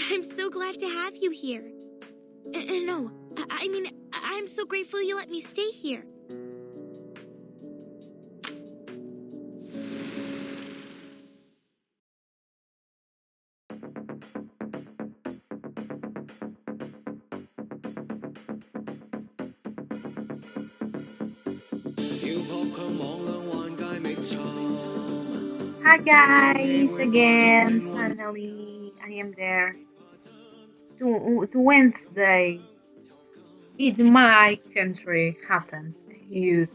I'm so glad to have you here. No, I mean, I'm so grateful you let me stay here. Hi guys, again, finally I am there. To Wednesday, in my country happened huge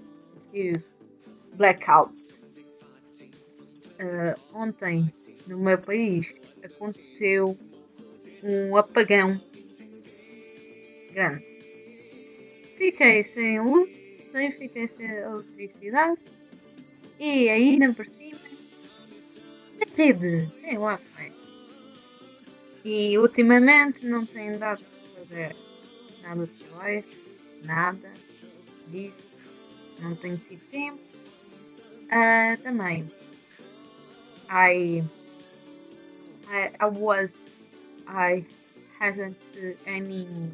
blackout. Ontem, no meu país, aconteceu apagão grande. Fiquei sem luz, fiquei sem eletricidade e ainda por cima, sem rede, sem Wi-Fi. E ultimamente não tenho dado para fazer nada de trabalho, nada disso, não tenho tido tempo. Também, I hasn't any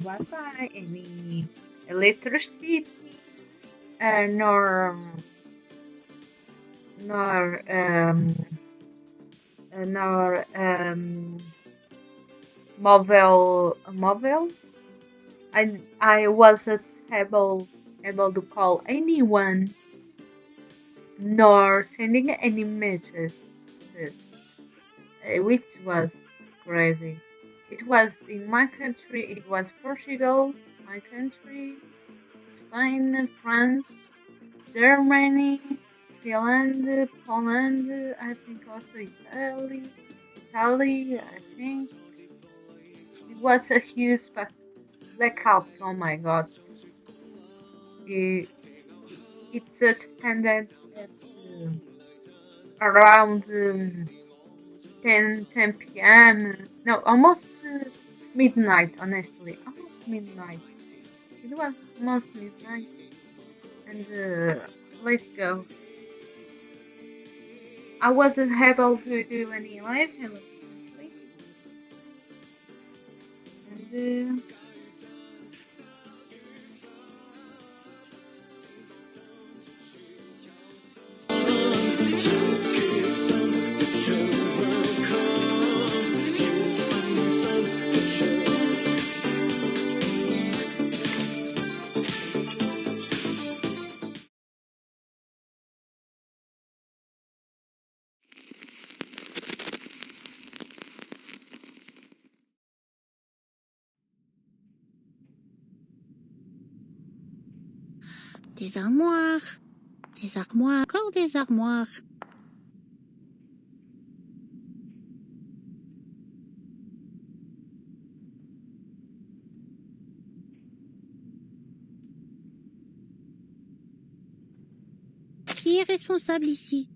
Wi-Fi, any electricity, nor mobile. I wasn't able to call anyone, nor sending any messages, which was crazy. It was in my country, it was Portugal, my country, Spain, France, Germany, Finland, Poland, I think also Italy, I think. It was a huge blackout, oh my god. It just ended at around 10 p.m. No, almost midnight, honestly. Almost midnight. It was almost midnight. And let's go. I wasn't able to do any live, unfortunately. And Des armoires, encore des armoires. Qui est responsable ici?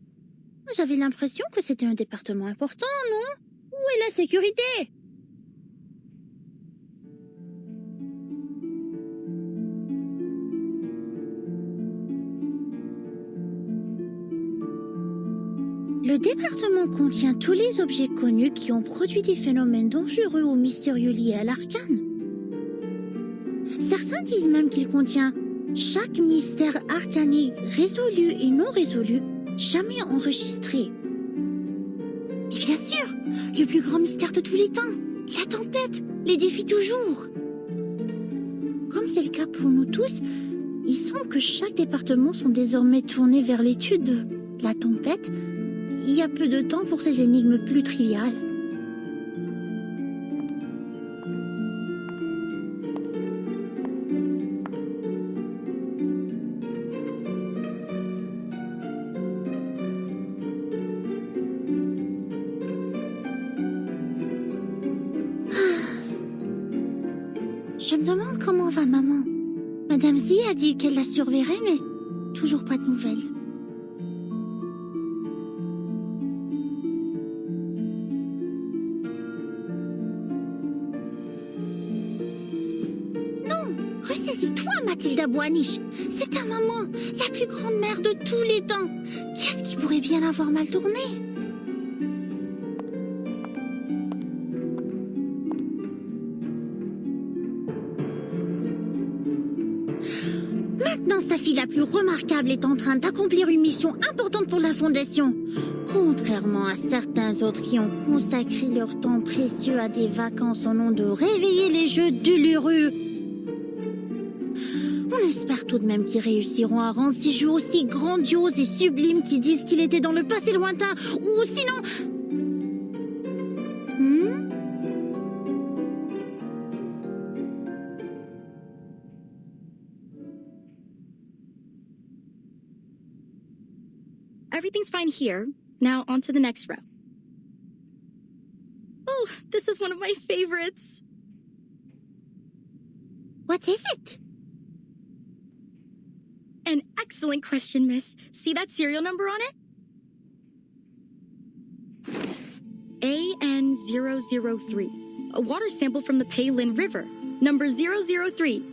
J'avais l'impression que c'était un département important, non? Où est la sécurité? Le département contient tous les objets connus qui ont produit des phénomènes dangereux ou mystérieux liés à l'arcane. Certains disent même qu'il contient chaque mystère arcanique résolu et non résolu, jamais enregistré. Et bien sûr, le plus grand mystère de tous les temps, la tempête, les défie toujours. Comme c'est le cas pour nous tous, il semble que chaque département sont désormais tournés vers l'étude de la tempête. Il y a peu de temps pour ces énigmes plus triviales. Je me demande comment va maman. Madame Z a dit qu'elle la surveillerait, mais toujours pas de nouvelles. Ressaisis-toi, Mathilda Boaniche. C'est ta maman, la plus grande mère de tous les temps. Qui est-ce qui pourrait bien avoir mal tourné? fille la plus remarquable est en train d'accomplir une mission importante pour la Fondation. Contrairement à certains autres qui ont consacré leur temps précieux à des vacances au nom de réveiller les jeux d'Uluru. On espère tout de même qu'ils réussiront à rendre ces jeux aussi grandioses et sublimes qu'ils disent qu'il était dans le passé lointain, ou sinon... Everything's fine here. Now on to the next row. Oh, this is one of my favorites. What is it? An excellent question, miss. See that serial number on it? AN003. A water sample from the Peilin River. Number 003.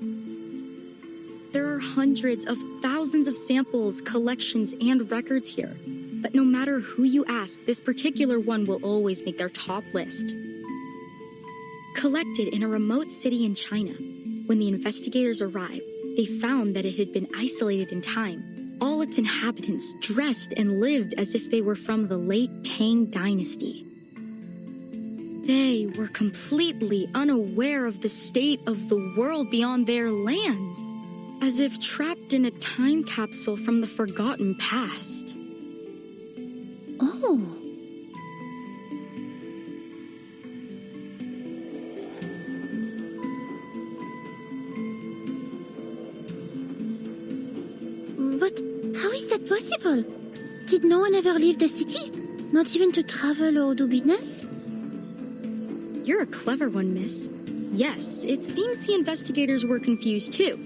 There are hundreds of thousands of samples, collections, and records here. But no matter who you ask, this particular one will always make their top list. Collected in a remote city in China, when the investigators arrived, they found that it had been isolated in time. All its inhabitants dressed and lived as if they were from the late Tang dynasty. They were completely unaware of the state of the world beyond their lands, as if trapped in a time capsule from the forgotten past. Oh. But how is that possible? Did no one ever leave the city? Not even to travel or do business? You're a clever one, miss. Yes, it seems the investigators were confused too.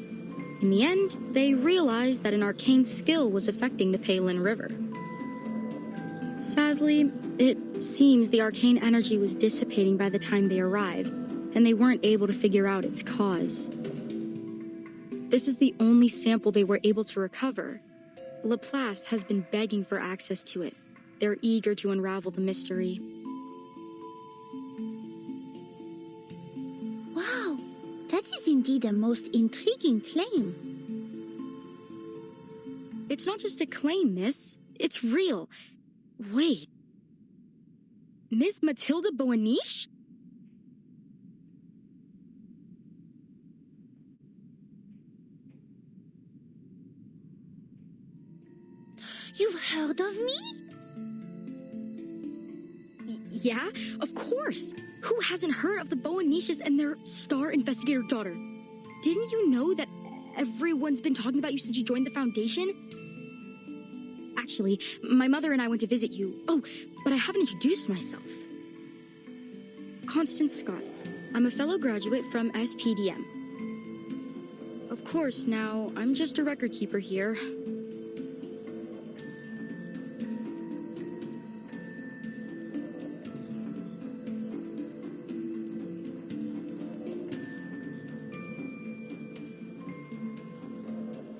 In the end, they realized that an arcane skill was affecting the Peilin River. Sadly, it seems the arcane energy was dissipating by the time they arrived, and they weren't able to figure out its cause. This is the only sample they were able to recover. Laplace has been begging for access to it. They're eager to unravel the mystery. Wow, that is indeed a most intriguing claim. It's not just a claim, miss. It's real. Wait. Miss Matilda Boaniche? You've heard of me? Yeah, of course. Who hasn't heard of the Boaniches and their star investigator daughter? Didn't you know that everyone's been talking about you since you joined the Foundation? Actually, my mother and I went to visit you. Oh, but I haven't introduced myself. Constance Scott. I'm a fellow graduate from SPDM. Of course, now, I'm just a record keeper here.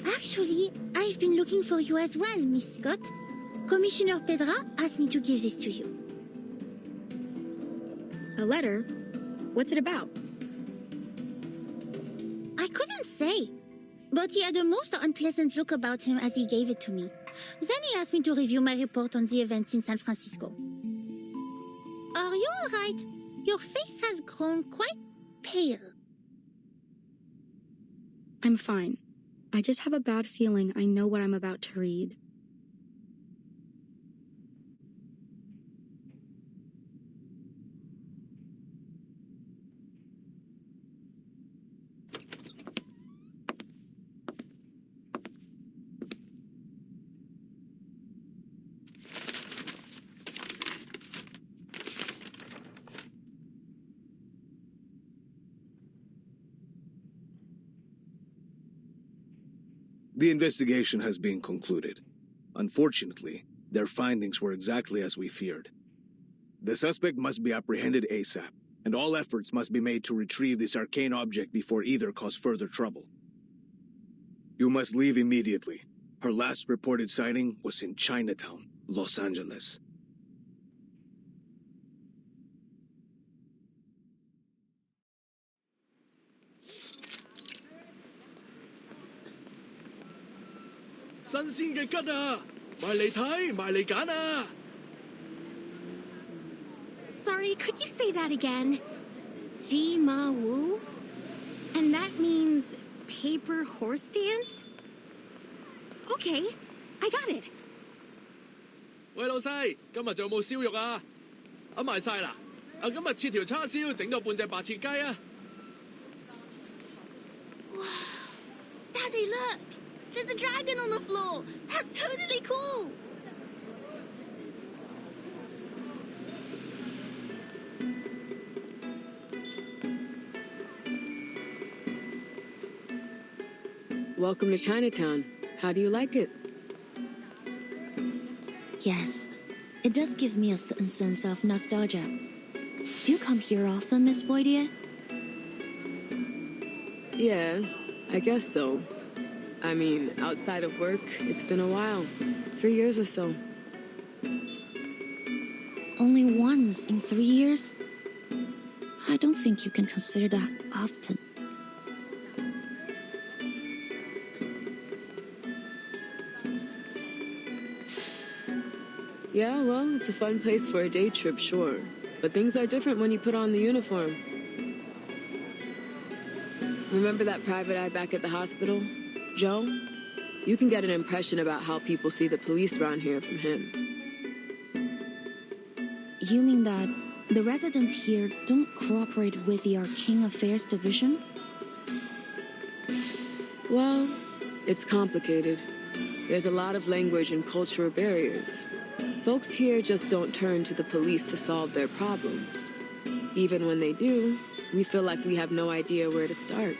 Actually, I've been looking for you as well, Miss Scott. Commissioner Pedra asked me to give this to you. A letter? What's it about? I couldn't say, but he had a most unpleasant look about him as he gave it to me. Then he asked me to review my report on the events in San Francisco. Are you all right? Your face has grown quite pale. I'm fine. I just have a bad feeling I know what I'm about to read. The investigation has been concluded. Unfortunately, their findings were exactly as we feared. The suspect must be apprehended ASAP, and all efforts must be made to retrieve this arcane object before either cause further trouble. You must leave immediately. Her last reported sighting was in Chinatown, Los Angeles. 新鮮嘅桔啊！埋嚟睇，埋嚟揀啊！ Sorry, could you say that again? Ji Ma Wu? And that means paper horse dance? Okay, I got it. 喂，老細，今日仲有冇燒肉啊？賣晒啦！今日切條叉燒，整多半隻白切雞啊！ Daddy, look! There's a dragon on the floor! That's totally cool! Welcome to Chinatown. How do you like it? Yes, it does give me a certain sense of nostalgia. Do you come here often, Miss Boydier? Yeah, I guess so. I mean, outside of work, it's been a while. 3 years or so. Only once in 3 years? I don't think you can consider that often. Yeah, well, it's a fun place for a day trip, sure. But things are different when you put on the uniform. Remember that private eye back at the hospital? Joe? You can get an impression about how people see the police around here from him. You mean that the residents here don't cooperate with the Arcane Affairs Division? Well, it's complicated. There's a lot of language and cultural barriers. Folks here just don't turn to the police to solve their problems. Even when they do, we feel like we have no idea where to start.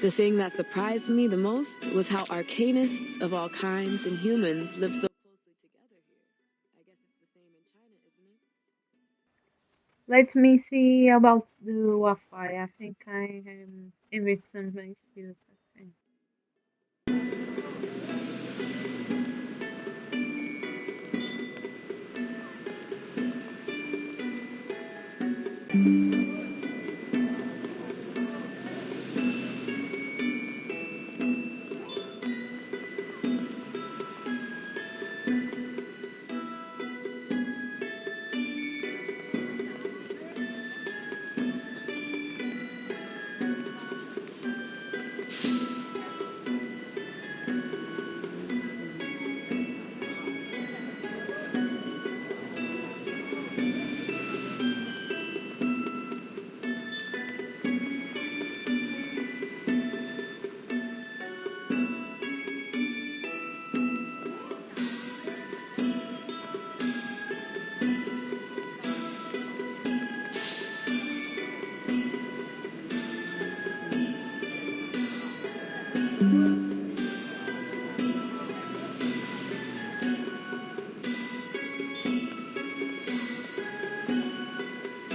The thing that surprised me the most was how arcanists of all kinds and humans live so closely together here. I guess it's the same in China, isn't it? Let me see about the Wi-Fi. I think I am with some issues. I think.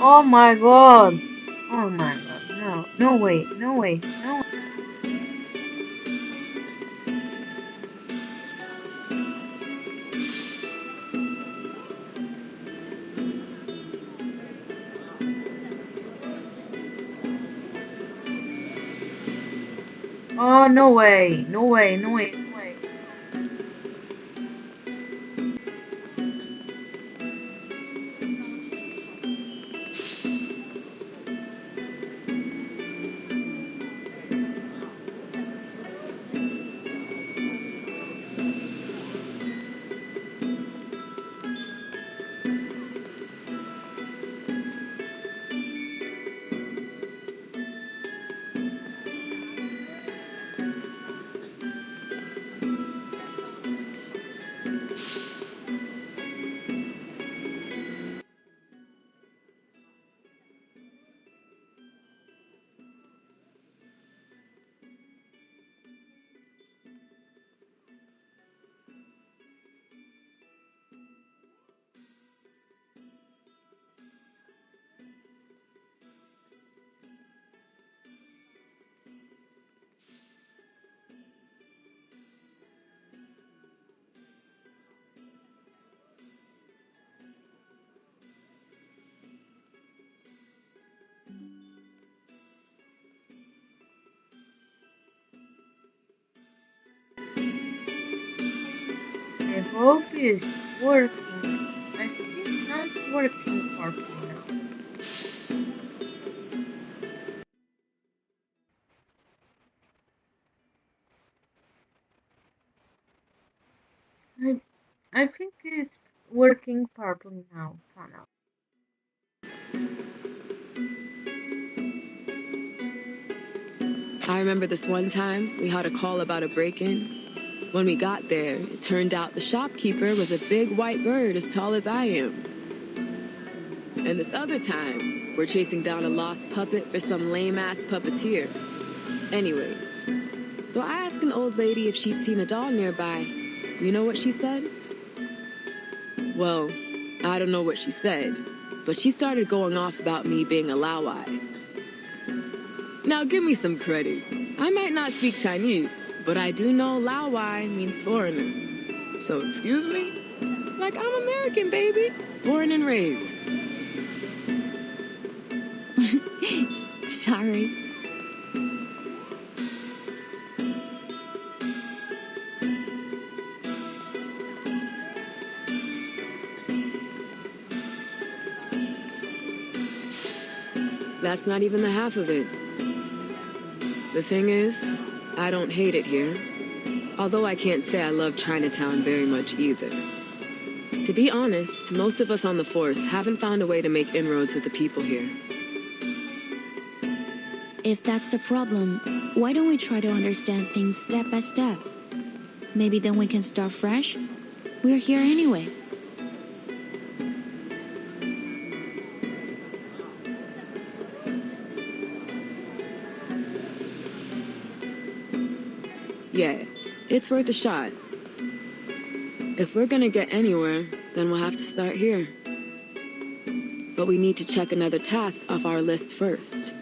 Oh my god! Oh my god! No! No way! No way! No! Oh no way! No way! No way! No way! hope it's working. I think it's not working properly now. I think it's working properly now. Found out. I remember this one time we had a call about a break-in. When we got there, it turned out the shopkeeper was a big white bird as tall as I am. And this other time, we're chasing down a lost puppet for some lame-ass puppeteer. Anyways, so I asked an old lady if she'd seen a doll nearby. You know what she said? Well, I don't know what she said, but she started going off about me being a Laowai. Now give me some credit. I might not speak Chinese, but I do know Laowai means foreigner. So excuse me? Like I'm American, baby. Born and raised. Sorry. That's not even the half of it. The thing is, I don't hate it here. Although I can't say I love Chinatown very much either. To be honest, most of us on the force haven't found a way to make inroads with the people here. If that's the problem, why don't we try to understand things step by step? Maybe then we can start fresh? We're here anyway. Yeah, it's worth a shot. If we're gonna get anywhere, then we'll have to start here. But we need to check another task off our list first.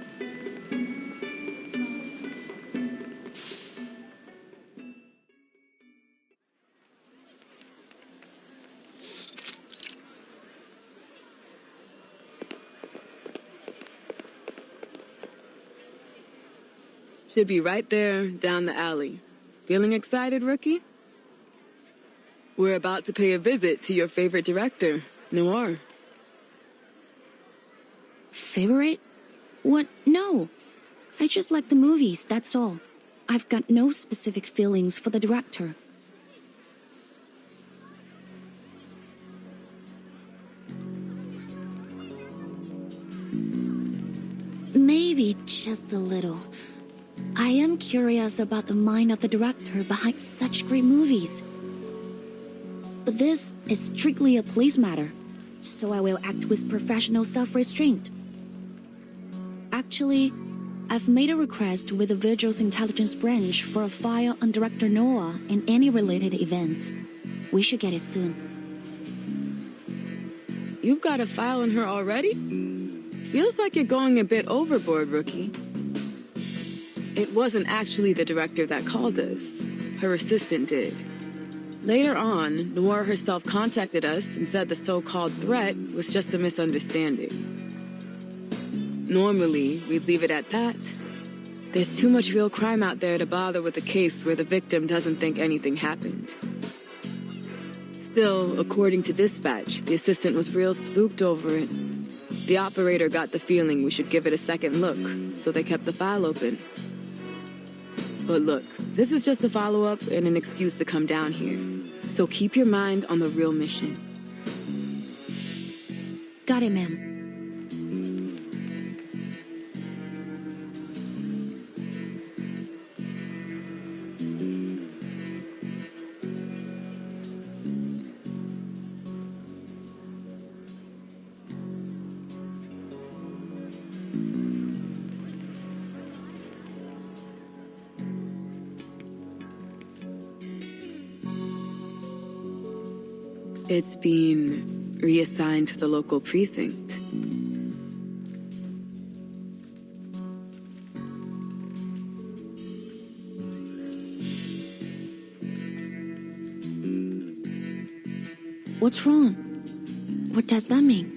Should be right there, down the alley. Feeling excited, rookie? We're about to pay a visit to your favorite director, Noir. Favorite? What? No. I just like the movies, that's all. I've got no specific feelings for the director. Maybe just a little. I am curious about the mind of the director behind such great movies. But this is strictly a police matter, so I will act with professional self-restraint. Actually, I've made a request with the Vigil's intelligence branch for a file on Director Noah and any related events. We should get it soon. You've got a file on her already? Feels like you're going a bit overboard, rookie. It wasn't actually the director that called us. Her assistant did. Later on, Noir herself contacted us and said the so-called threat was just a misunderstanding. Normally, we'd leave it at that. There's too much real crime out there to bother with a case where the victim doesn't think anything happened. Still, according to dispatch, the assistant was real spooked over it. The operator got the feeling we should give it a second look, so they kept the file open. But look, this is just a follow-up and an excuse to come down here. So keep your mind on the real mission. Got it, ma'am. It's been reassigned to the local precinct. What's wrong? What does that mean?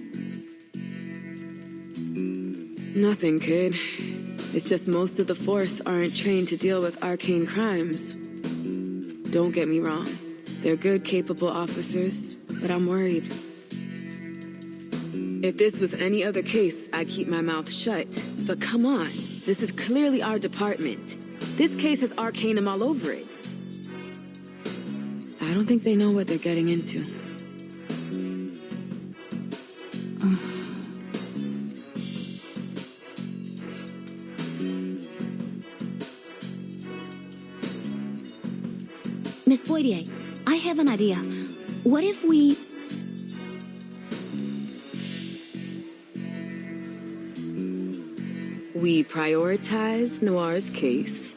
Nothing, kid. It's just most of the force aren't trained to deal with arcane crimes. Don't get me wrong. They're good, capable officers, but I'm worried. If this was any other case, I'd keep my mouth shut. But come on, this is clearly our department. This case has Arcanum all over it. I don't think they know what they're getting into. Miss Boydier, I have an idea. What if we... We prioritize Noir's case,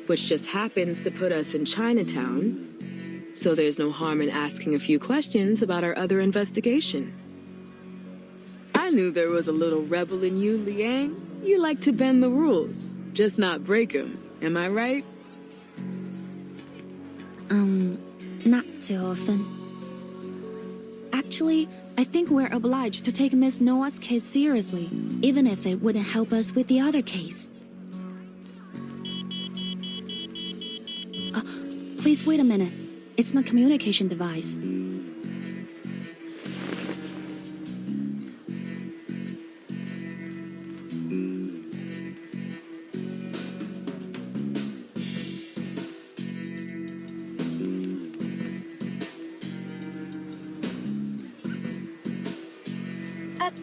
which just happens to put us in Chinatown, so there's no harm in asking a few questions about our other investigation. I knew there was a little rebel in you, Liang. You like to bend the rules, just not break them. Am I right? Not too often. Actually, I think we're obliged to take Miss Noah's case seriously, even if it wouldn't help us with the other case. Please wait a minute. It's my communication device.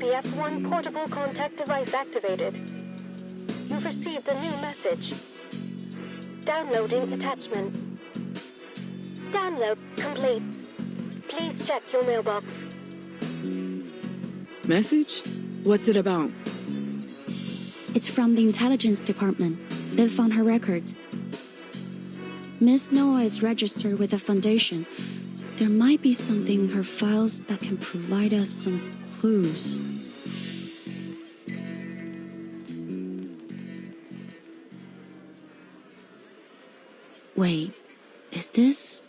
SPF-1 portable contact device activated. You've received a new message. Downloading attachment. Download complete. Please check your mailbox. Message? What's it about? It's from the intelligence department. They've found her records. Miss Noah is registered with the foundation. There might be something in her files that can provide us some clues. Wait, is this...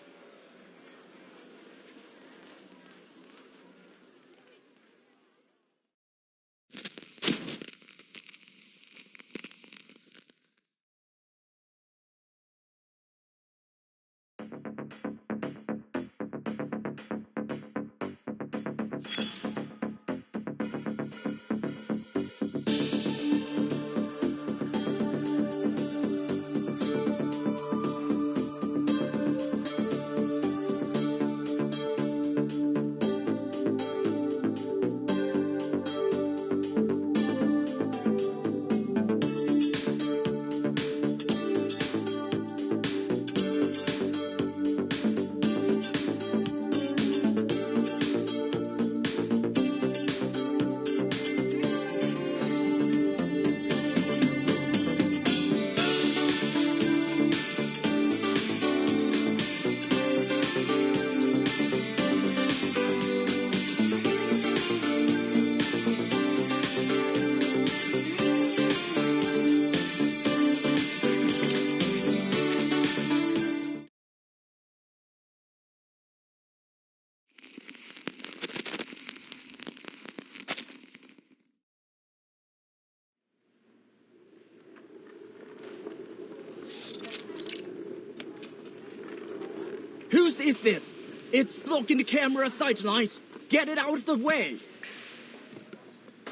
Whose is this? It's blocking the camera sightlines. Get it out of the way.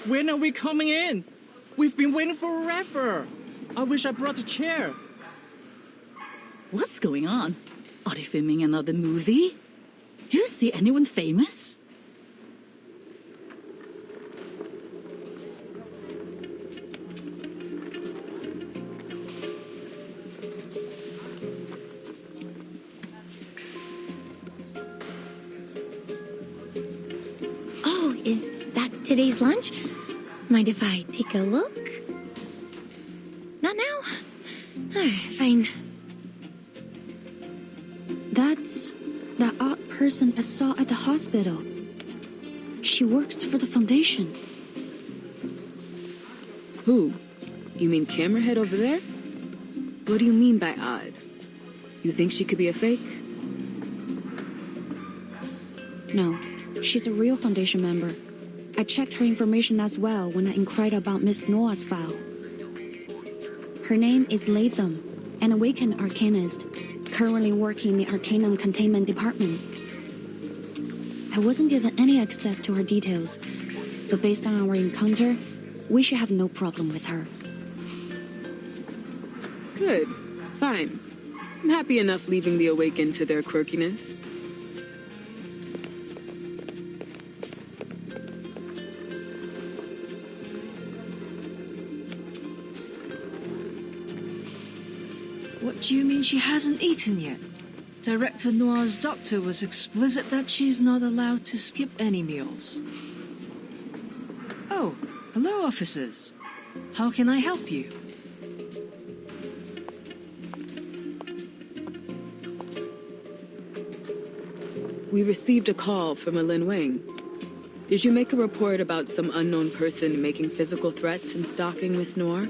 When are we coming in? We've been waiting forever. I wish I brought a chair. What's going on? Are they filming another movie? Do you see anyone famous? Oh, is that today's lunch? Mind if I take a look? Not now? Fine. That's that odd person I saw at the hospital. She works for the foundation. Who? You mean Camerahead over there? What do you mean by odd? You think she could be a fake? No, she's a real foundation member. I checked her information as well when I inquired about Miss Noah's file. Her name is Latham, an awakened arcanist. currently working in the Arcanum Containment Department. I wasn't given any access to her details, but based on our encounter, we should have no problem with her. Good. Fine. I'm happy enough leaving the Awakened to their quirkiness. What do you mean she hasn't eaten yet? Director Noir's doctor was explicit that she's not allowed to skip any meals. Oh, hello, officers. How can I help you? We received a call from a Lin Wang. Did you make a report about some unknown person making physical threats and stalking Miss Noir?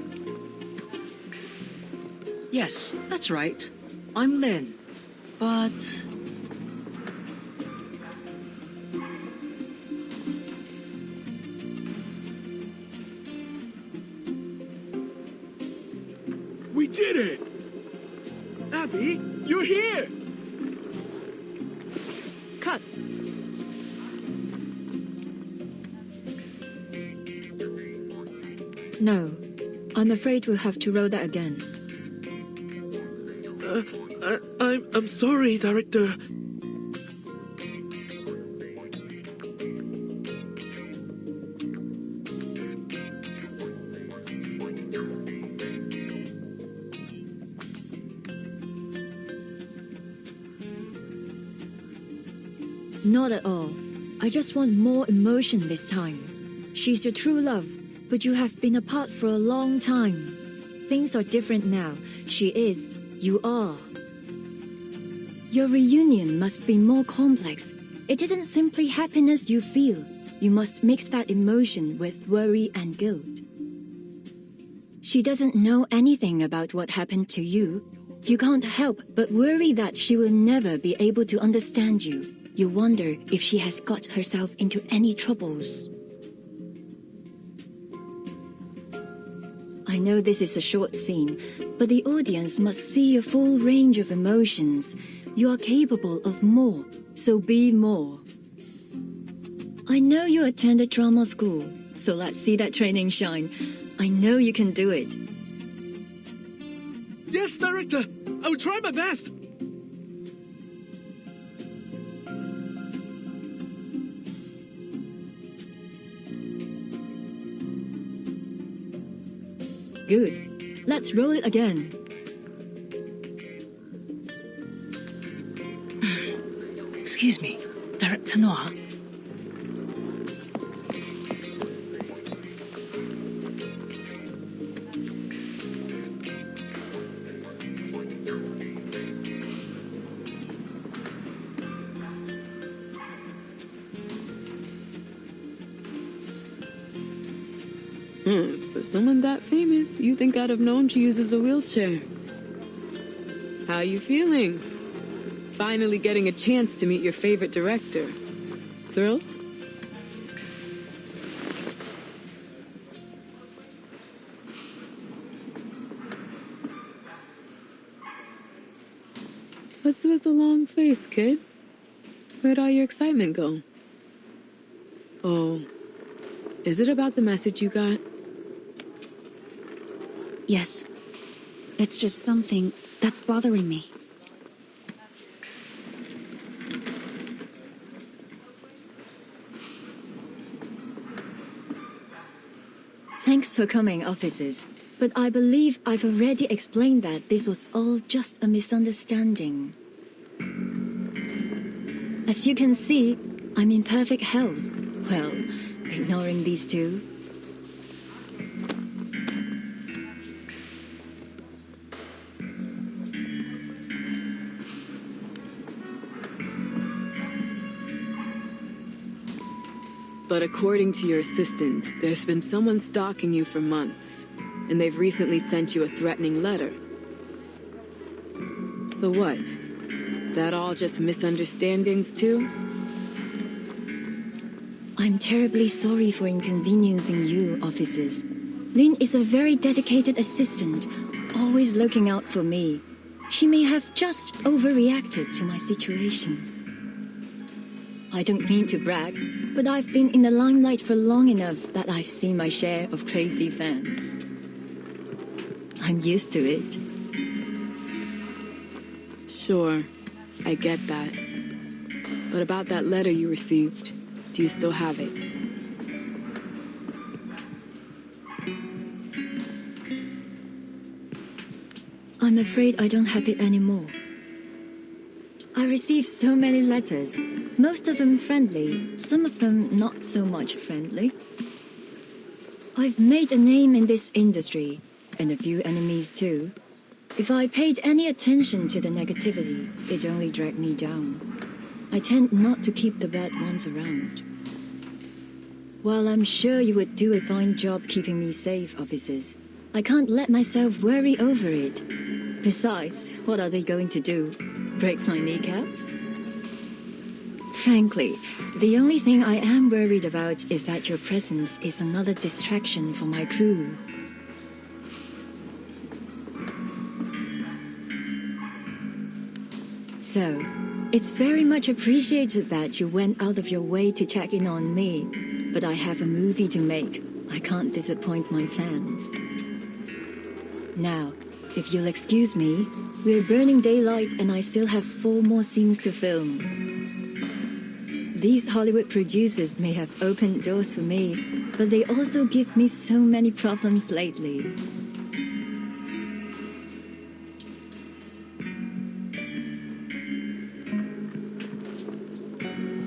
Yes, that's right. I'm Lin. But... We did it! Abby, you're here! Cut! No. I'm afraid we'll have to roll that again. I'm sorry, Director. Not at all. I just want more emotion this time. She's your true love, but you have been apart for a long time. Things are different now. She is. You are. Your reunion must be more complex. It isn't simply happiness you feel. You must mix that emotion with worry and guilt. She doesn't know anything about what happened to you. You can't help but worry that she will never be able to understand you. You wonder if she has got herself into any troubles. I know this is a short scene, but the audience must see a full range of emotions. You are capable of more, so be more. I know you attended drama school, so let's see that training shine. I know you can do it. Yes, Director! I will try my best! Good. Let's roll it again. Excuse me, Director Noir. For someone that famous, you think I'd have known she uses a wheelchair. How you feeling? Finally getting a chance to meet your favorite director. Thrilled? What's with the long face, kid? Where'd all your excitement go? Oh, is it about the message you got? Yes. It's just something that's bothering me. Thanks for coming, officers. But I believe I've already explained that this was all just a misunderstanding. As you can see, I'm in perfect health. Well, ignoring these two. But according to your assistant, there's been someone stalking you for months, and they've recently sent you a threatening letter. So what? That all just misunderstandings too? I'm terribly sorry for inconveniencing you, officers. Lin is a very dedicated assistant, always looking out for me. She may have just overreacted to my situation. I don't mean to brag, but I've been in the limelight for long enough that I've seen my share of crazy fans. I'm used to it. Sure, I get that. But about that letter you received, do you still have it? I'm afraid I don't have it anymore. I received so many letters, most of them friendly, some of them not so much friendly. I've made a name in this industry, and a few enemies too. If I paid any attention to the negativity, it'd only drag me down. I tend not to keep the bad ones around. While I'm sure you would do a fine job keeping me safe, officers, I can't let myself worry over it. Besides, what are they going to do? Break my kneecaps? Frankly, the only thing I am worried about is that your presence is another distraction for my crew. So, it's very much appreciated that you went out of your way to check in on me, but I have a movie to make. I can't disappoint my fans. Now, if you'll excuse me, we're burning daylight and I still have 4 more scenes to film. These Hollywood producers may have opened doors for me, but they also give me so many problems lately.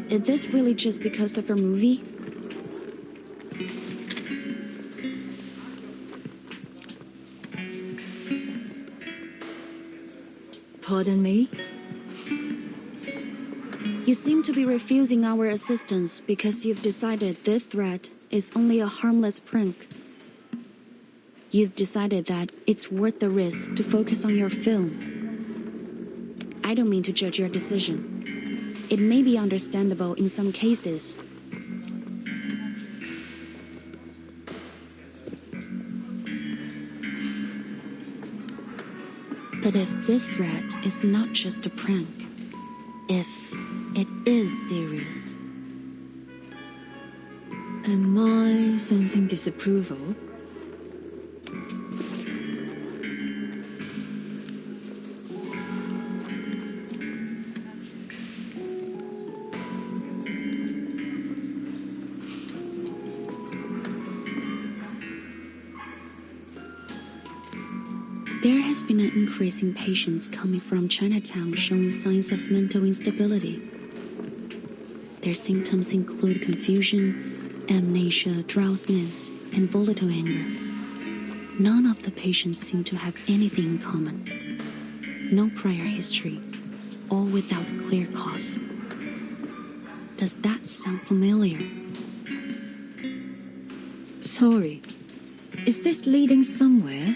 Is this really just because of her movie? Pardon me? You seem to be refusing our assistance because you've decided this threat is only a harmless prank. You've decided that it's worth the risk to focus on your film. I don't mean to judge your decision. It may be understandable in some cases. But if this threat is not just a prank, if it is serious. Am I sensing disapproval? There has been an increase in patients coming from Chinatown showing signs of mental instability. Their symptoms include confusion, amnesia, drowsiness, and volatile anger. None of the patients seem to have anything in common. No prior history, all without a clear cause. Does that sound familiar? Sorry. Is this leading somewhere?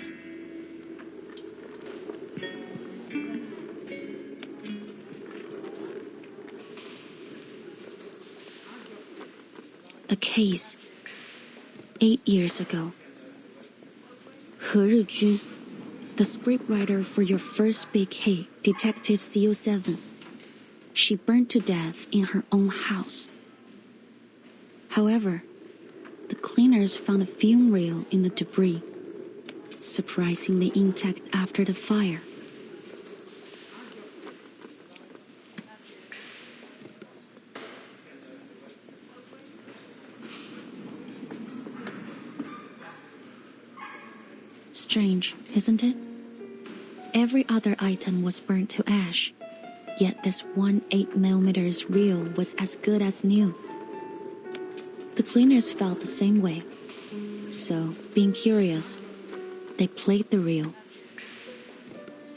A case 8 years ago. He Rijun, the scriptwriter for your first big hit, Detective CO7. She burned to death in her own house. However, the cleaners found a film reel in the debris, surprisingly intact after the fire. Strange, isn't it? Every other item was burnt to ash, yet this one 8mm reel was as good as new. The cleaners felt the same way, so, being curious, they played the reel.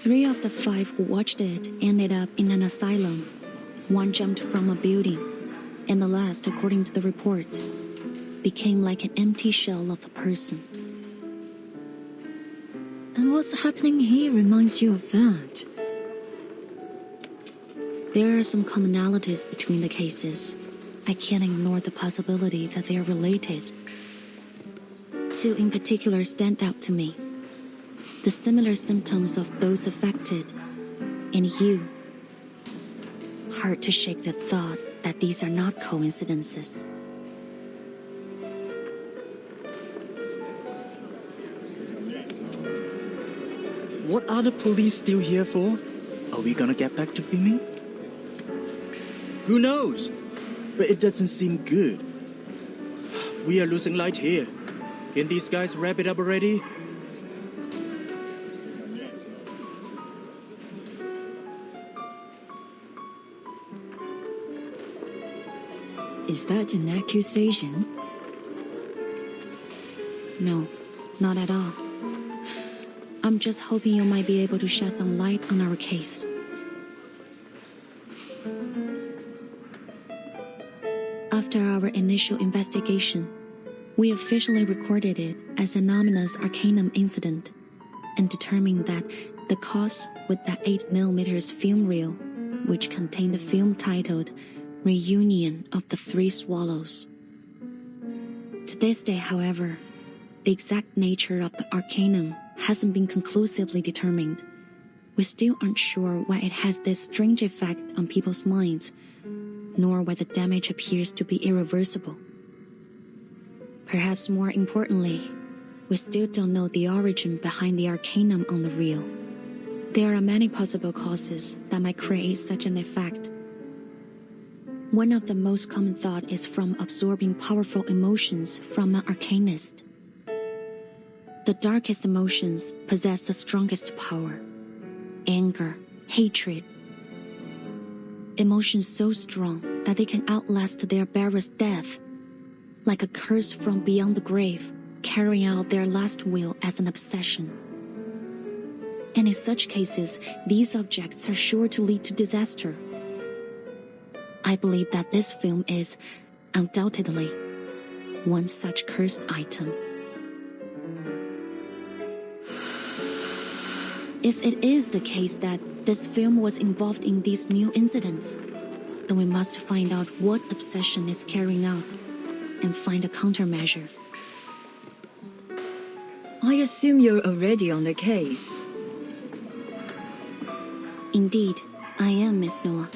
3 of the 5 who watched it ended up in an asylum. 1 jumped from a building, and the last, according to the reports, became like an empty shell of the person. And what's happening here reminds you of that. There are some commonalities between the cases. I can't ignore the possibility that they are related. 2 in particular stand out to me. The similar symptoms of those affected and you. Hard to shake the thought that these are not coincidences. What are the police still here for? Are we gonna get back to filming? Who knows? But it doesn't seem good. We are losing light here. Can these guys wrap it up already? Is that an accusation? No, not at all. I'm just hoping you might be able to shed some light on our case. After our initial investigation, we officially recorded it as an ominous Arcanum incident and determined that the cause was that 8mm film reel, which contained a film titled Reunion of the Three Swallows. To this day, however, the exact nature of the Arcanum hasn't been conclusively determined. We still aren't sure why it has this strange effect on people's minds, nor why the damage appears to be irreversible. Perhaps more importantly, we still don't know the origin behind the Arcanum on the reel. There are many possible causes that might create such an effect. One of the most common thought is from absorbing powerful emotions from an arcanist. The darkest emotions possess the strongest power. Anger, hatred. Emotions so strong that they can outlast their bearer's death, like a curse from beyond the grave, carrying out their last will as an obsession. And in such cases, these objects are sure to lead to disaster. I believe that this film is, undoubtedly, one such cursed item. If it is the case that this film was involved in these new incidents, then we must find out what obsession it's carrying out and find a countermeasure. I assume you're already on the case. Indeed, I am, Miss Noah.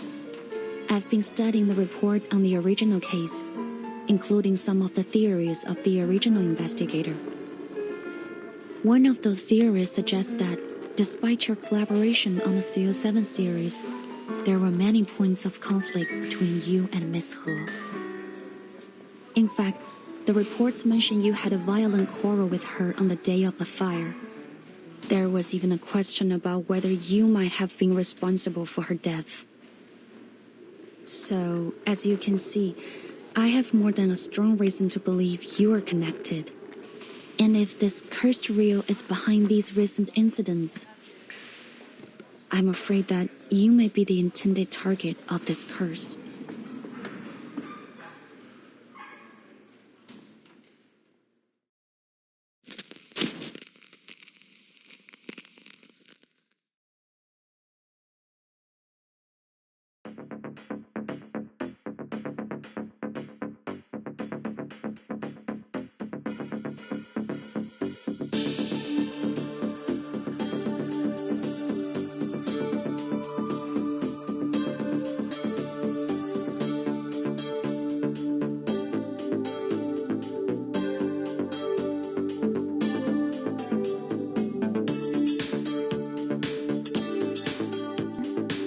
I've been studying the report on the original case, including some of the theories of the original investigator. One of the theories suggests that, despite your collaboration on the CO7 series, there were many points of conflict between you and Miss He. In fact, the reports mention you had a violent quarrel with her on the day of the fire. There was even a question about whether you might have been responsible for her death. So, as you can see, I have more than a strong reason to believe you are connected. And if this cursed reel is behind these recent incidents, I'm afraid that you may be the intended target of this curse.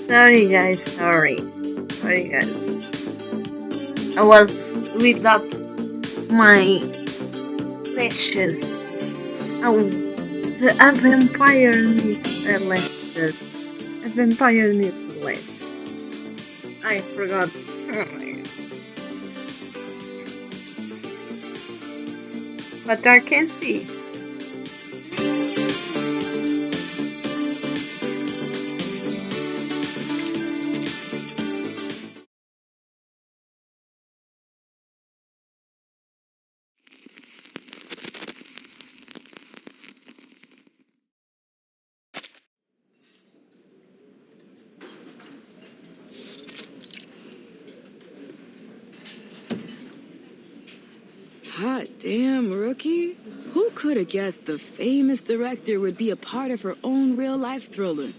Sorry guys, sorry guys. I was without my lashes. Oh, a vampire needs lashes. A vampire needs lashes. I forgot. But I can see. Hot damn, rookie. Who could have guessed the famous director would be a part of her own real-life thriller?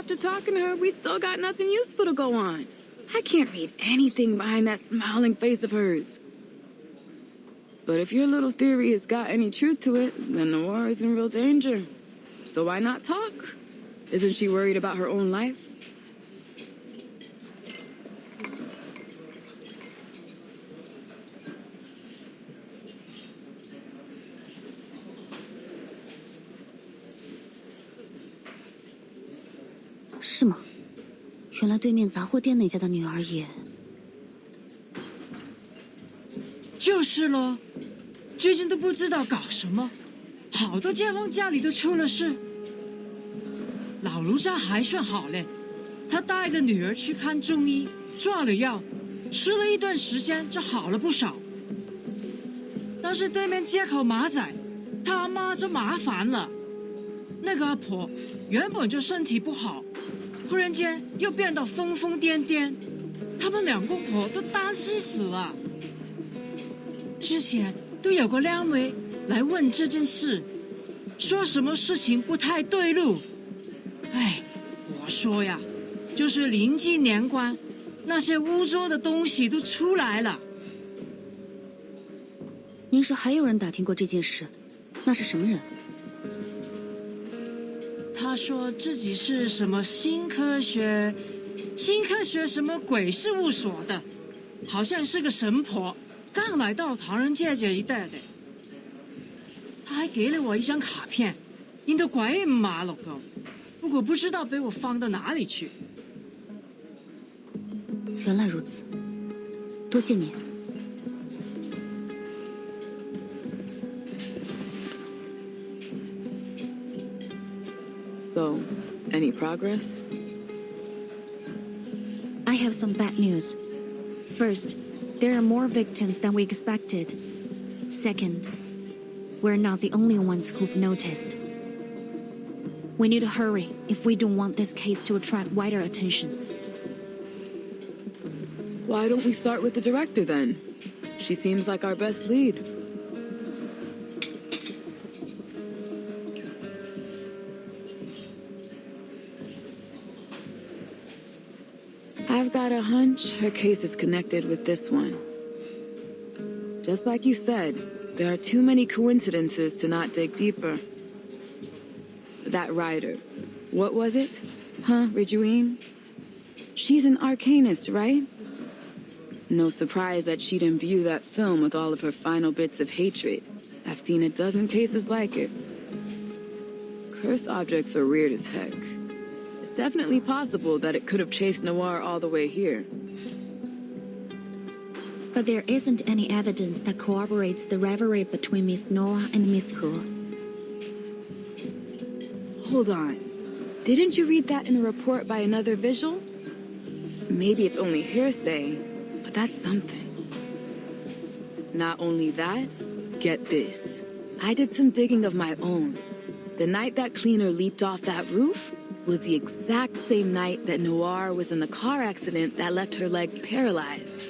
after talking to her, we still got nothing useful to go on. I can't read anything behind that smiling face of hers. But if your little theory has got any truth to it, then Noir is in real danger. So why not talk? Isn't she worried about her own life?是吗？原来对面杂货店那家的女儿也……就是咯，最近都不知道搞什么，好多街坊家里都出了事。老卢家还算好嘞，他带个女儿去看中医，抓了药，吃了一段时间就好了不少。但是对面街口马仔，他阿妈就麻烦了。那个阿婆原本就身体不好，忽然间又变得疯疯癫癫，他们两公婆都担心死了。之前都有个靓妹来问这件事，说什么事情不太对路。哎，我说呀，就是临近年关，那些污浊的东西都出来了。您说还有人打听过这件事？那是什么人？他说自己是什么新科学什么鬼事务所的，好像是个神婆，刚来到唐人街这一带的。他还给了我一张卡片，印得鬼马了个，不过不知道被我放到哪里去。原来如此，多谢你。So, any progress? I have some bad news. First, there are more victims than we expected. Second, we're not the only ones who've noticed. We need to hurry if we don't want this case to attract wider attention. Why don't we start with the director then? She seems like our best lead. I've got a hunch her case is connected with this one. Just like you said, there are too many coincidences to not dig deeper. That writer, what was it? Huh, Ridgewine? She's an arcanist, right? No surprise that she'd imbue that film with all of her final bits of hatred. I've seen a dozen cases like it. Curse objects are weird as heck. It's definitely possible that it could have chased Noir all the way here. But there isn't any evidence that corroborates the rivalry between Miss Noah and Miss He. Hold on. Didn't you read that in a report by another visual? Maybe it's only hearsay, but that's something. Not only that, get this. I did some digging of my own. The night that cleaner leaped off that roof was the exact same night that Noir was in the car accident that left her legs paralyzed.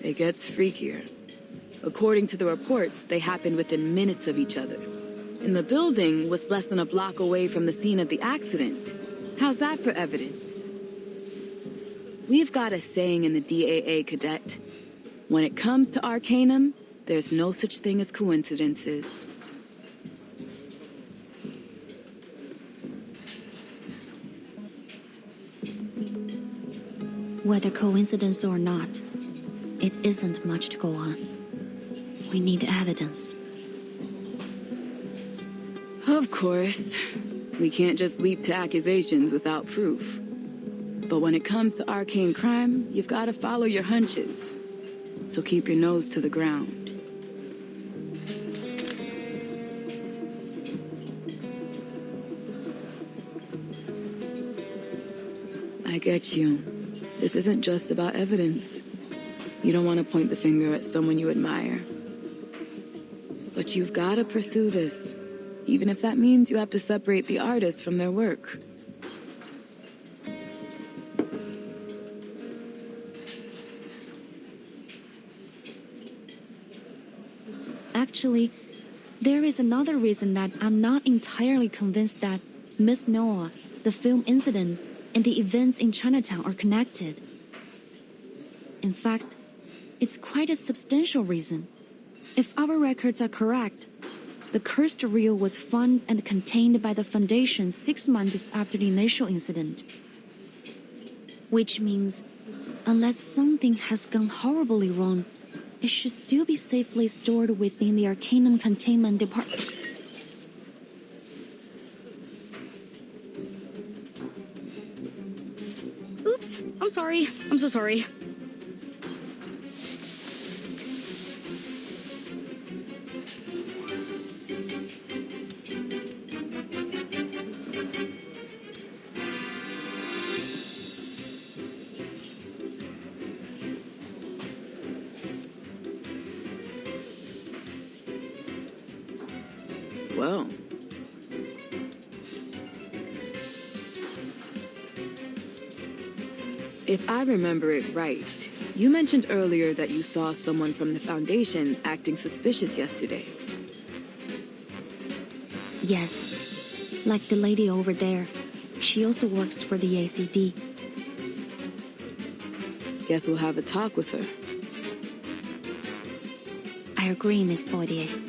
It gets freakier. According to the reports, they happened within minutes of each other. And the building was less than a block away from the scene of the accident. How's that for evidence? We've got a saying in the DAA, Cadet. When it comes to Arcanum, there's no such thing as coincidences. Whether coincidence or not, it isn't much to go on. We need evidence. Of course. We can't just leap to accusations without proof. But when it comes to arcane crime, you've got to follow your hunches. So keep your nose to the ground. I get you. This isn't just about evidence. You don't want to point the finger at someone you admire. But you've got to pursue this, even if that means you have to separate the artists from their work. Actually, there is another reason that I'm not entirely convinced that Miss Noah, the film incident, and the events in Chinatown are connected. In fact, it's quite a substantial reason. If our records are correct, the cursed reel was found and contained by the Foundation 6 months after the initial incident. Which means, unless something has gone horribly wrong, it should still be safely stored within the Arcanum Containment Department. Oops, I'm sorry. I'm so sorry. Well, if I remember it right, you mentioned earlier that you saw someone from the Foundation acting suspicious yesterday. Yes, like the lady over there. She also works for the ACD. Guess we'll have a talk with her. I agree, Miss Baudier.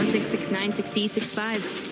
Six six nine six E 65.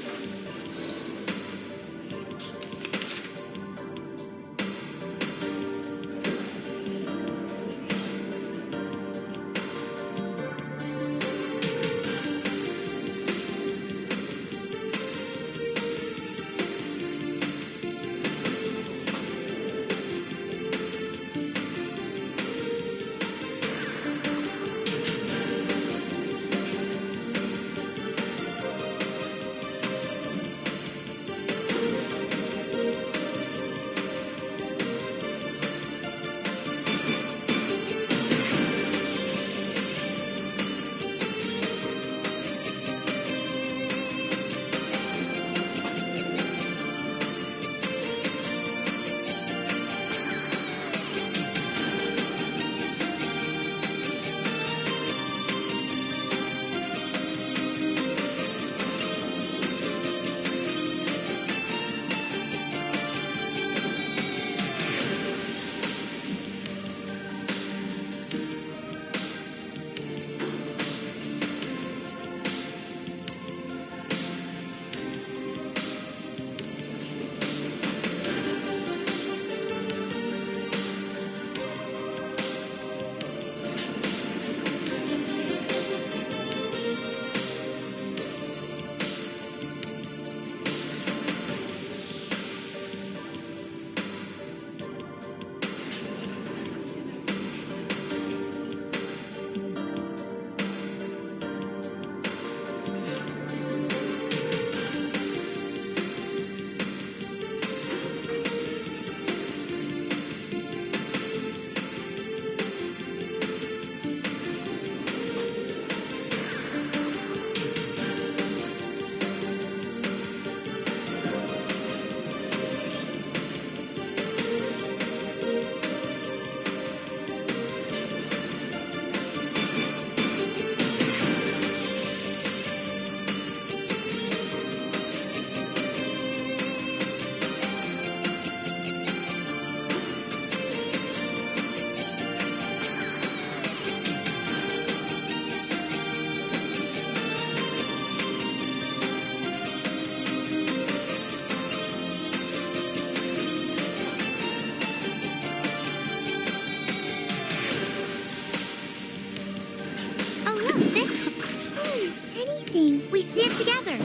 anything. We stand together.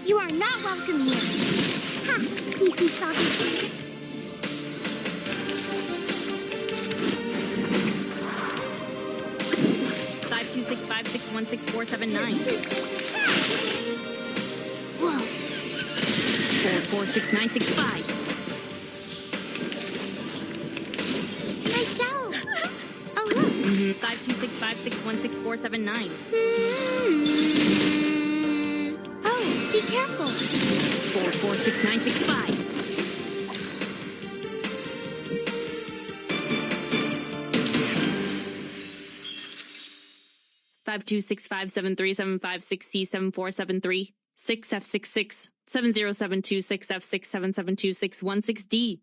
You are not welcome here. Ha! Sneaky sausage. 526561647 Whoa. 446965. Nice show. Oh, look. 526561647 Oh, be careful. 446965. 526573756C7473 6F66 7072 6F67726116D.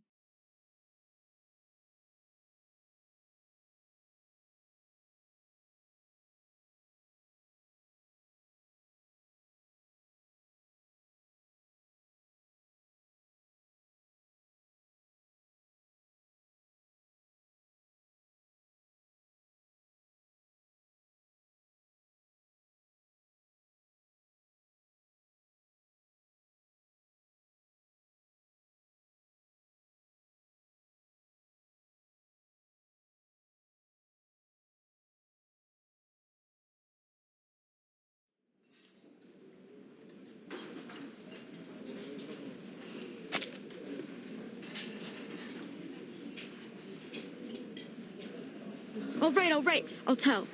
All right, I'll tell.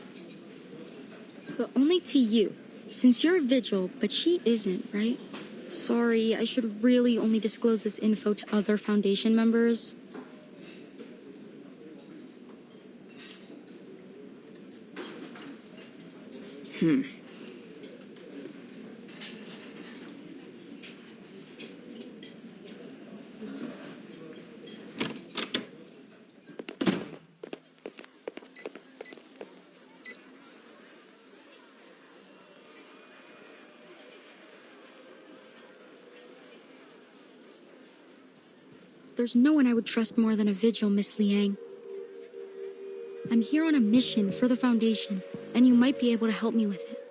But only to you, since you're a vigil, but she isn't, right? Sorry, I should really only disclose this info to other Foundation members. There's no one I would trust more than a vigil, Miss Liang. I'm here on a mission for the Foundation, and you might be able to help me with it.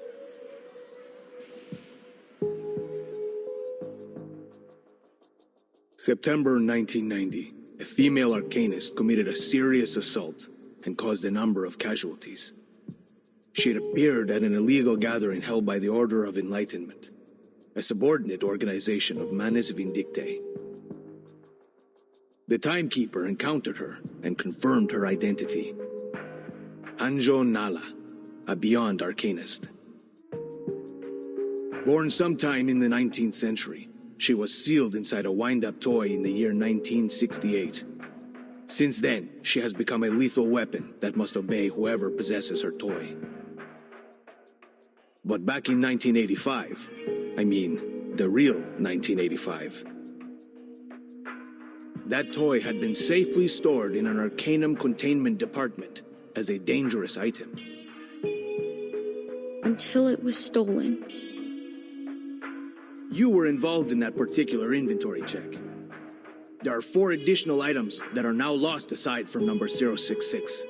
September 1990, a female arcanist committed a serious assault and caused a number of casualties. She had appeared at an illegal gathering held by the Order of Enlightenment, a subordinate organization of Manes Vindictae. The Timekeeper encountered her and confirmed her identity. Anjo Nala, a Beyond Arcanist. Born sometime in the 19th century, she was sealed inside a wind-up toy in the year 1968. Since then, she has become a lethal weapon that must obey whoever possesses her toy. But back in 1985, I mean, the real 1985, that toy had been safely stored in an Arcanum containment department as a dangerous item. Until it was stolen. You were involved in that particular inventory check. There are 4 additional items that are now lost aside from number 066.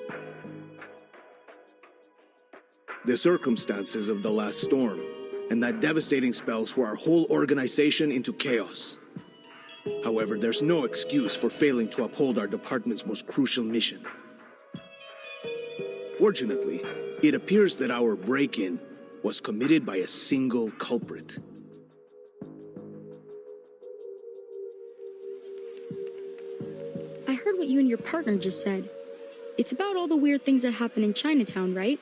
The circumstances of the last storm and that devastating spell threw our whole organization into chaos. However, there's no excuse for failing to uphold our department's most crucial mission. Fortunately, it appears that our break-in was committed by a single culprit. I heard what you and your partner just said. It's about all the weird things that happen in Chinatown, right?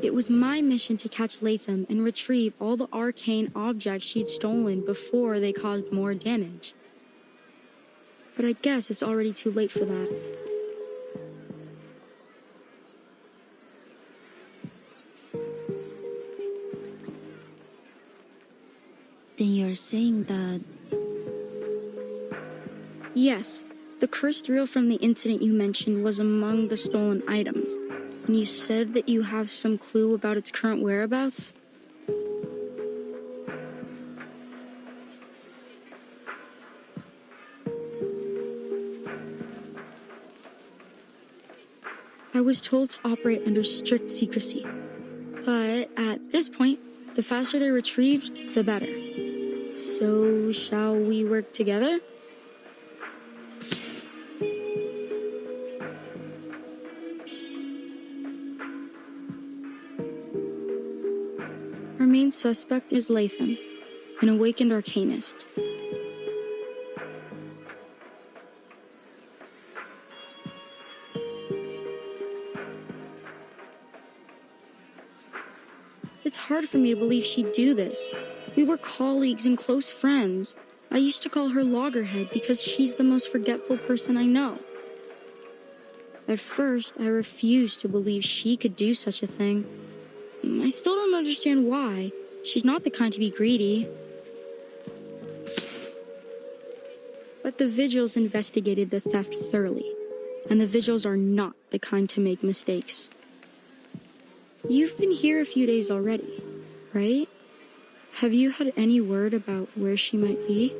It was my mission to catch Latham and retrieve all the arcane objects she'd stolen before they caused more damage. But I guess it's already too late for that. Then you're saying that... Yes, the cursed reel from the incident you mentioned was among the stolen items. And you said that you have some clue about its current whereabouts? I was told to operate under strict secrecy, but But at this point, the faster they're retrieved, the better. So, shall we work together? Our main suspect is Latham, an awakened arcanist. It's hard for me to believe she'd do this. We were colleagues and close friends. I used to call her Loggerhead because she's the most forgetful person I know. At first, I refused to believe she could do such a thing. I still don't understand why. She's not the kind to be greedy. But the Vigils investigated the theft thoroughly, and the Vigils are not the kind to make mistakes. You've been here a few days already, right? Have you had any word about where she might be?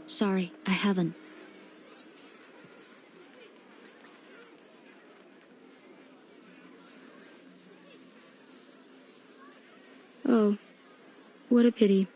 Sorry, I haven't. Oh, what a pity.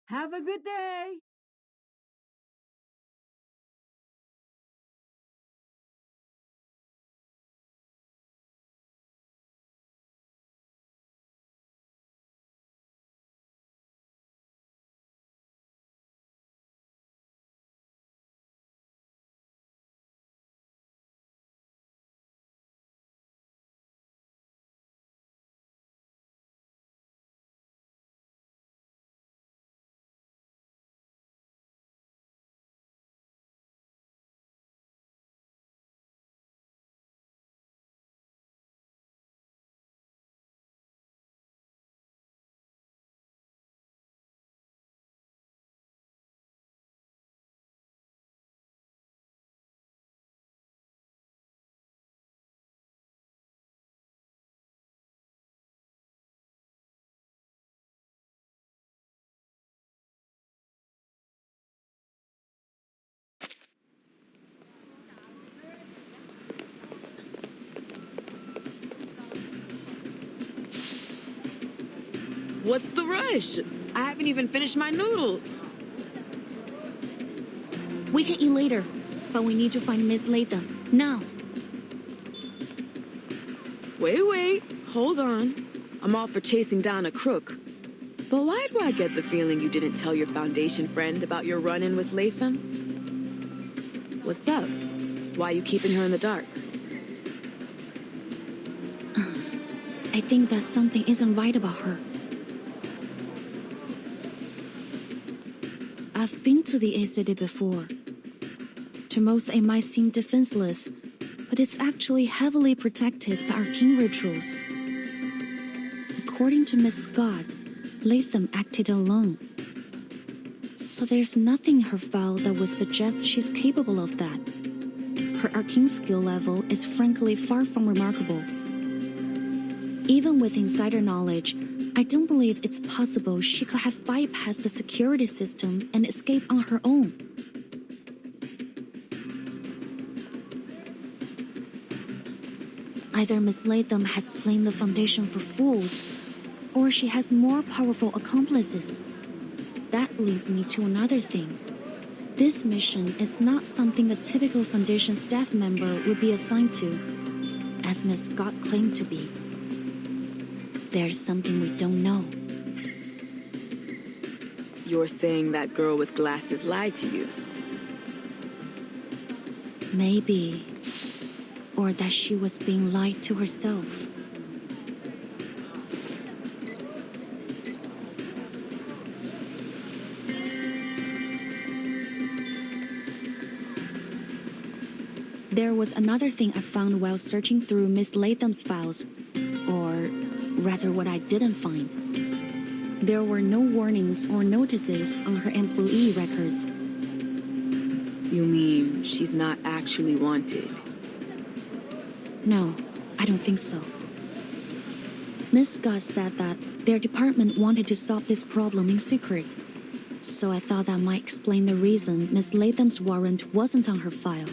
Have a good day. What's the rush? I haven't even finished my noodles. We can eat later, but we need to find Miss Latham now. Wait, hold on. I'm all for chasing down a crook. But why do I get the feeling you didn't tell your Foundation friend about your run-in with Latham? What's up? Why are you keeping her in the dark? I think that something isn't right about her. I've been to the A City before. To most, it might seem defenseless, but it's actually heavily protected by arcane rituals. according to Miss Scott, Latham acted alone. But there's nothing in her file that would suggest she's capable of that. Her arcane skill level is frankly far from remarkable. Even with insider knowledge, I don't believe it's possible she could have bypassed the security system and escaped on her own. Either Miss Latham has played the Foundation for fools, or she has more powerful accomplices. That leads me to another thing. This mission is not something a typical Foundation staff member would be assigned to, as Miss Scott claimed to be. There's something we don't know. You're saying that girl with glasses lied to you? Maybe. Or that she was being lied to herself. There was another thing I found while searching through Miss Latham's files, or rather what I didn't find. There were no warnings or notices on her employee records. You mean she's not actually wanted? No, I don't think so. Miss Scott said that their department wanted to solve this problem in secret, so I thought that might explain the reason Miss Latham's warrant wasn't on her file.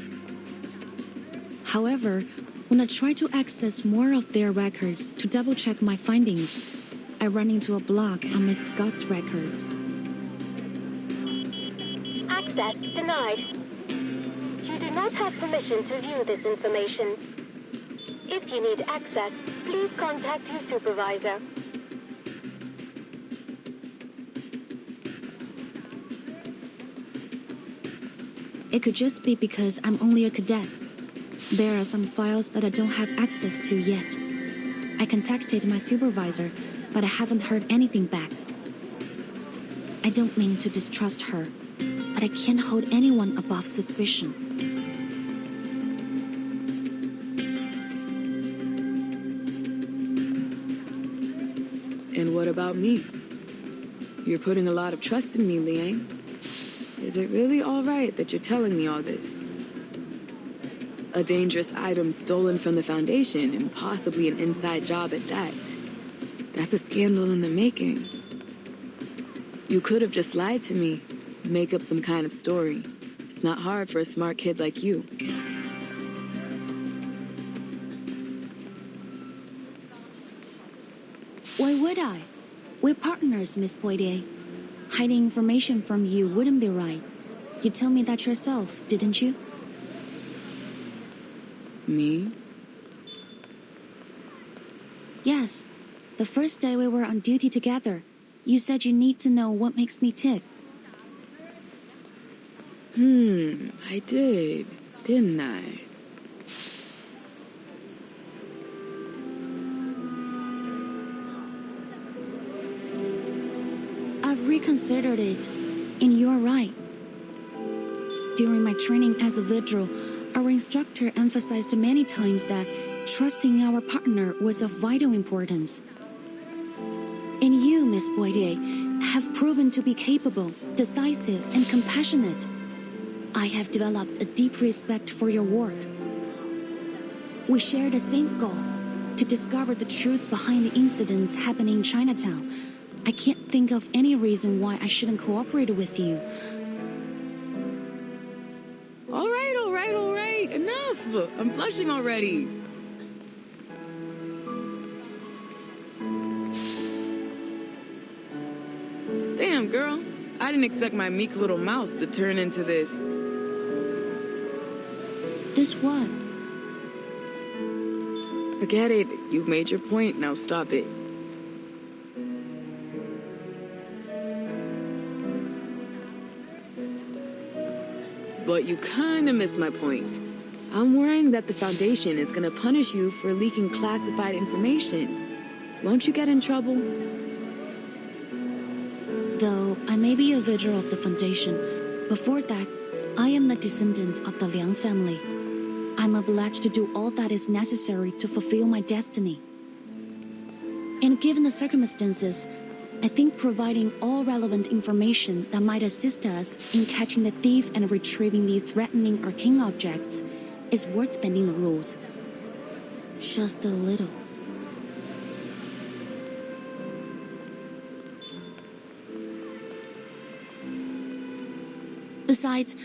However, when I tried to access more of their records to double-check my findings, I ran into a block on Miss Scott's records. Access denied. You do not have permission to view this information. If you need access, please contact your supervisor. It could just be because I'm only a cadet. There are some files that I don't have access to yet. I contacted my supervisor, but I haven't heard anything back. I don't mean to distrust her, but I can't hold anyone above suspicion. And what about me? You're putting a lot of trust in me, Liang. Is it really all right that you're telling me all this? A dangerous item stolen from the Foundation, and possibly an inside job at that. That's a scandal in the making. You could have just lied to me, make up some kind of story. It's not hard for a smart kid like you. Why would I? We're partners, Miss Poitier. Hiding information from you wouldn't be right. You told me that yourself, didn't you? Me? Yes. The first day we were on duty together, you said you need to know what makes me tick. I did, didn't I? I've reconsidered it, and you're right. During my training as a vigil, our instructor emphasized many times that trusting our partner was of vital importance. And you, Miss Poitier, have proven to be capable, decisive, and compassionate. I have developed a deep respect for your work. We share the same goal, to discover the truth behind the incidents happening in Chinatown. I can't think of any reason why I shouldn't cooperate with you. All right. Enough! I'm blushing already. Damn, girl. I didn't expect my meek little mouse to turn into this. This what? Forget it. You've made your point. Now stop it. But you kinda missed my point. I'm worrying that the Foundation is gonna punish you for leaking classified information. Won't you get in trouble? Though I may be a vigil of the Foundation, before that, I am the descendant of the Liang family. I'm obliged to do all that is necessary to fulfill my destiny. And given the circumstances, I think providing all relevant information that might assist us in catching the thief and retrieving the threatening arcane objects is worth bending the rules. Just a little. Besides,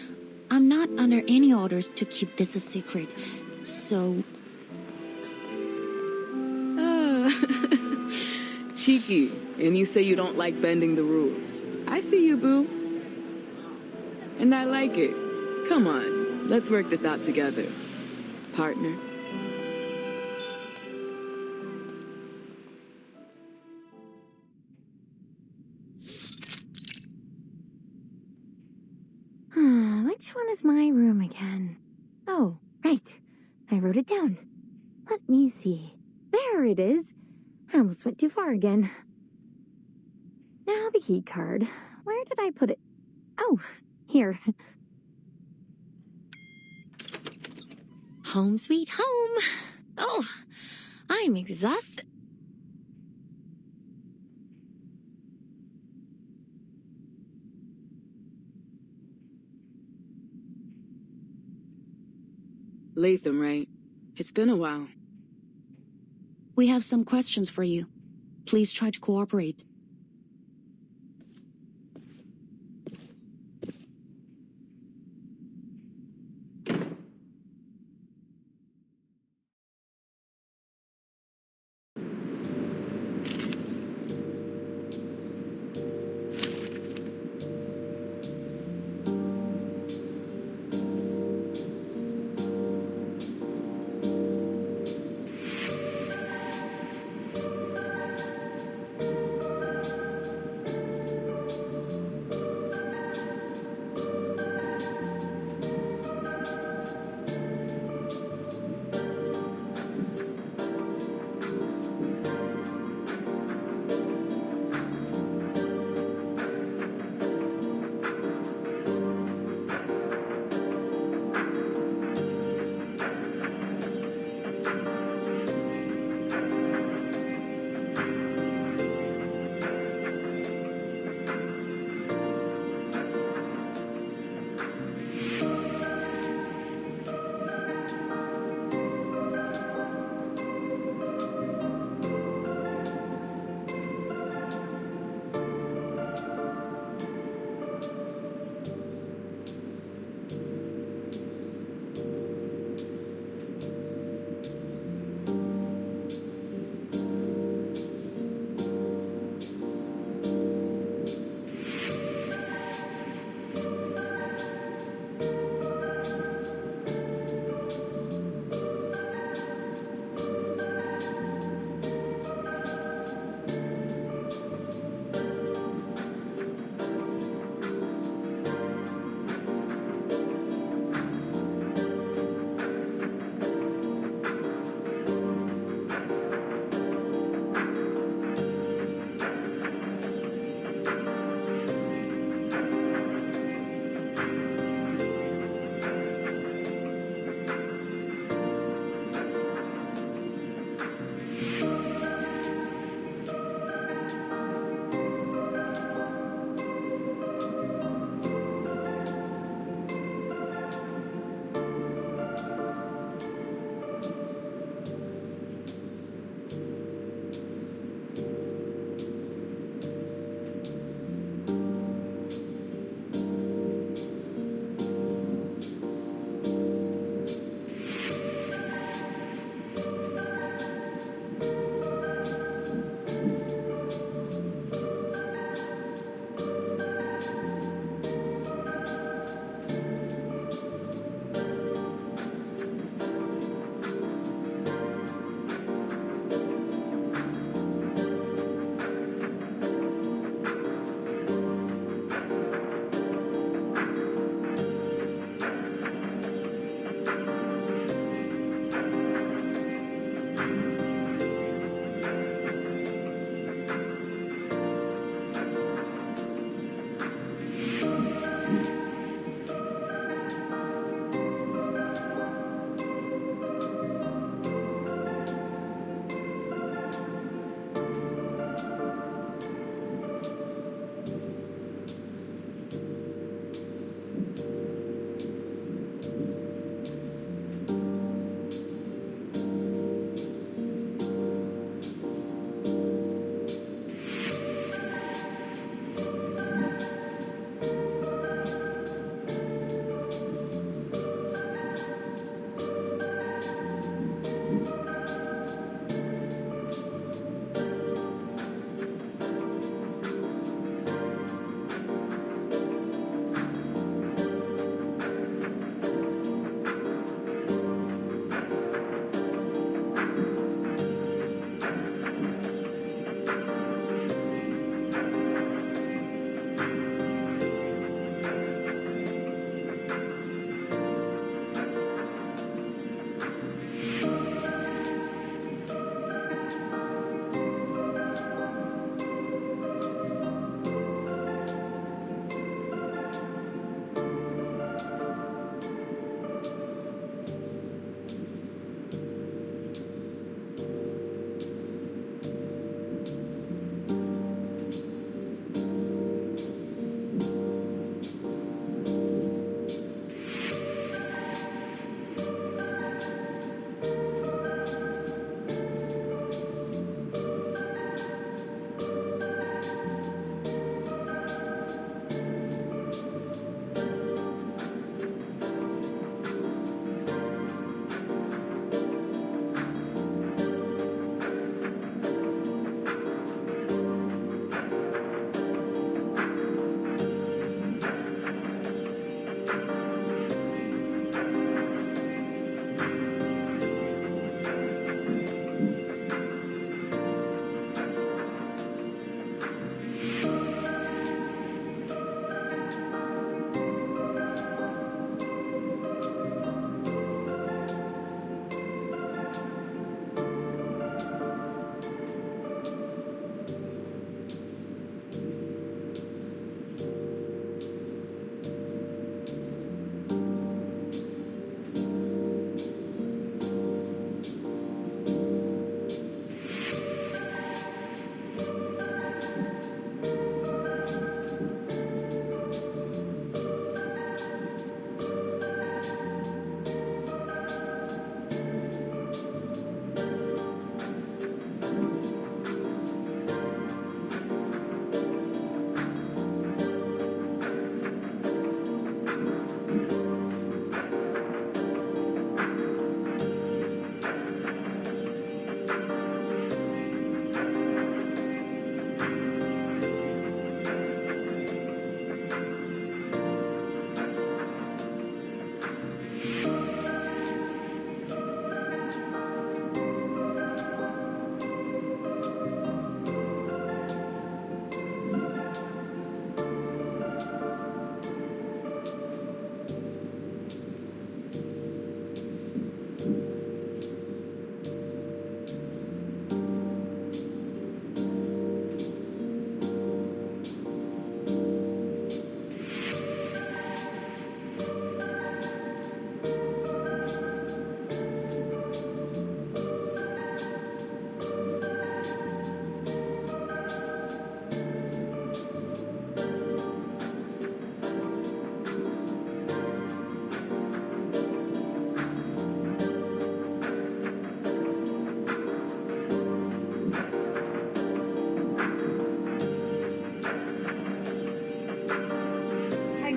I'm not under any orders to keep this a secret, so... Cheeky, and you say you don't like bending the rules. I see you, boo. And I like it. Come on, let's work this out together, partner. Which one is my room again? Oh, right. I wrote it down. Let me see. There it is. I almost went too far again. Now the key card. Where did I put it? Oh, here. Home sweet home. Oh, I'm exhausted. Latham, right? It's been a while. We have some questions for you. Please try to cooperate.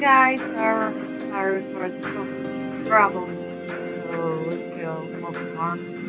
guys are sorry for the problem. So we'll move on.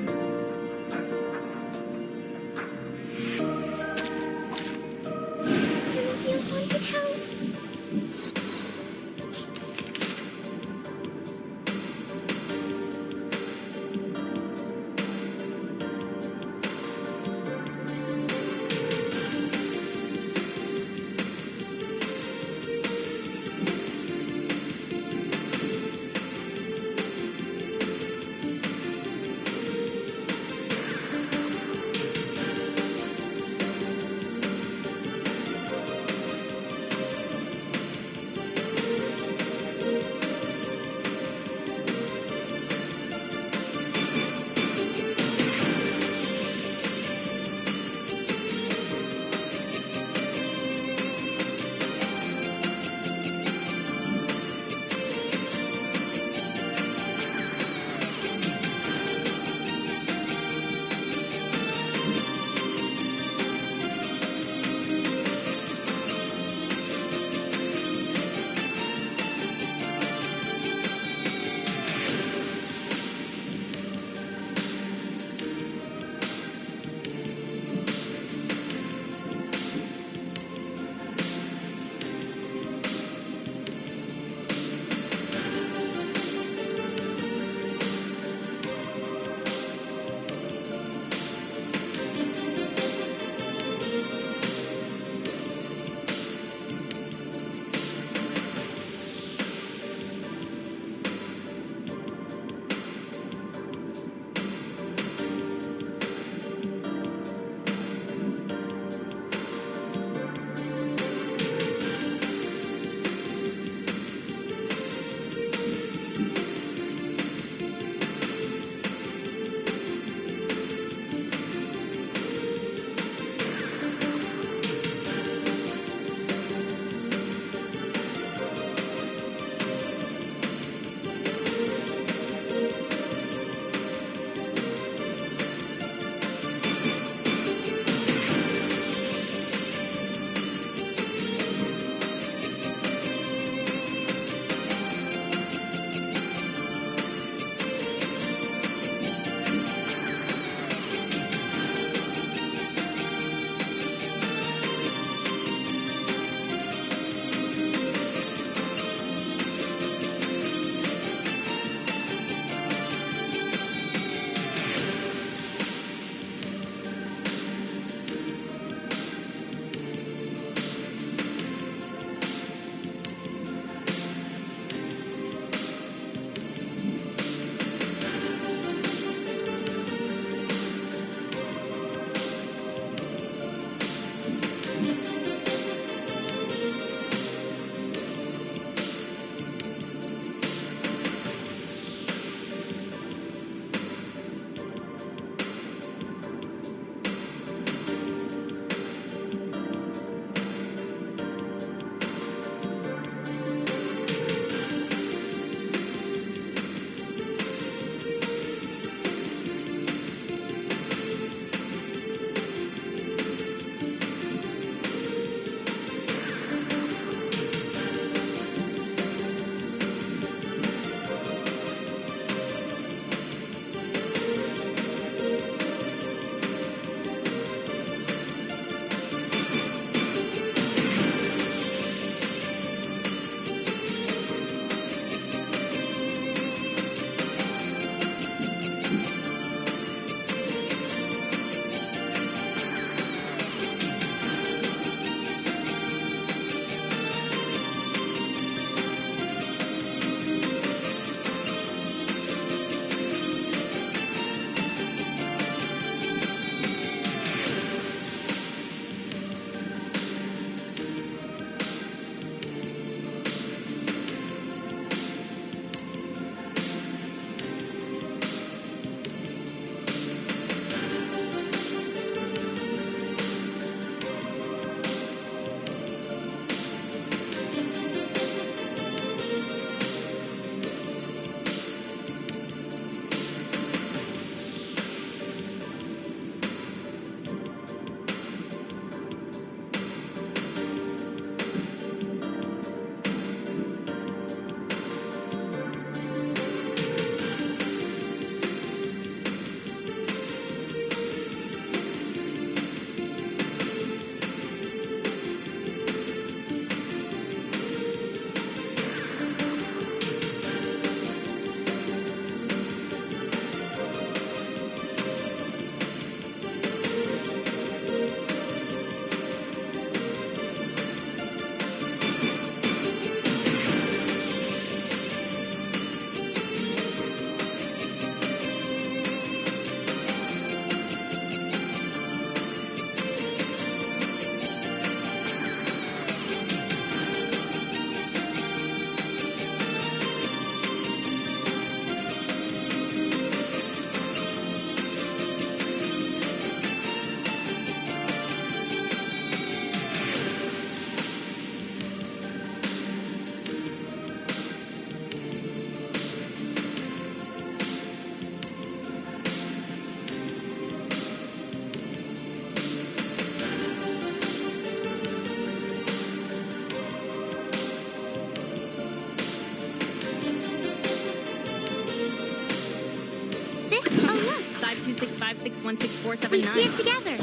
We stand together.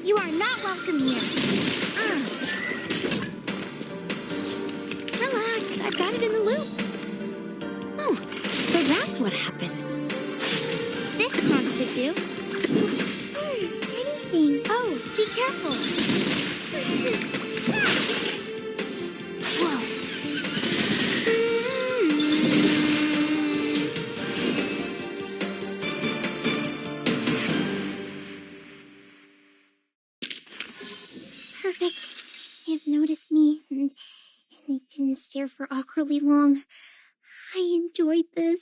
You are not welcome here. Relax, I've got it in the loop. Oh, so that's what happened. This monster do. Anything. Oh, be careful. Whoa. Perfect. They've noticed me, and they didn't stare for awkwardly long. I enjoyed this.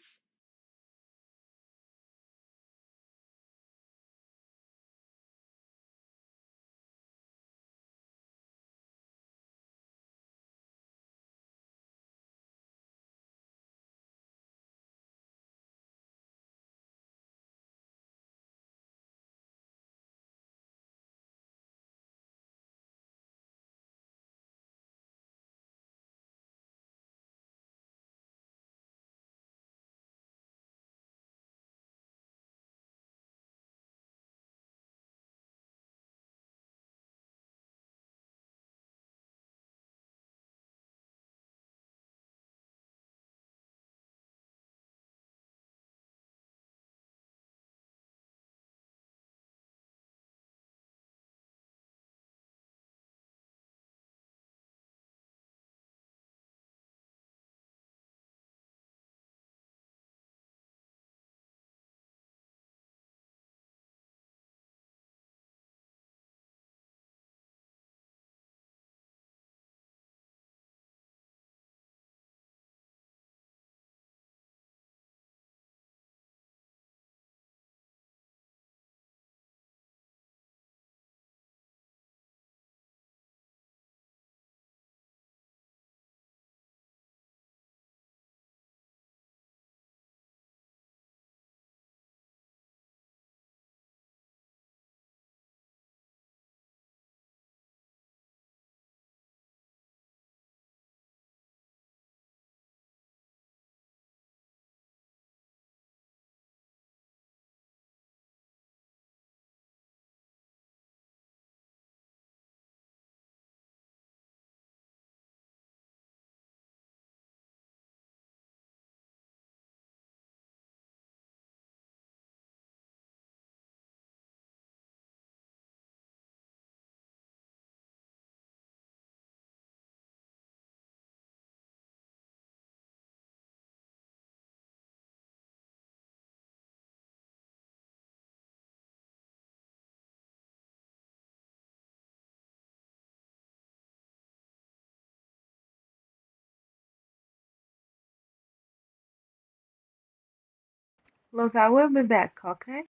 Look, I will be back, okay?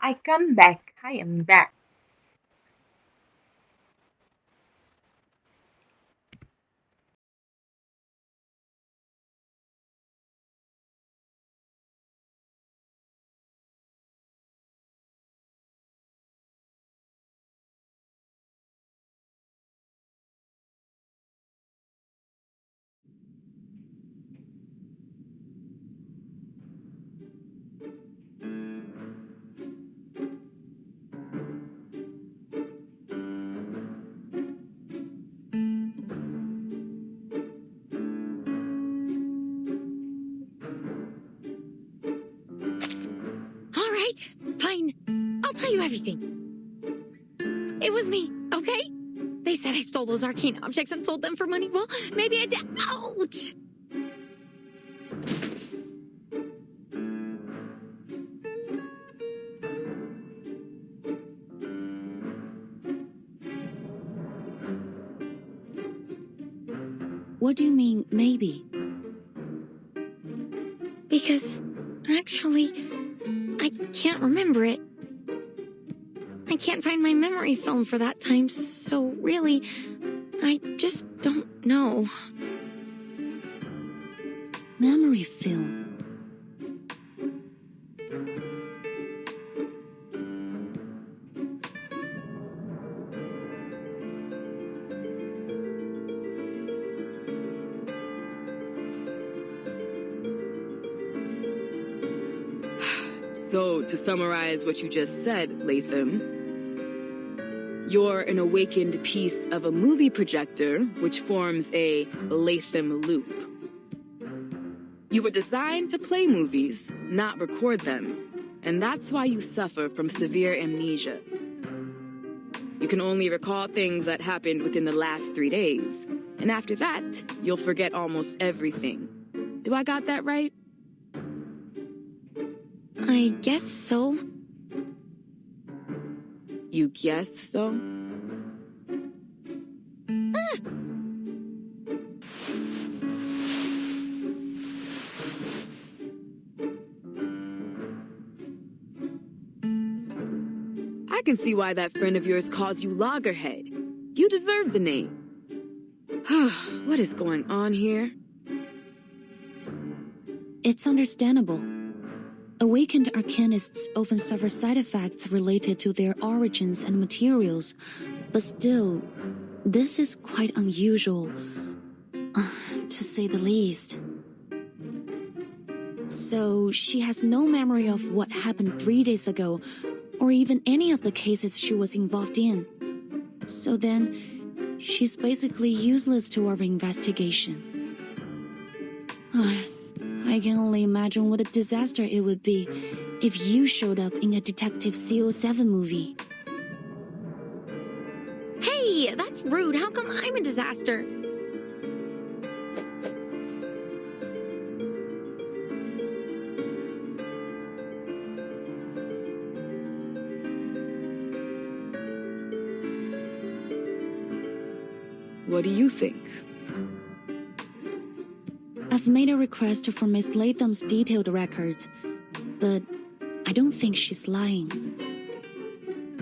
I come back. I am back. All right, fine. I'll tell you everything. It was me, okay? They said I stole those arcane objects and sold them for money. Well, maybe I did. Ouch! What do you mean, maybe? Because, actually, I can't remember it. I can't find my memory film for that time, so really, I just don't know. Memory film. So, to summarize what you just said, Latham, you're an awakened piece of a movie projector, which forms a Latham loop. You were designed to play movies, not record them, and that's why you suffer from severe amnesia. You can only recall things that happened within the last 3 days, and after that, you'll forget almost everything. Do I got that right? I guess so. You guess so? I can see why that friend of yours calls you Loggerhead. You deserve the name. What is going on here? It's understandable. Awakened arcanists often suffer side effects related to their origins and materials, but still, this is quite unusual, to say the least. So, she has no memory of what happened 3 days ago, or even any of the cases she was involved in. So then, she's basically useless to our investigation. I can only imagine what a disaster it would be if you showed up in a Detective CO7 movie. Hey, that's rude. How come I'm a disaster? What do you think? I've made a request for Miss Latham's detailed records, but I don't think she's lying.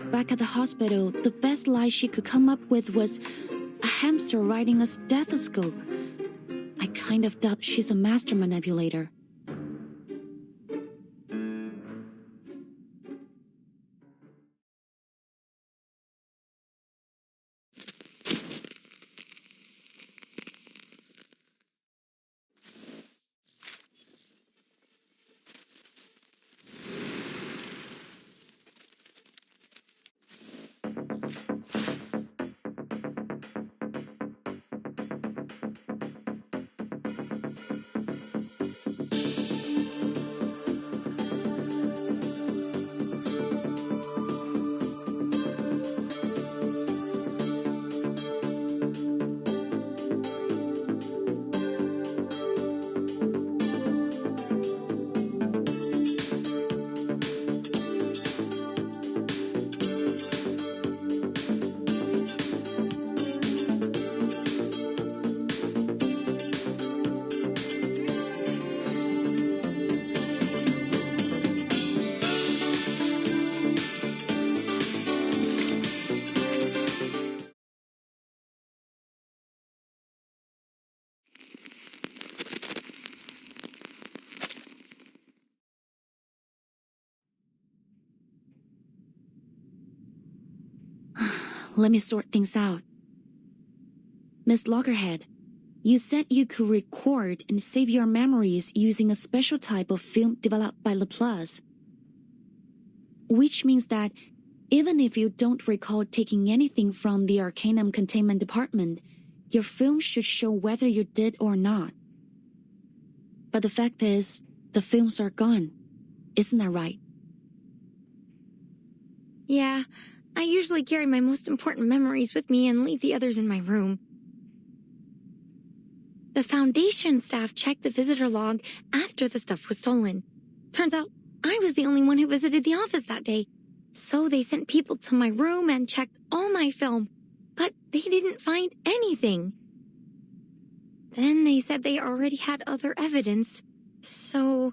Back at the hospital, the best lie she could come up with was a hamster riding a stethoscope. I kind of doubt she's a master manipulator. let me sort things out. Miss Loggerhead, you said you could record and save your memories using a special type of film developed by Laplace. Which means that even if you don't recall taking anything from the Arcanum Containment Department, your film should show whether you did or not. But the fact is, the films are gone. Isn't that right? Yeah, I usually carry my most important memories with me and leave the others in my room. The Foundation staff checked the visitor log after the stuff was stolen. Turns out I was the only one who visited the office that day. So they sent people to my room and checked all my film, but they didn't find anything. Then they said they already had other evidence, so...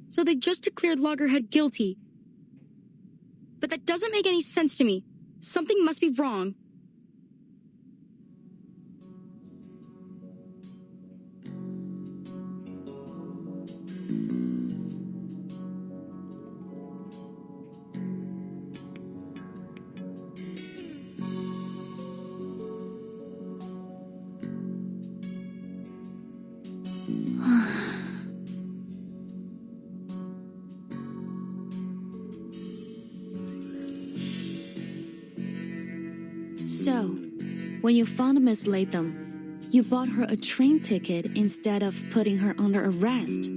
So they just declared Loggerhead guilty. But that doesn't make any sense to me. Something must be wrong. So, when you found Miss Latham, you bought her a train ticket instead of putting her under arrest.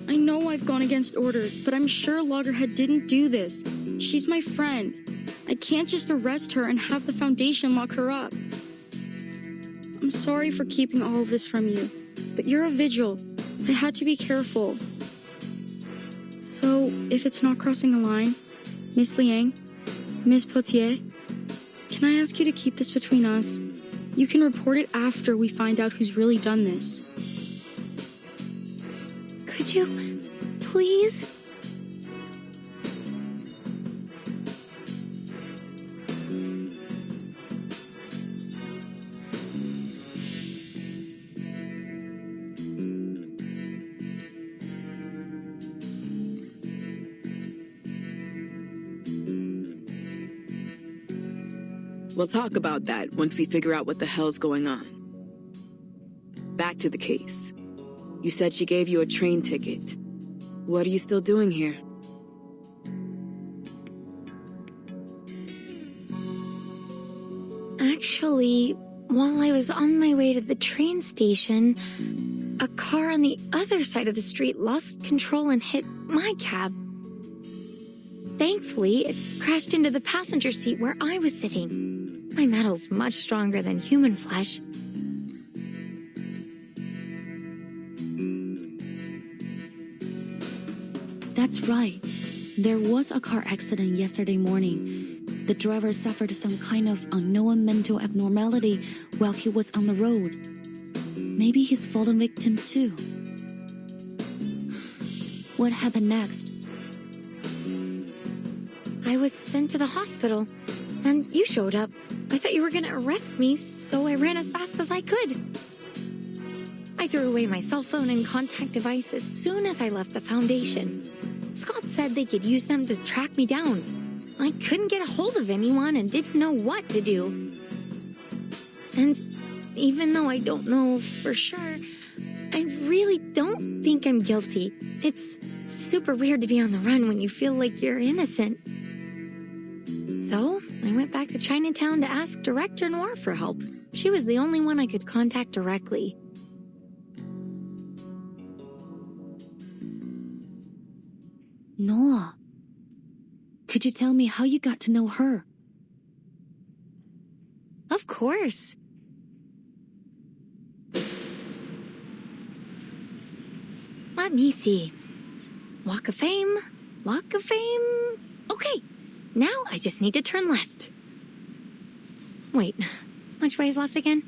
I know I've gone against orders, but I'm sure Loggerhead didn't do this. She's my friend. I can't just arrest her and have the Foundation lock her up. I'm sorry for keeping all of this from you, but you're a vigil. I had to be careful. So, if it's not crossing a line, Miss Liang, Miss Potier, can I ask you to keep this between us? You can report it after we find out who's really done this. Could you, please? We'll talk about that once we figure out what the hell's going on. Back to the case. You said she gave you a train ticket. What are you still doing here? Actually, while I was on my way to the train station, a car on the other side of the street lost control and hit my cab. Thankfully, it crashed into the passenger seat where I was sitting. My metal's much stronger than human flesh. That's right. There was a car accident yesterday morning. The driver suffered some kind of unknown mental abnormality while he was on the road. Maybe he's fallen victim too. What happened next? I was sent to the hospital, and you showed up. I thought you were gonna arrest me, so I ran as fast as I could. I threw away my cell phone and contact device as soon as I left the Foundation. Scott said they could use them to track me down. I couldn't get a hold of anyone and didn't know what to do. And even though I don't know for sure, I really don't think I'm guilty. It's super weird to be on the run when you feel like you're innocent. So, I went back to Chinatown to ask Director Noir for help. She was the only one I could contact directly. Noah, could you tell me how you got to know her? Of course. Let me see. Walk of Fame, Walk of Fame. Okay, now I just need to turn left. Wait, which way is left again?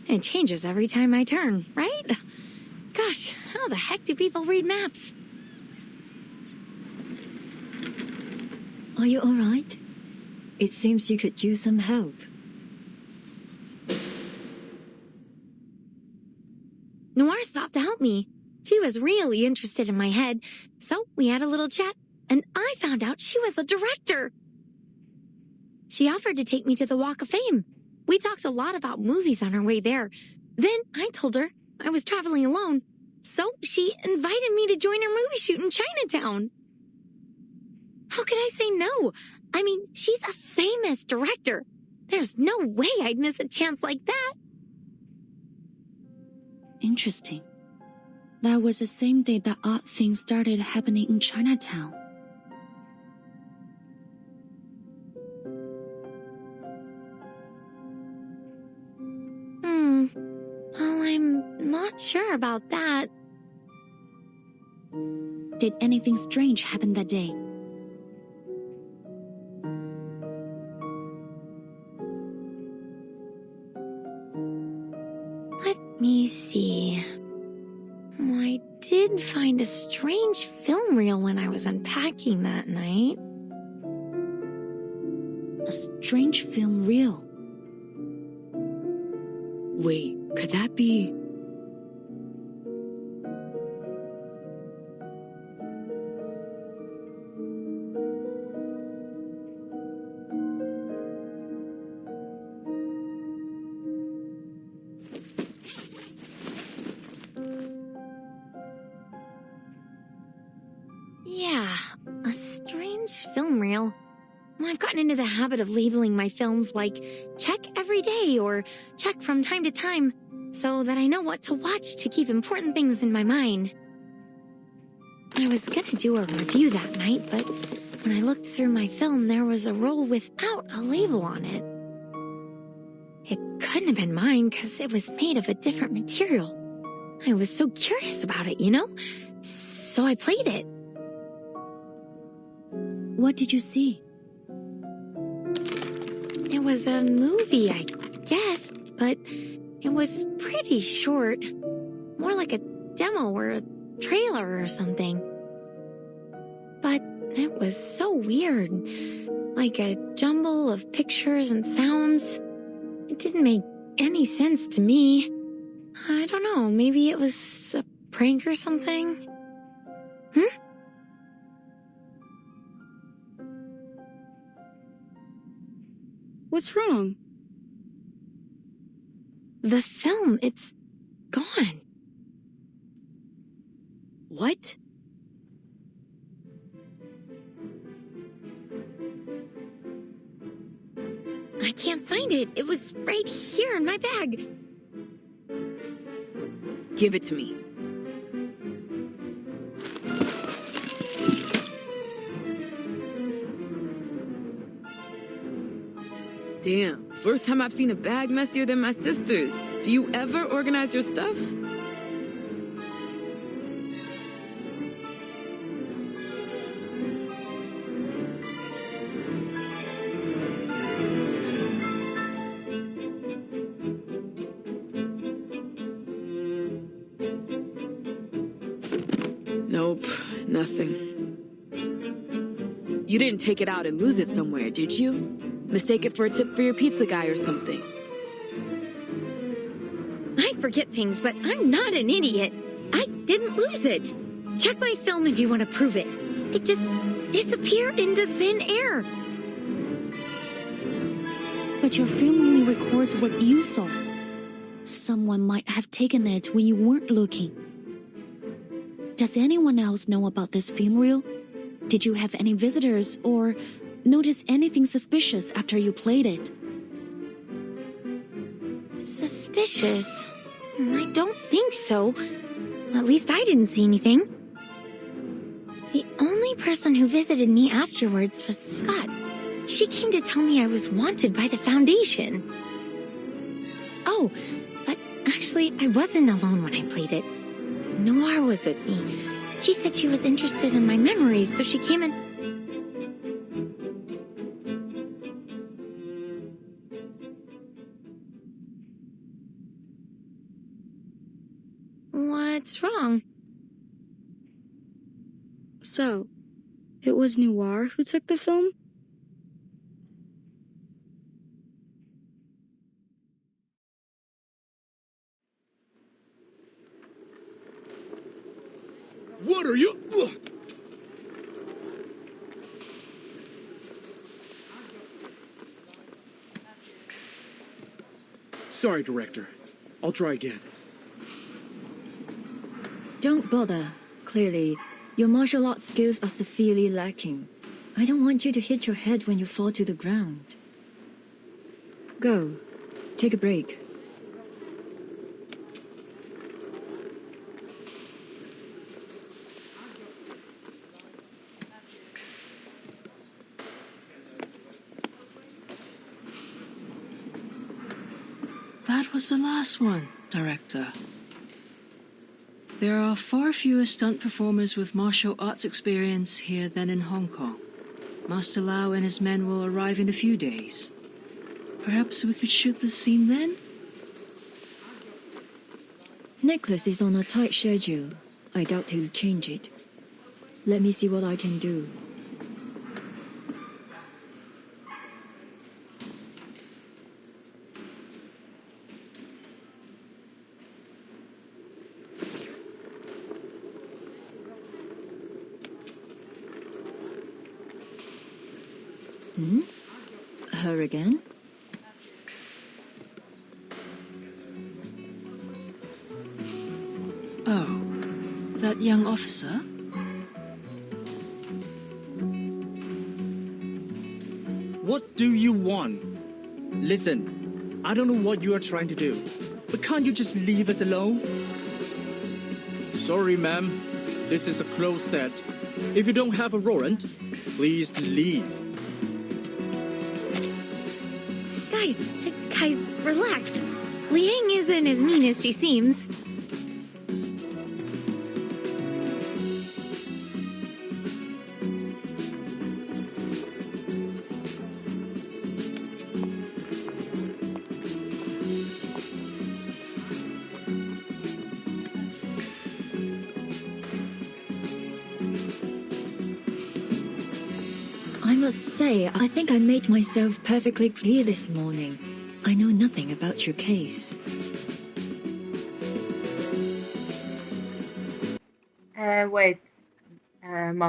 It changes every time I turn, right? Gosh, how the heck do people read maps? Are you all right? It seems you could use some help. Noir stopped to help me. She was really interested in my head, so we had a little chat, and I found out she was a director. She offered to take me to the Walk of Fame. We talked a lot about movies on our way there. Then I told her I was traveling alone, so she invited me to join her movie shoot in Chinatown. How could I say no? I mean, she's a famous director. There's no way I'd miss a chance like that. Interesting. That was the same day that odd things started happening in Chinatown. Well, I'm not sure about that. Did anything strange happen that day? Let me see. I did find a strange film reel when I was unpacking that night. A strange film reel. Wait, could that be... Yeah, a strange film reel. I've gotten into the habit of labeling my films like check every day or check from time to time, so that I know what to watch to keep important things in my mind. I was gonna do a review that night, but when I looked through my film, there was a roll without a label on it. It couldn't have been mine because it was made of a different material. I was so curious about it, you know? So I played it. What did you see? It was a movie, I guess, but it was pretty short. More like a demo or a trailer or something. But it was so weird. Like a jumble of pictures and sounds. It didn't make any sense to me. I don't know, maybe it was a prank or something? What's wrong? The film, it's gone. What? I can't find it. It was right here in my bag. Give it to me. Damn, first time I've seen a bag messier than my sister's. Do you ever organize your stuff? Nope, nothing. You didn't take it out and lose it somewhere, did you? Mistake it for a tip for your pizza guy or something. I forget things, but I'm not an idiot. I didn't lose it. Check my film if you want to prove it. It just disappeared into thin air. But your film only records what you saw. Someone might have taken it when you weren't looking. Does anyone else know about this film reel? Did you have any visitors or notice anything suspicious after you played it? Suspicious? I don't think so. At least I didn't see anything. The only person who visited me afterwards was Scott. She came to tell me I was wanted by the Foundation. Oh, but actually I wasn't alone when I played it. Noir was with me. She said she was interested in my memories, so she came and... What's wrong? So, it was Noir who took the film? What are you? Sorry, Director. I'll try again. Don't bother. Clearly, your martial arts skills are severely lacking. I don't want you to hit your head when you fall to the ground. Go. Take a break. That was the last one, Director. There are far fewer stunt performers with martial arts experience here than in Hong Kong. Master Lau and his men will arrive in a few days. Perhaps we could shoot the scene then? Nicholas is on a tight schedule. I doubt he'll change it. Let me see what I can do. Her again? Oh, that young officer? What do you want? Listen, I don't know what you are trying to do, but can't you just leave us alone? Sorry, ma'am. This is a closed set. If you don't have a warrant, please leave. Guys, relax. Liang isn't as mean as she seems. I must say, I think I made myself perfectly clear this morning. I know nothing about your case. Wait. Mom.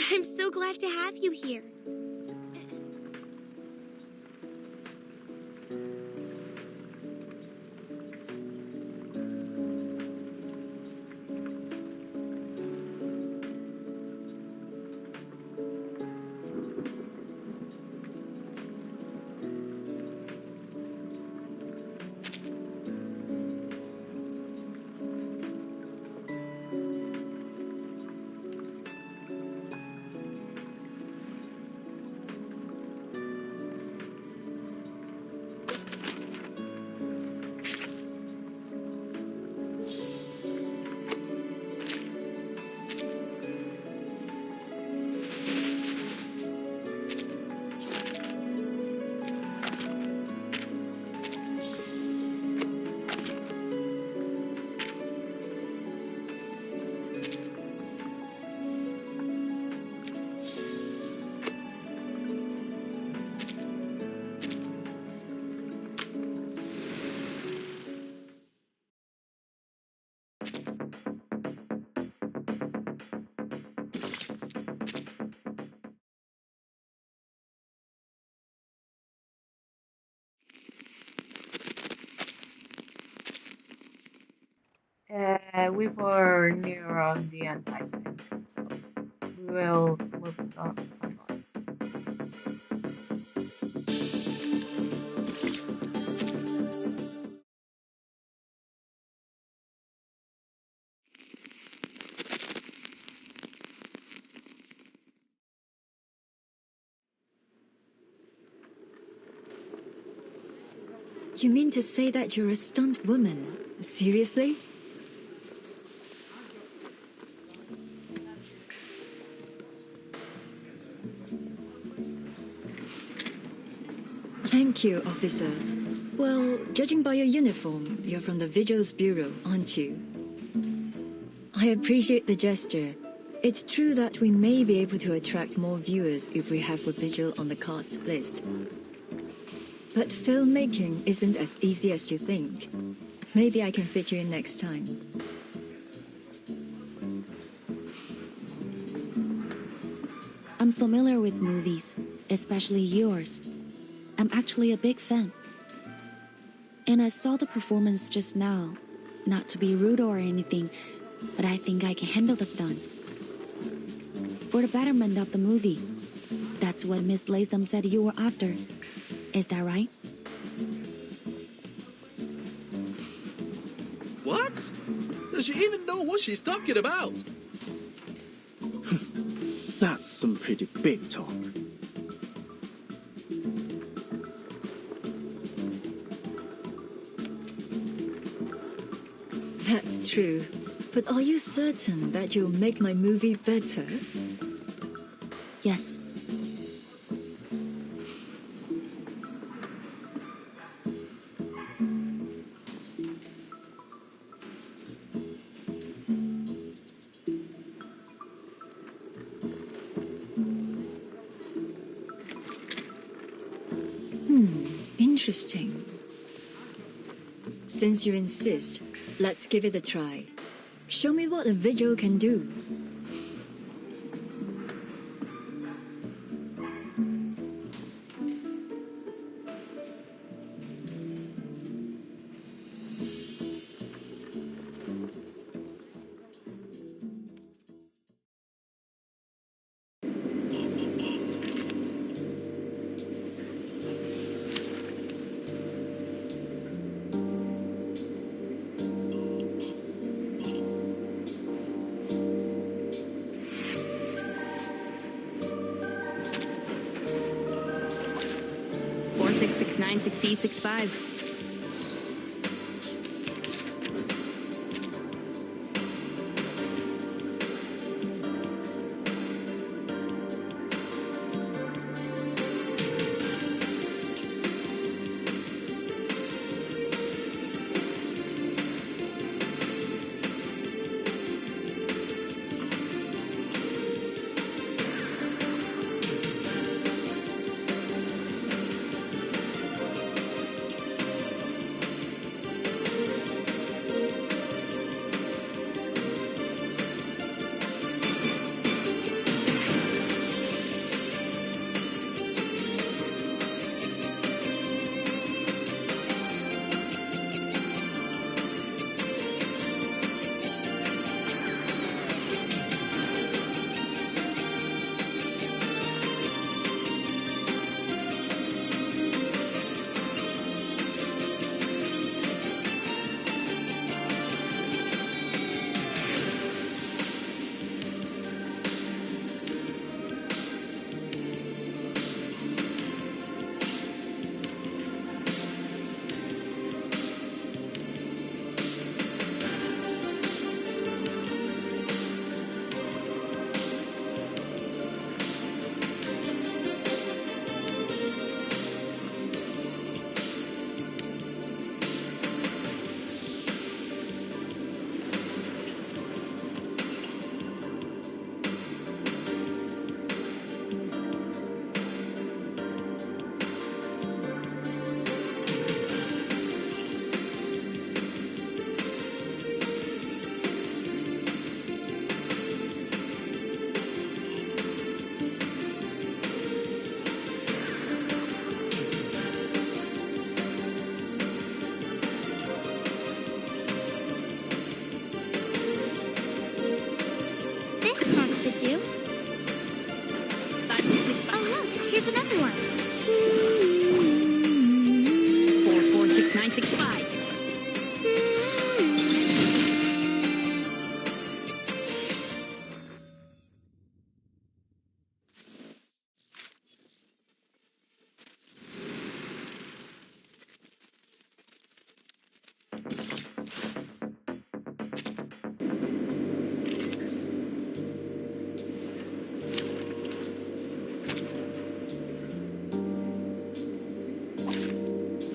I'm so glad to have you here. we were near on the end, I think. So we will move on. You mean to say that you're a stunt woman? Seriously? Thank you, officer. Well, judging by your uniform, you're from the Vigils Bureau, aren't you? I appreciate the gesture. It's true that we may be able to attract more viewers if we have a vigil on the cast list. But filmmaking isn't as easy as you think. Maybe I can fit you in next time. I'm familiar with movies, especially yours. I'm actually a big fan. And I saw the performance just now. Not to be rude or anything, but I think I can handle the stunt. For the betterment of the movie. That's what Miss Latham said you were after. Is that right? What? Does she even know what she's talking about? That's some pretty big talk. That's true. But are you certain that you'll make my movie better? Yes. Interesting. Since you insist, let's give it a try. Show me what a vigil can do. C65. here's another one. 446965.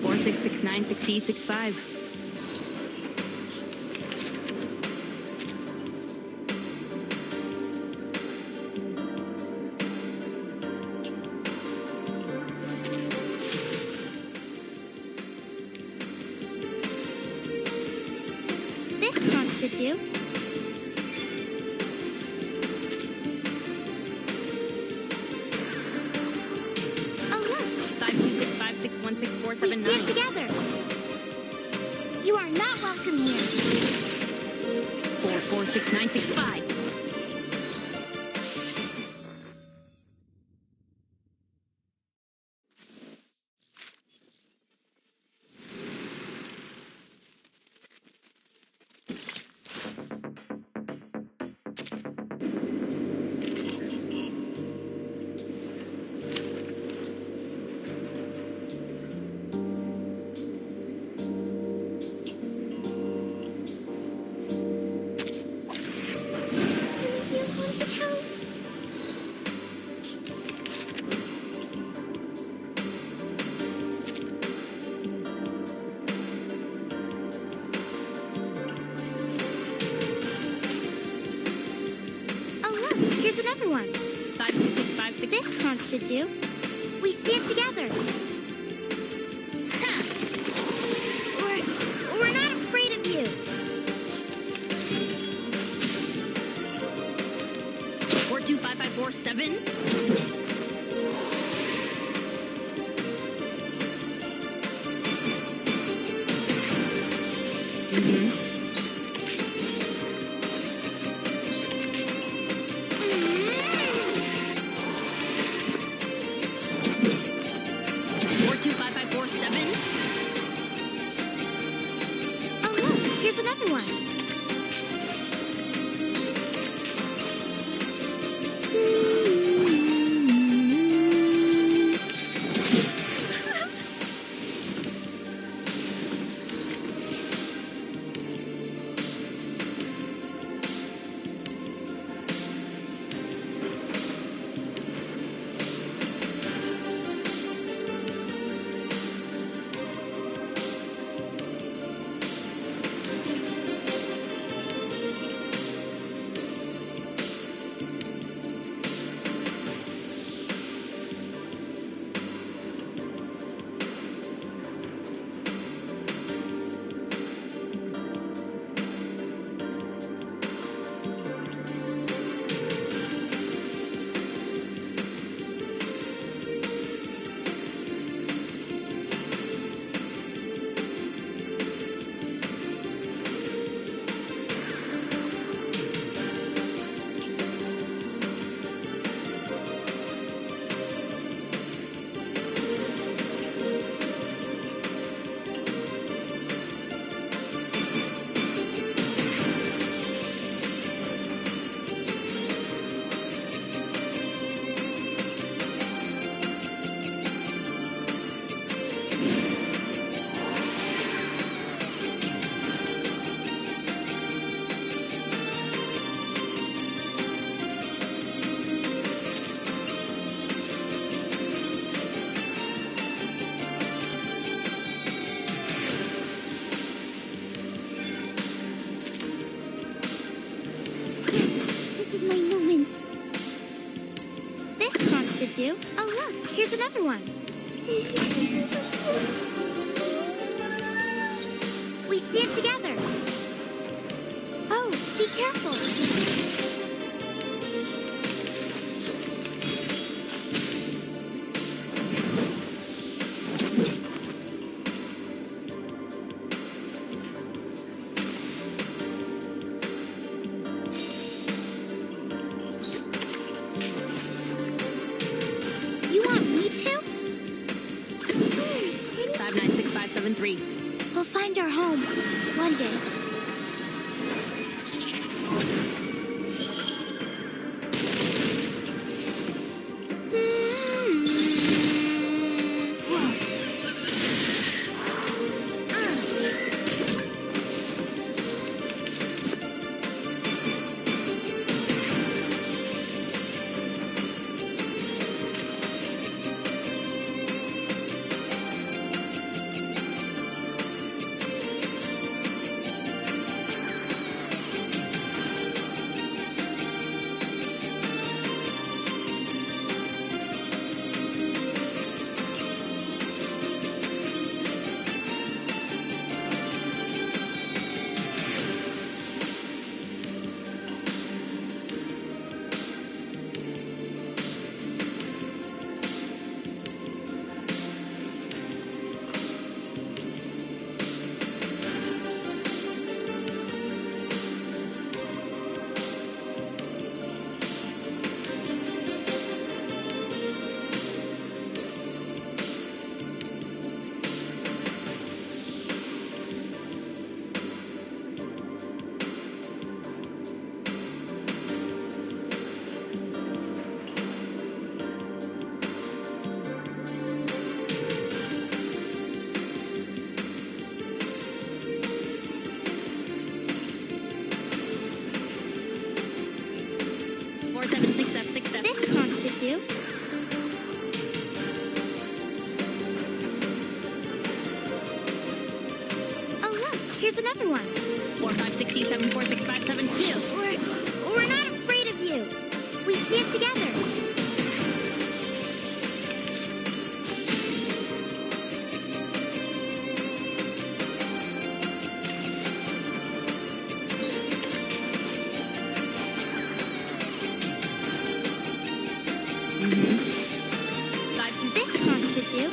Four six six nine six D 65. This one should do. Oh, look. 526561647. We stand together. You are not welcome here. 446965. Oh, look. Here's another one. 52656. This one should do. We stand together. Ha! We're not afraid of you. 425547. Oh, look. Here's another one. This is my moment. This one should do. Oh, look. Here's another one. We stand together. Oh, be careful. You want me 3. We'll find our home one day. This card should do. Oh look, here's another one. 456746572. We're not afraid of you. We stand together. This card should do.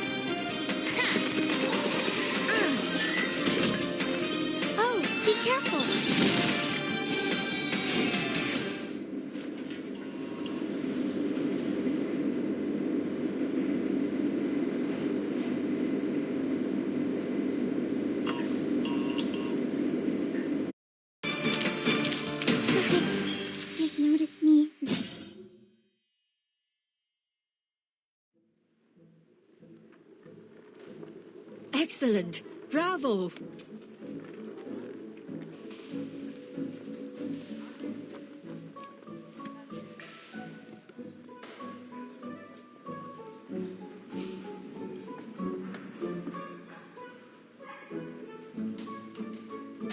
Oh, be careful. You've noticed me. Excellent. Bravo.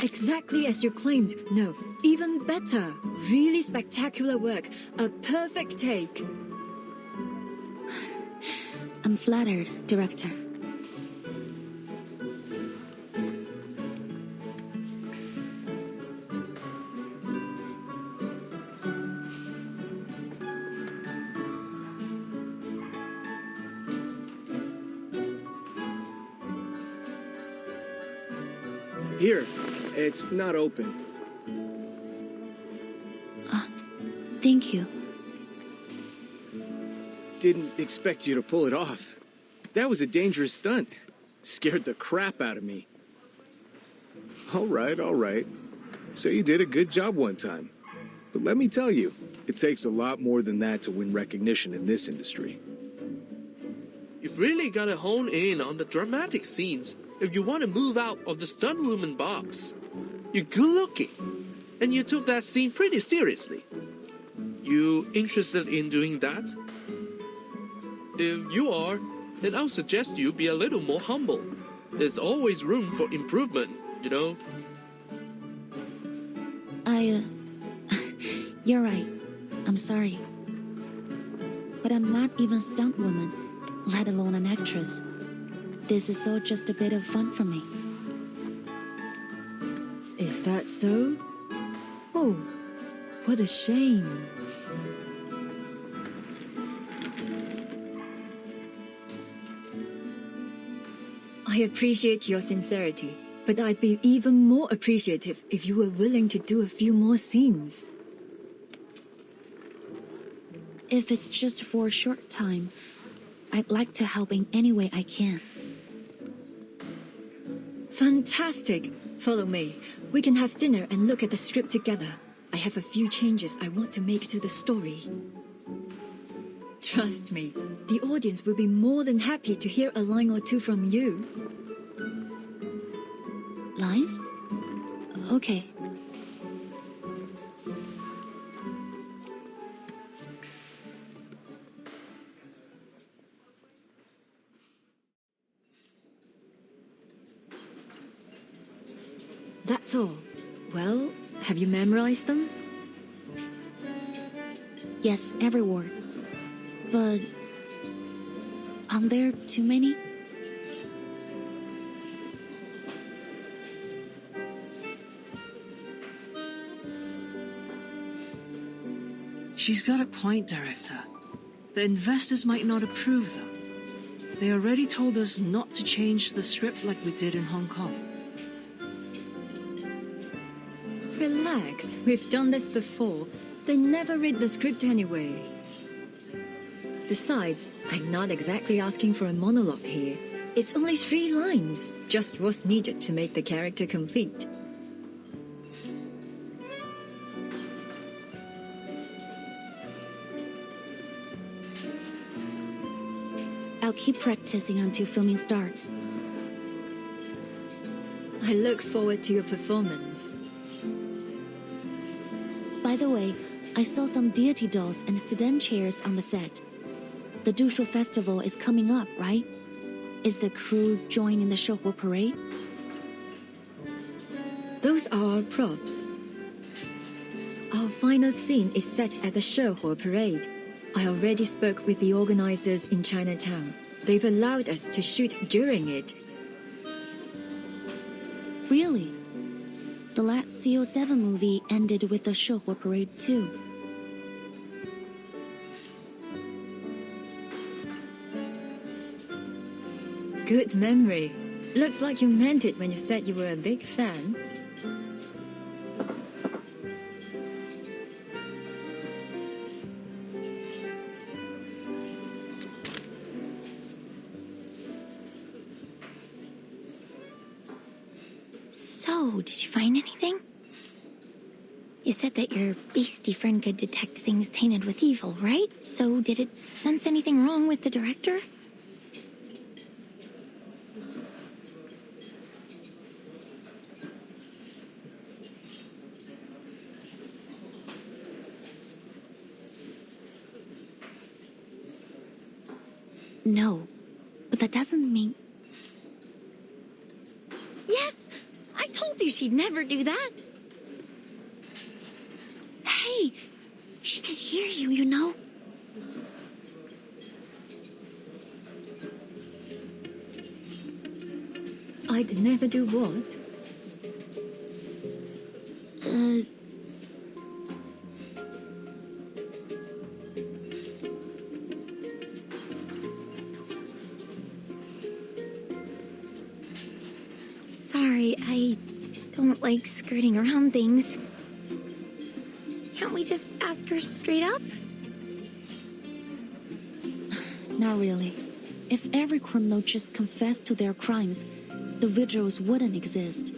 Exactly as you claimed. No, even better. Really spectacular work. A perfect take. I'm flattered, Director. Here, it's not open. Thank you. Didn't expect you to pull it off. That was a dangerous stunt. Scared the crap out of me. All right. So you did a good job one time. But let me tell you, it takes a lot more than that to win recognition in this industry. You've really got to hone in on the dramatic scenes if you want to move out of the stunt woman box. You're good looking, and you took that scene pretty seriously. You interested in doing that? If you are, then I'll suggest you be a little more humble. There's always room for improvement, you know? You're right. I'm sorry. But I'm not even stunt woman, let alone an actress. This is all just a bit of fun for me. Is that so? Oh, what a shame. I appreciate your sincerity, but I'd be even more appreciative if you were willing to do a few more scenes. If it's just for a short time, I'd like to help in any way I can. Fantastic. Follow me. We can have dinner and look at the script together. I have a few changes I want to make to the story. Trust me, the audience will be more than happy to hear a line or two from you. Lines? Okay. That's all. Well, have you memorized them? Yes, every word. But aren't there too many? She's got a point, Director. The investors might not approve, though. They already told us not to change the script like we did in Hong Kong. Relax, we've done this before. They never read the script anyway. Besides, I'm not exactly asking for a monologue here. It's only 3 lines, just what's needed to make the character complete. I'll keep practicing until filming starts. I look forward to your performance. By the way, I saw some deity dolls and sedan chairs on the set. The Dushu Festival is coming up, right? Is the crew joining the Shouhu parade? Those are our props. Our final scene is set at the Shouhu parade. I already spoke with the organizers in Chinatown. They've allowed us to shoot during it. Really? The last CO7 movie ended with the Shouhu parade too. Good memory. Looks like you meant it when you said you were a big fan. So, did you find anything? You said that your beastie friend could detect things tainted with evil, right? So, did it sense anything wrong with the director? No, but that doesn't mean... Yes! I told you she'd never do that! Hey! She can hear you, you know? I'd never do what? Sorry, I don't like skirting around things. Can't we just ask her straight up? Not really. If every criminal just confessed to their crimes, the vigils wouldn't exist.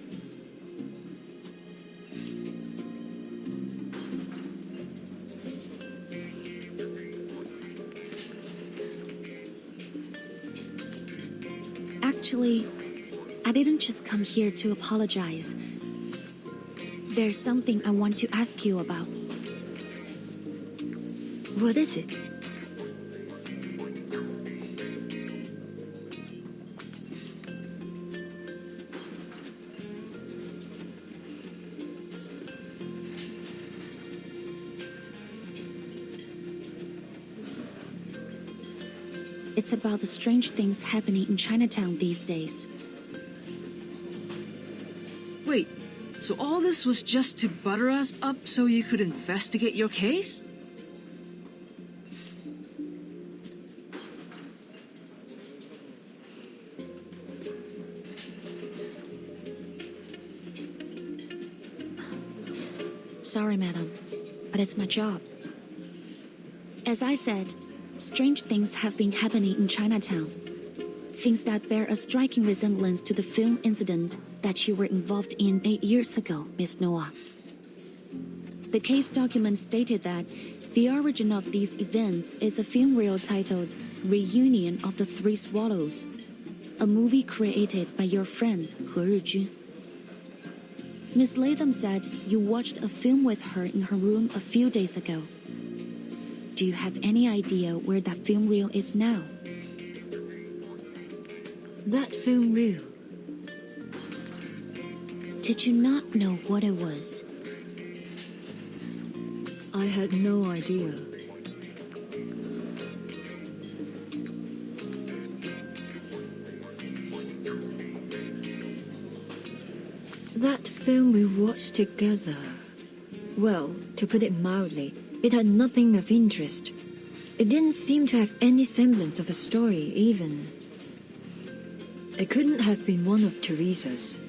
Actually, I didn't just come here to apologize. There's something I want to ask you about. What is it? It's about the strange things happening in Chinatown these days. Wait, so all this was just to butter us up so you could investigate your case? Sorry, madam, but it's my job. As I said, strange things have been happening in Chinatown. Things that bear a striking resemblance to the film incident that you were involved in 8 years ago, Miss Noah. The case document stated that the origin of these events is a film reel titled Reunion of the Three Swallows, a movie created by your friend He Rijun. Miss Latham said you watched a film with her in her room a few days ago. Do you have any idea where that film reel is now? That film reel. Did you not know what it was? I had no idea. That film we watched together. Well, to put it mildly, it had nothing of interest. It didn't seem to have any semblance of a story, even. It couldn't have been one of Teresa's.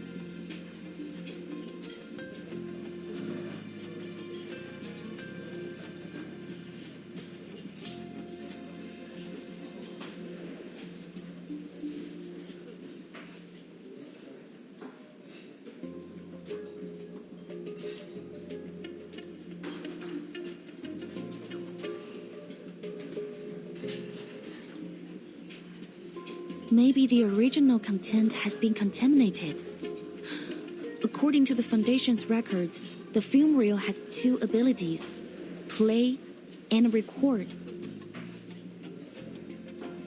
Maybe the original content has been contaminated. According to the Foundation's records, the film reel has two abilities: play and record.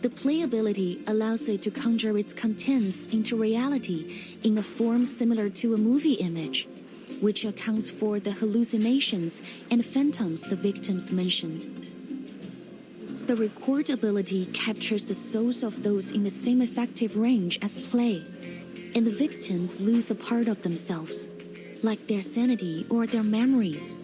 The play ability allows it to conjure its contents into reality in a form similar to a movie image, which accounts for the hallucinations and phantoms the victims mentioned. The record ability captures the souls of those in the same effective range as play, and the victims lose a part of themselves, like their sanity or their memories.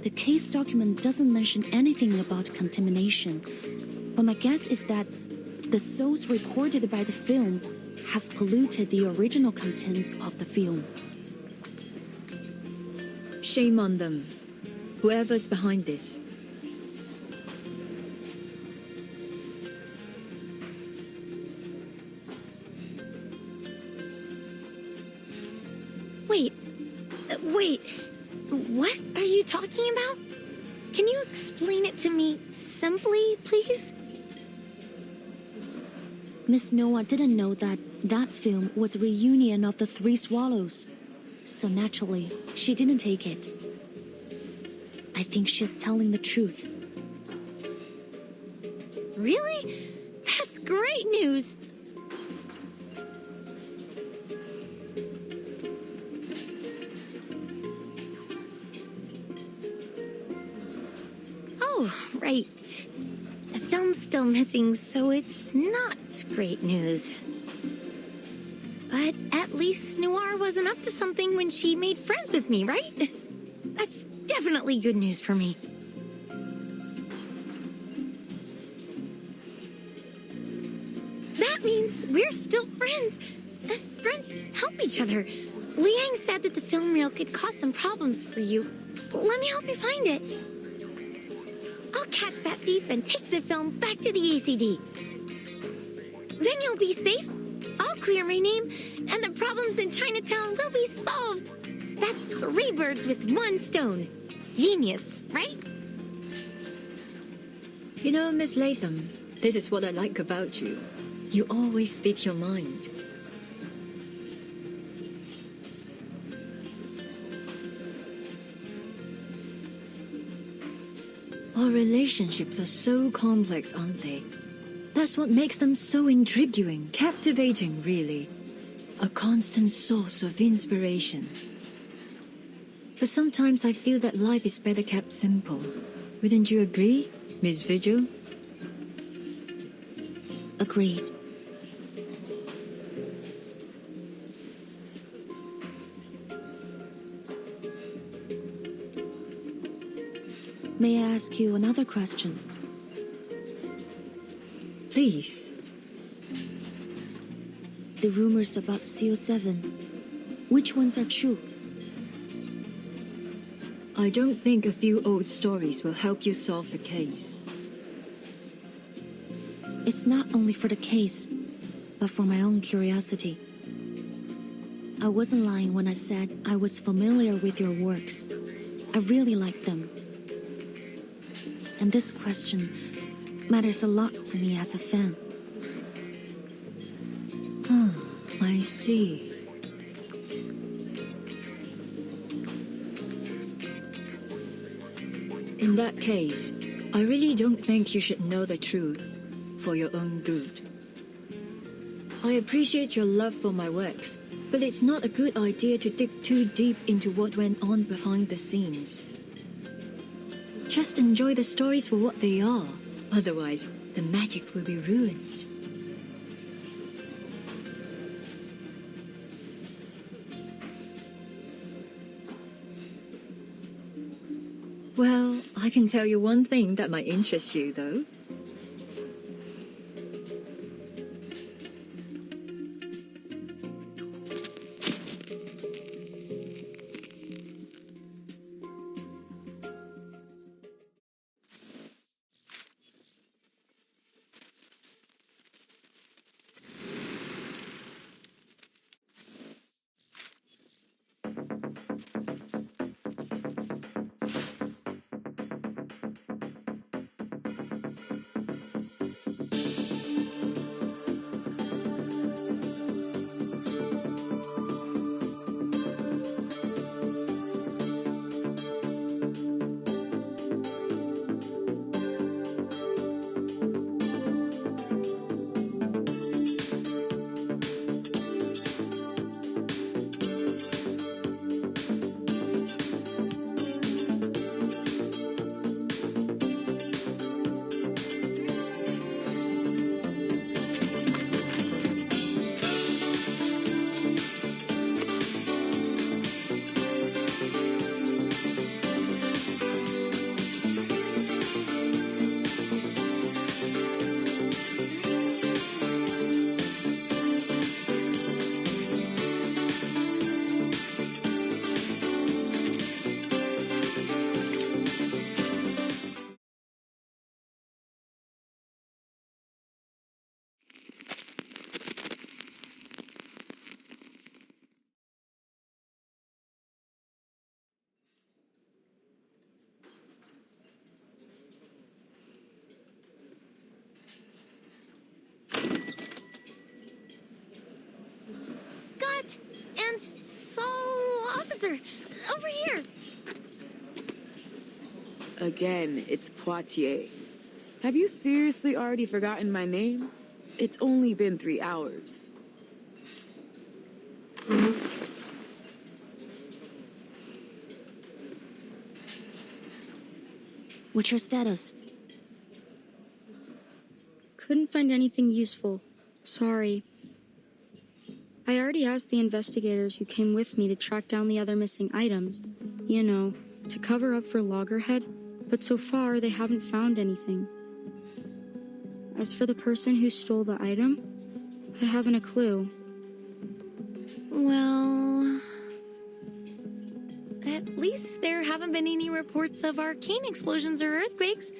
The case document doesn't mention anything about contamination, but my guess is that the souls recorded by the film have polluted the original content of the film. Shame on them. Whoever's behind this. Wait, what are you talking about? Can you explain it to me simply, please? Miss Noah didn't know that that film was a reunion of the Three Swallows, so naturally, she didn't take it. I think she's telling the truth. Really? That's great news! Oh, right. The film's still missing, so it's not great news. But at least Noir wasn't up to something when she made friends with me, right? That's definitely good news for me. That means we're still friends. Friends help each other. Liang said that the film reel could cause some problems for you. Let me help you find it. I'll catch that thief and take the film back to the ACD. Then you'll be safe. I'll clear my name, and the problems in Chinatown will be solved. That's 3 birds with 1 stone. Genius, right? You know, Miss Latham, this is what I like about you. You always speak your mind. Our relationships are so complex, aren't they? That's what makes them so intriguing, captivating, really. A constant source of inspiration. But sometimes I feel that life is better kept simple. Wouldn't you agree, Miss Vigil? Agreed. May I ask you another question? Please. The rumors about CO7, which ones are true? I don't think a few old stories will help you solve the case. It's not only for the case. but for my own curiosity. I wasn't lying when I said I was familiar with your works. I really like them. And this question matters a lot to me as a fan. I see. In that case, I really don't think you should know the truth for your own good. I appreciate your love for my works, but it's not a good idea to dig too deep into what went on behind the scenes. Just enjoy the stories for what they are. Otherwise, the magic will be ruined. Well, I can tell you one thing that might interest you, though. Scott and Saul Officer, over here. Again, it's Poitier. Have you seriously already forgotten my name? It's only been 3 hours. What's your status? Couldn't find anything useful. Sorry. I already asked the investigators who came with me to track down the other missing items. You know, to cover up for Loggerhead, but so far they haven't found anything. As for the person who stole the item, I haven't a clue. Well, at least there haven't been any reports of arcane explosions or earthquakes.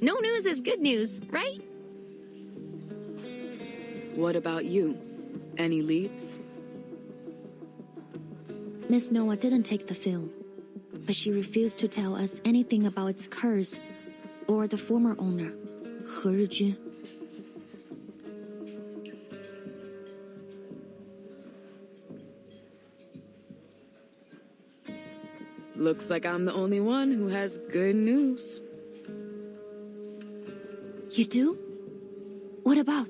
No news is good news, right? What about you? Any leads? Miss Noah didn't take the film, but she refused to tell us anything about its curse or the former owner, He Rijun. Looks like I'm the only one who has good news. You do? What about?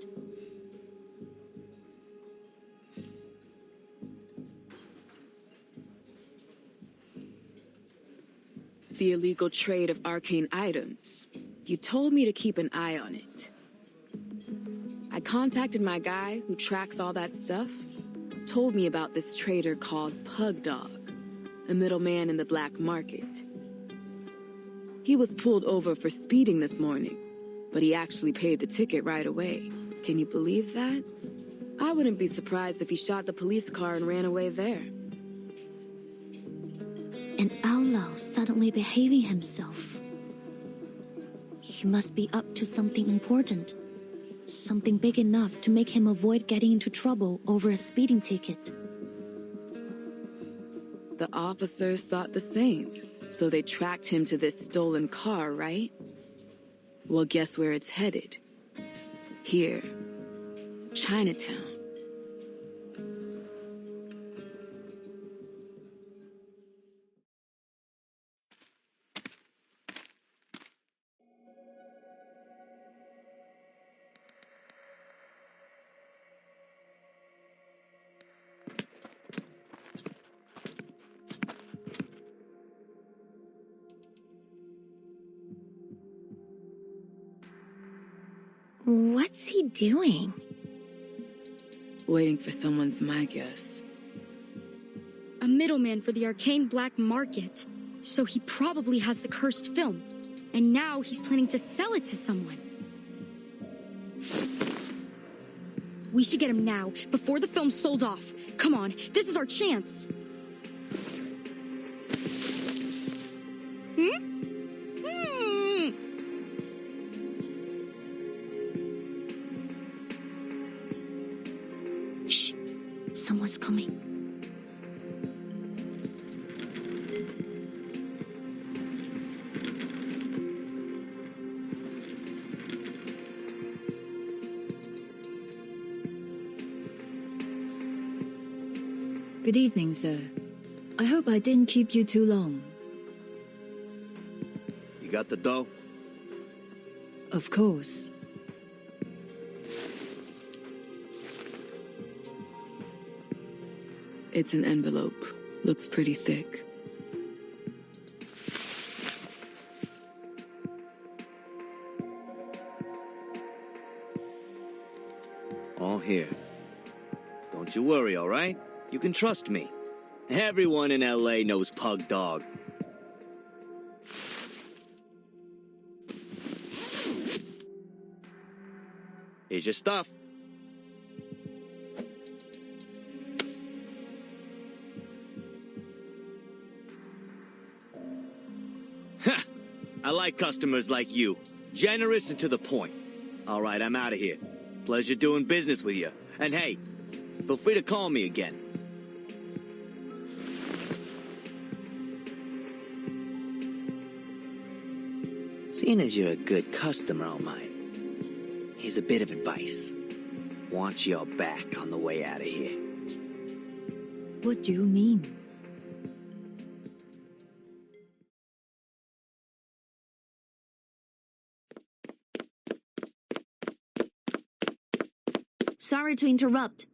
The illegal trade of arcane items. You told me to keep an eye on it. I contacted my guy who tracks all that stuff. Told me about this trader called Pug Dog, a middleman in the black market. He was pulled over for speeding this morning, but he actually paid the ticket right away. Can you believe that? I wouldn't be surprised if he shot the police car and ran away there. An outlaw suddenly behaving himself. He must be up to something important. Something big enough to make him avoid getting into trouble over a speeding ticket. The officers thought the same, so they tracked him to this stolen car, right? Well, guess where it's headed? Here. Chinatown. What's he doing? Waiting for someone's my guess. A middleman for the arcane black market. So he probably has the cursed film. And now he's planning to sell it to someone. We should get him now, before the film's sold off. Come on, this is our chance. Shh! Someone's coming. Good evening, sir. I hope I didn't keep you too long. You got the dough? Of course. It's an envelope. Looks pretty thick. All here. Don't you worry, all right? You can trust me. Everyone in LA knows Pug Dog. Here's your stuff. Ha! I like customers like you. Generous and to the point. All right, I'm out of here. Pleasure doing business with you. And hey, feel free to call me again. Seeing as you're a good customer of mine, here's a bit of advice. Watch your back on the way out of here. What do you mean? Sorry to interrupt,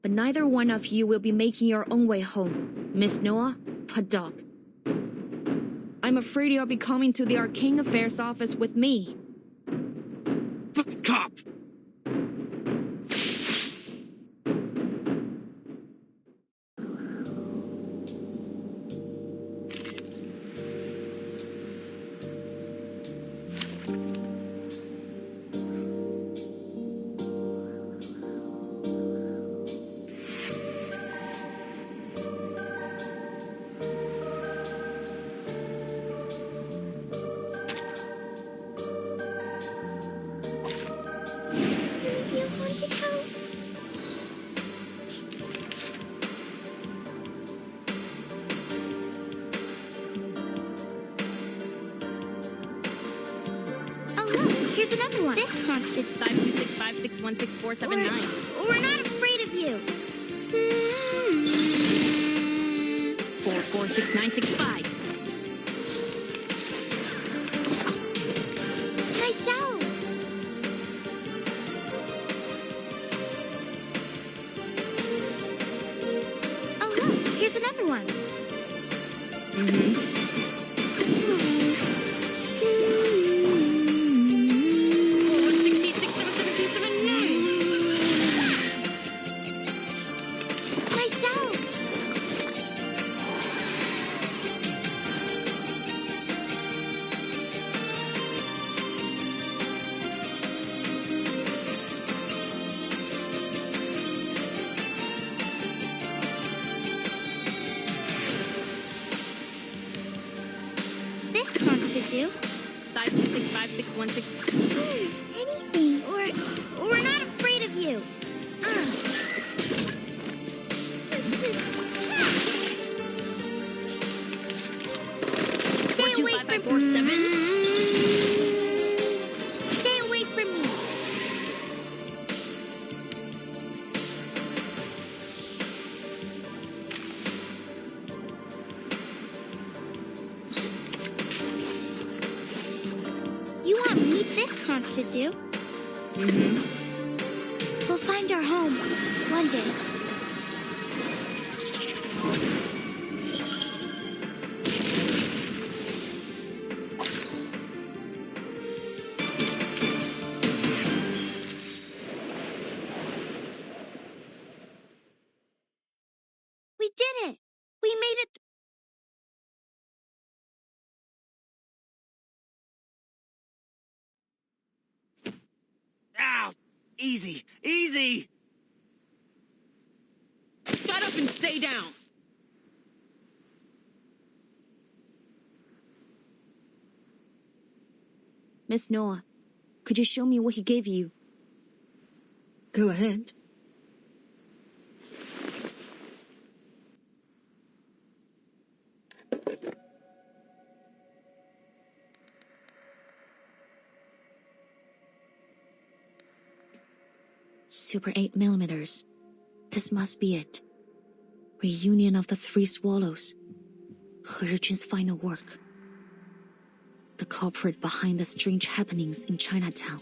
but neither one of you will be making your own way home. Miss Noah, Pug Dog. I'm afraid you'll be coming to the Arcane Affairs office with me. Fucking cop! Here's another one. This one's just 5265616479479. We're not afraid of you. 446965. Nice show. Oh, look. Here's another one. This one should do. 5265616. Anything, or restaurants should do. Mm-hmm. We'll find our home one day. We did it! We made it. Ow! Easy! Easy! Shut up and stay down. Miss Noah, could you show me what he gave you? Go ahead. Super 8mm. This must be it. Reunion of the Three Swallows. He Zhijun's final work. The culprit behind the strange happenings in Chinatown.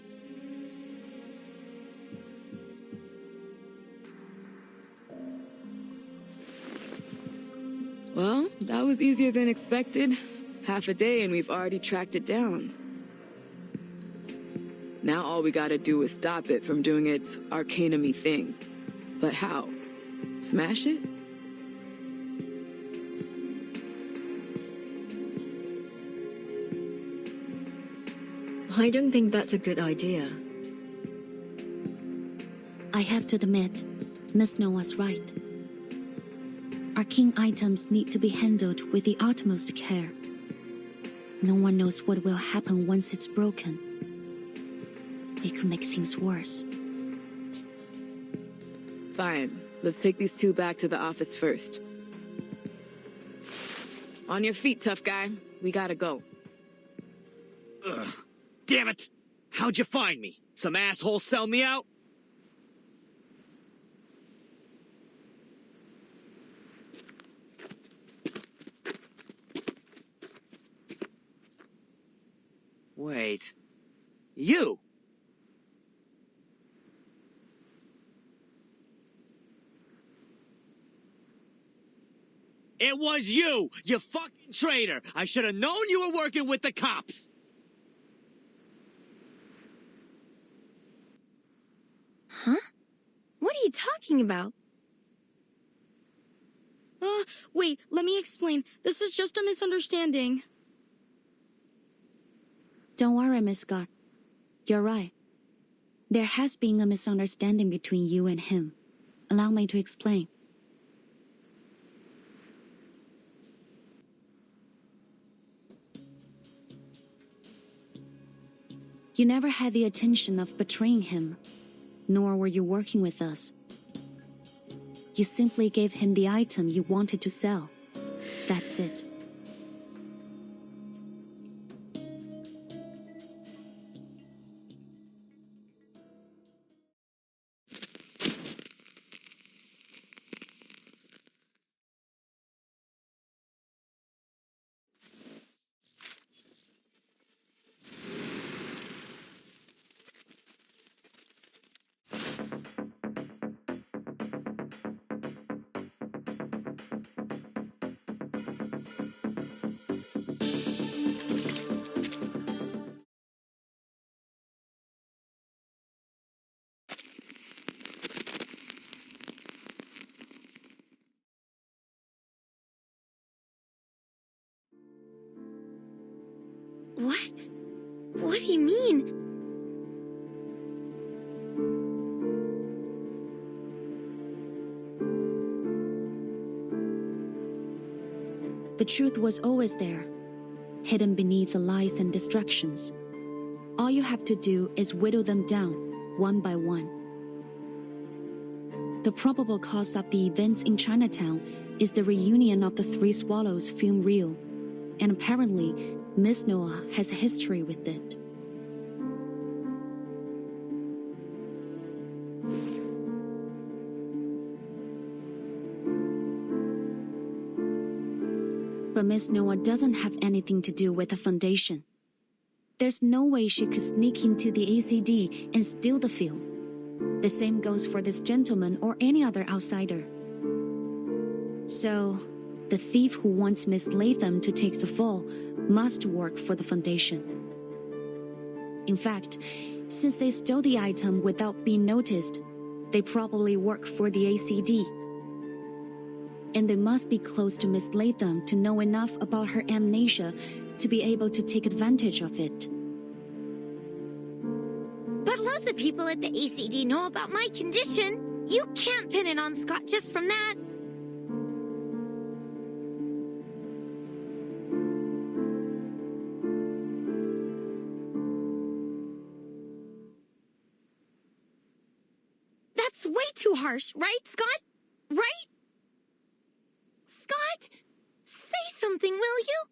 Well, that was easier than expected. Half a day and we've already tracked it down. Now all we gotta do is stop it from doing its arcanum-y thing. But how? Smash it? I don't think that's a good idea. I have to admit, Miss Noah's right. Arcane items need to be handled with the utmost care. No one knows what will happen once it's broken. It could make things worse. Fine. Let's take these two back to the office first. On your feet, tough guy. We gotta go. Ugh. Damn it! How'd you find me? Some asshole sell me out? Wait. You! It was you! You fucking traitor! I should have known you were working with the cops! Huh? What are you talking about? Wait, let me explain. This is just a misunderstanding. Don't worry, Miss Scott. You're right. There has been a misunderstanding between you and him. Allow me to explain. You never had the intention of betraying him, nor were you working with us. You simply gave him the item you wanted to sell. That's it. What? What do you mean? The truth was always there, hidden beneath the lies and distractions. All you have to do is whittle them down, one by one. The probable cause of the events in Chinatown is the reunion of the Three Swallows film reel, and apparently, Miss Noah has a history with it. But Miss Noah doesn't have anything to do with the foundation. there's no way she could sneak into the ACD and steal the film. The same goes for this gentleman or any other outsider. So, the thief who wants Miss Latham to take the fall must work for the Foundation. In fact, since they stole the item without being noticed, they probably work for the ACD. And they must be close to Miss Latham to know enough about her amnesia to be able to take advantage of it. But loads of people at the ACD know about my condition. You can't pin it on Scott just from that. That's way too harsh, right, Scott? Right? Scott, say something, will you?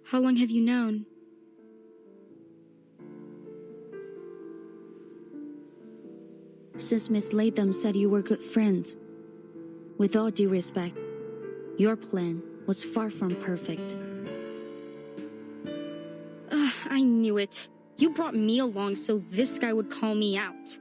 How long have you known? Since Miss Latham said you were good friends. With all due respect, your plan was far from perfect. I knew it. You brought me along so this guy would call me out.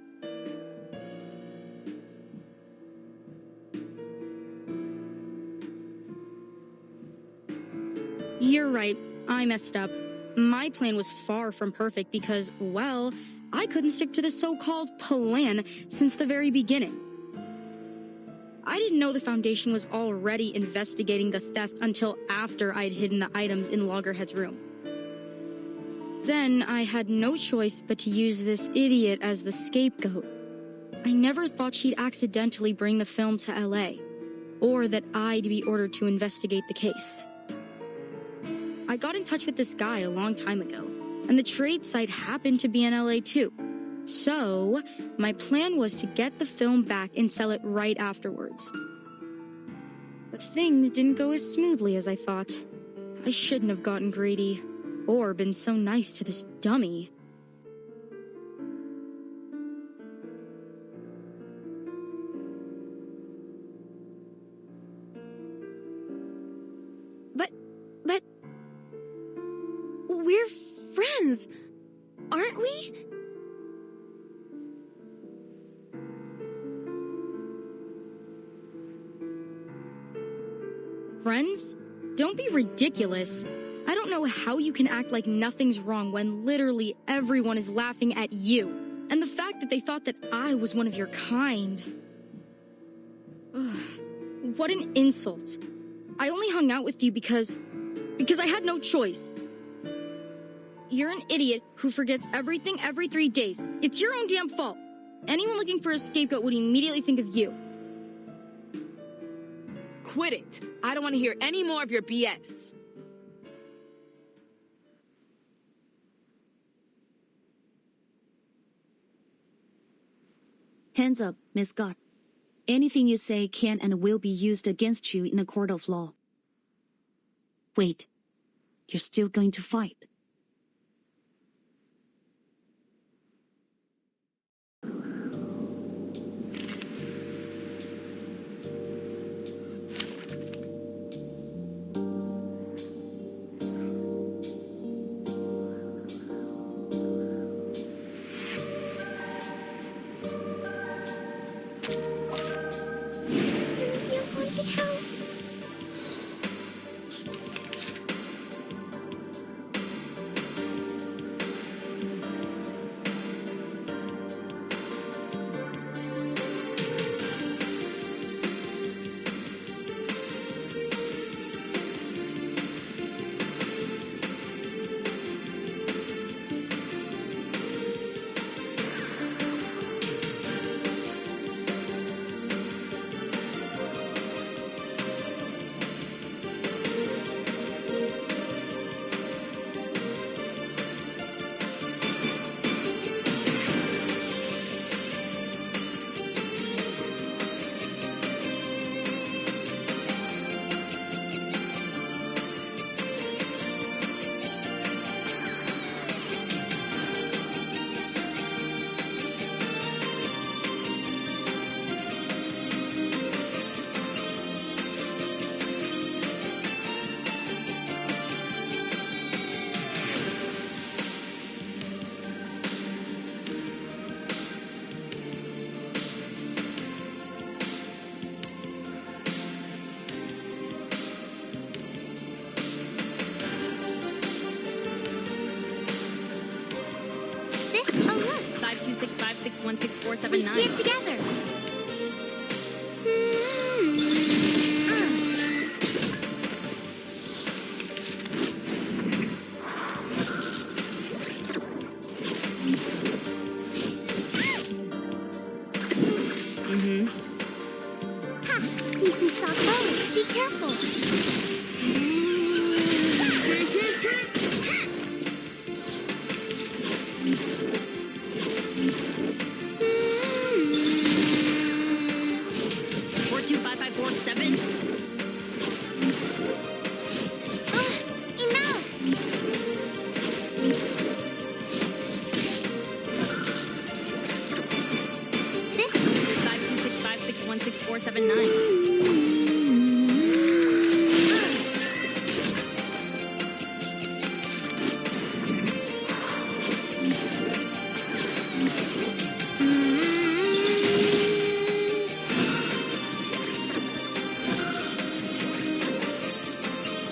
You're right. I messed up. My plan was far from perfect because, well, I couldn't stick to the so-called plan since the very beginning. I didn't know the Foundation was already investigating the theft until after I'd hidden the items in Loggerhead's room. Then I had no choice but to use this idiot as the scapegoat. I never thought she'd accidentally bring the film to LA, or that I'd be ordered to investigate the case. I got in touch with this guy a long time ago, and the trade site happened to be in LA too. So, my plan was to get the film back and sell it right afterwards. But things didn't go as smoothly as I thought. I shouldn't have gotten greedy, or been so nice to this dummy. But... we're friends, aren't we? Friends? Don't be ridiculous. I don't know how you can act like nothing's wrong when literally everyone is laughing at you. And the fact that they thought that I was one of your kind. Ugh, what an insult. I only hung out with you because I had no choice. You're an idiot who forgets everything every 3 days. It's your own damn fault. Anyone looking for a scapegoat would immediately think of you. Quit it. I don't want to hear any more of your BS. Hands up, Miss Scott. Anything you say can and will be used against you in a court of law. Wait, you're still going to fight? 4565616479. We stand together. Ha! You can stop both. Be careful. 425547. Enough! This 5265616479.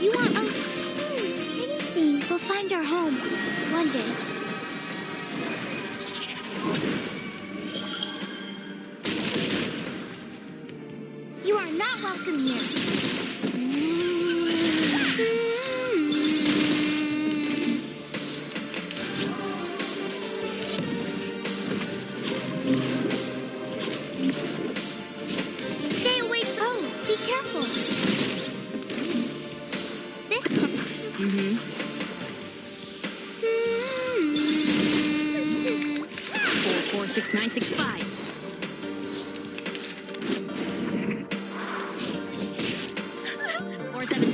You want anything. We'll find our home one day. You are not welcome here. Stay away. Oh, be careful. This 446965. 47.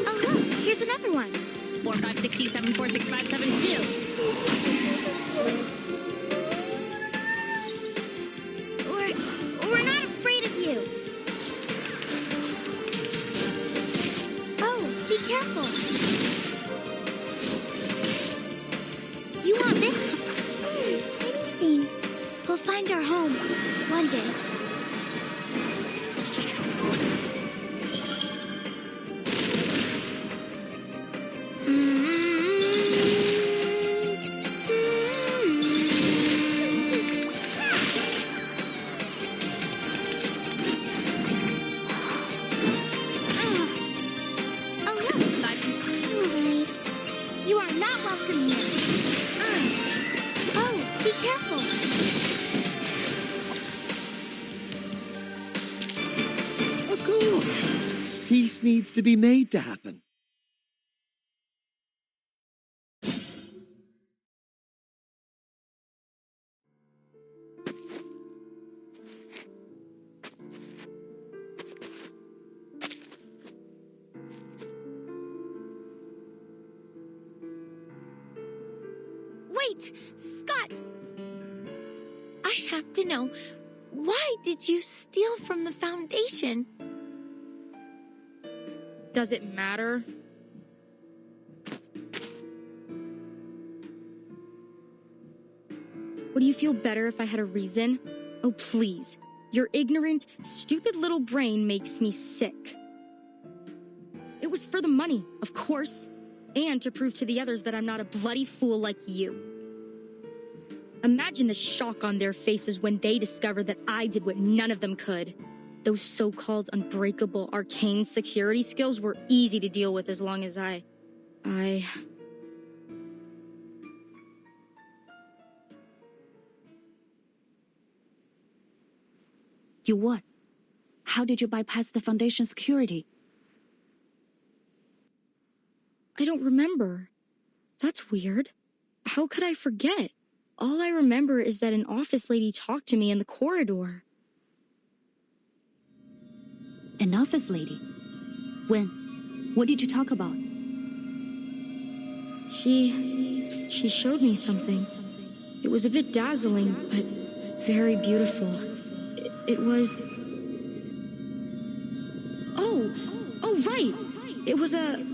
Oh, look, here's another one. 4567465572. We're not afraid of you. Oh, be careful. You want this? Anything. We'll find our home one day. Oh, look. You are not welcome here. Oh, be careful. Of course. Peace needs to be made to happen. Wait, Scott! I have to know, why did you steal from the Foundation? Does it matter? Would you feel better if I had a reason? Oh, please. Your ignorant, stupid little brain makes me sick. It was for the money, of course, and to prove to the others that I'm not a bloody fool like you. Imagine the shock on their faces when they discovered that I did what none of them could. Those so-called unbreakable arcane security skills were easy to deal with as long as You what? How did you bypass the Foundation security? I don't remember. That's weird. How could I forget? All I remember is that an office lady talked to me in the corridor. An office lady? When? What did you talk about? She showed me something. It was a bit dazzling, but very beautiful. It was... Oh, right! It was a...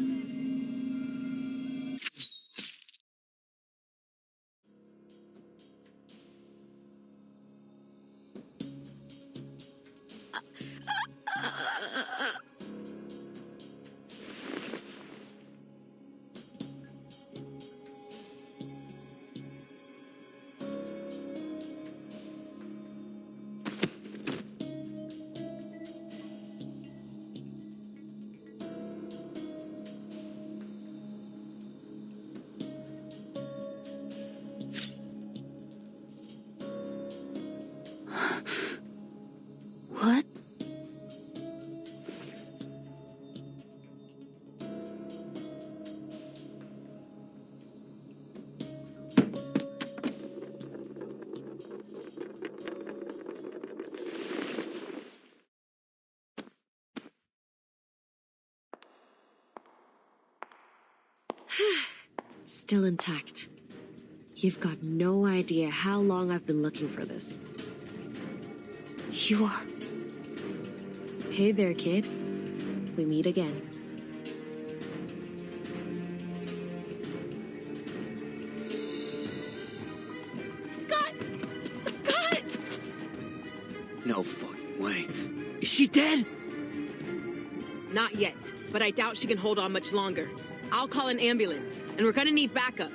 Still intact. You've got no idea how long I've been looking for this. You are... Hey there, kid. We meet again. Scott! Scott! No fucking way. Is she dead? Not yet, but I doubt she can hold on much longer. I'll call an ambulance, and we're gonna need backup.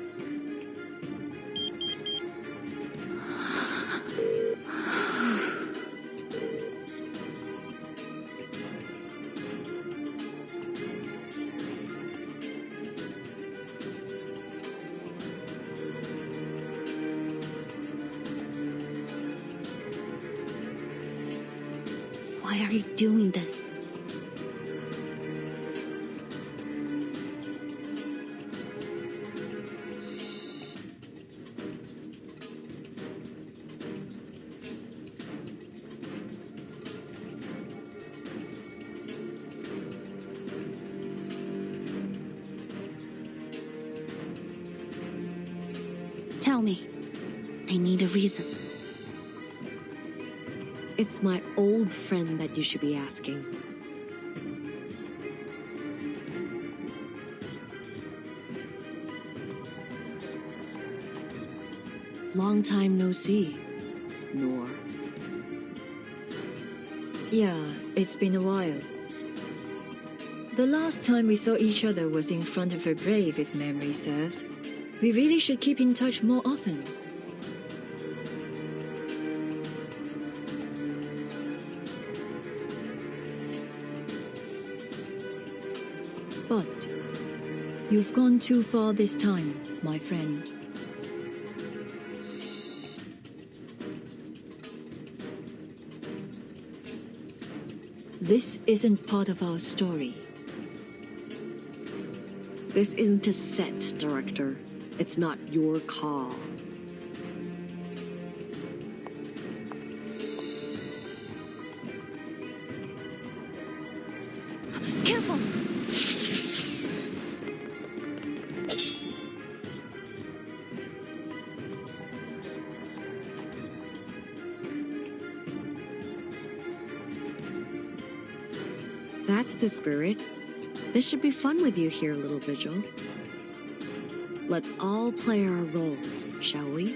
Why are you doing this? Tell me. I need a reason. It's my old friend that you should be asking. Long time no see, Noor. Yeah, it's been a while. The last time we saw each other was in front of her grave, if memory serves. We really should keep in touch more often. But you've gone too far this time, my friend. This isn't part of our story. This isn't a set, director. It's not your call. Careful! That's the spirit. This should be fun with you here, little Vigil. Let's all play our roles, shall we?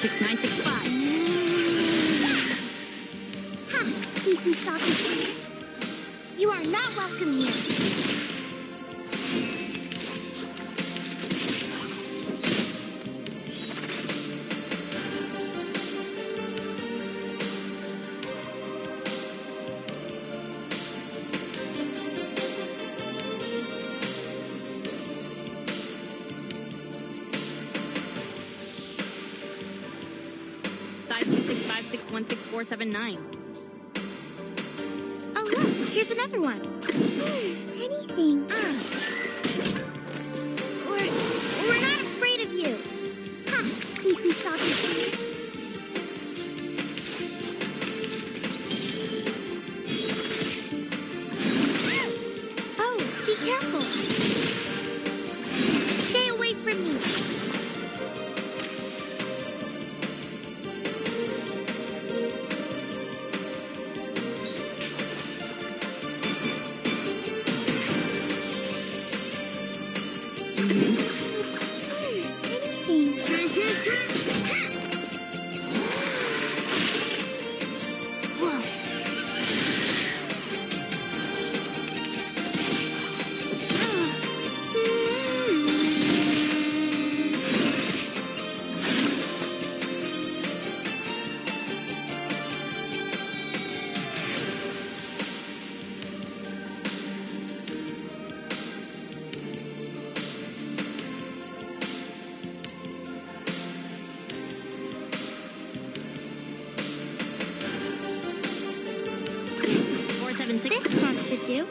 56965. Ha! Sneaky stalker. You are not welcome here. Oh look, here's another one. Anything. We're not afraid of you. Ha! Sneaky stalker. Oh, be careful. Stay away from me. This one should do.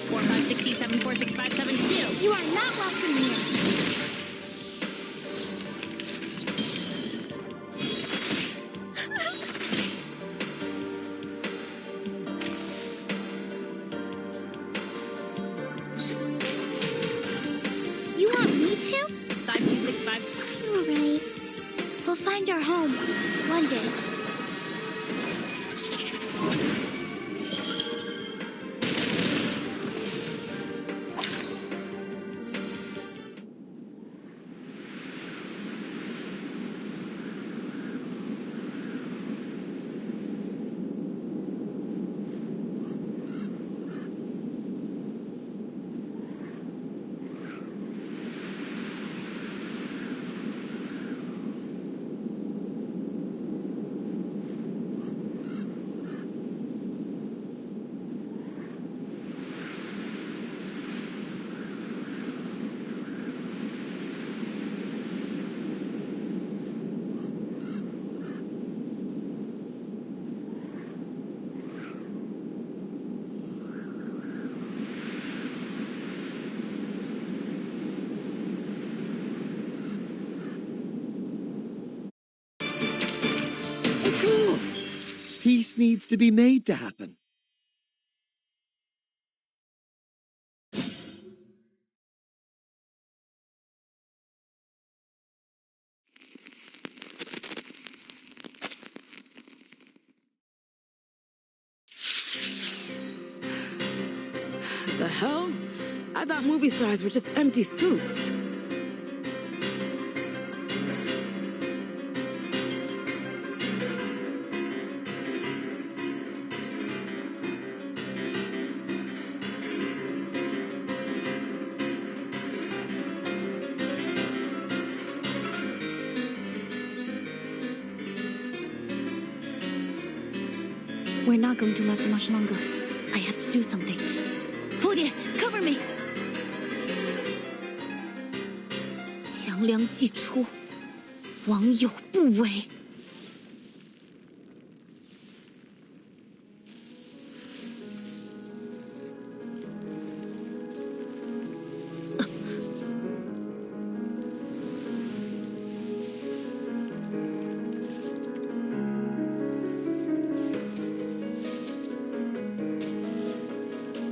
4567466572. You are not welcome here. You want me to? 5265. All right. We'll find our home one day. Of course. Peace needs to be made to happen. The hell? I thought movie stars were just empty suits. We're not going to last much longer. I have to do something. Podie, cover me! 强梁既出，王有不为。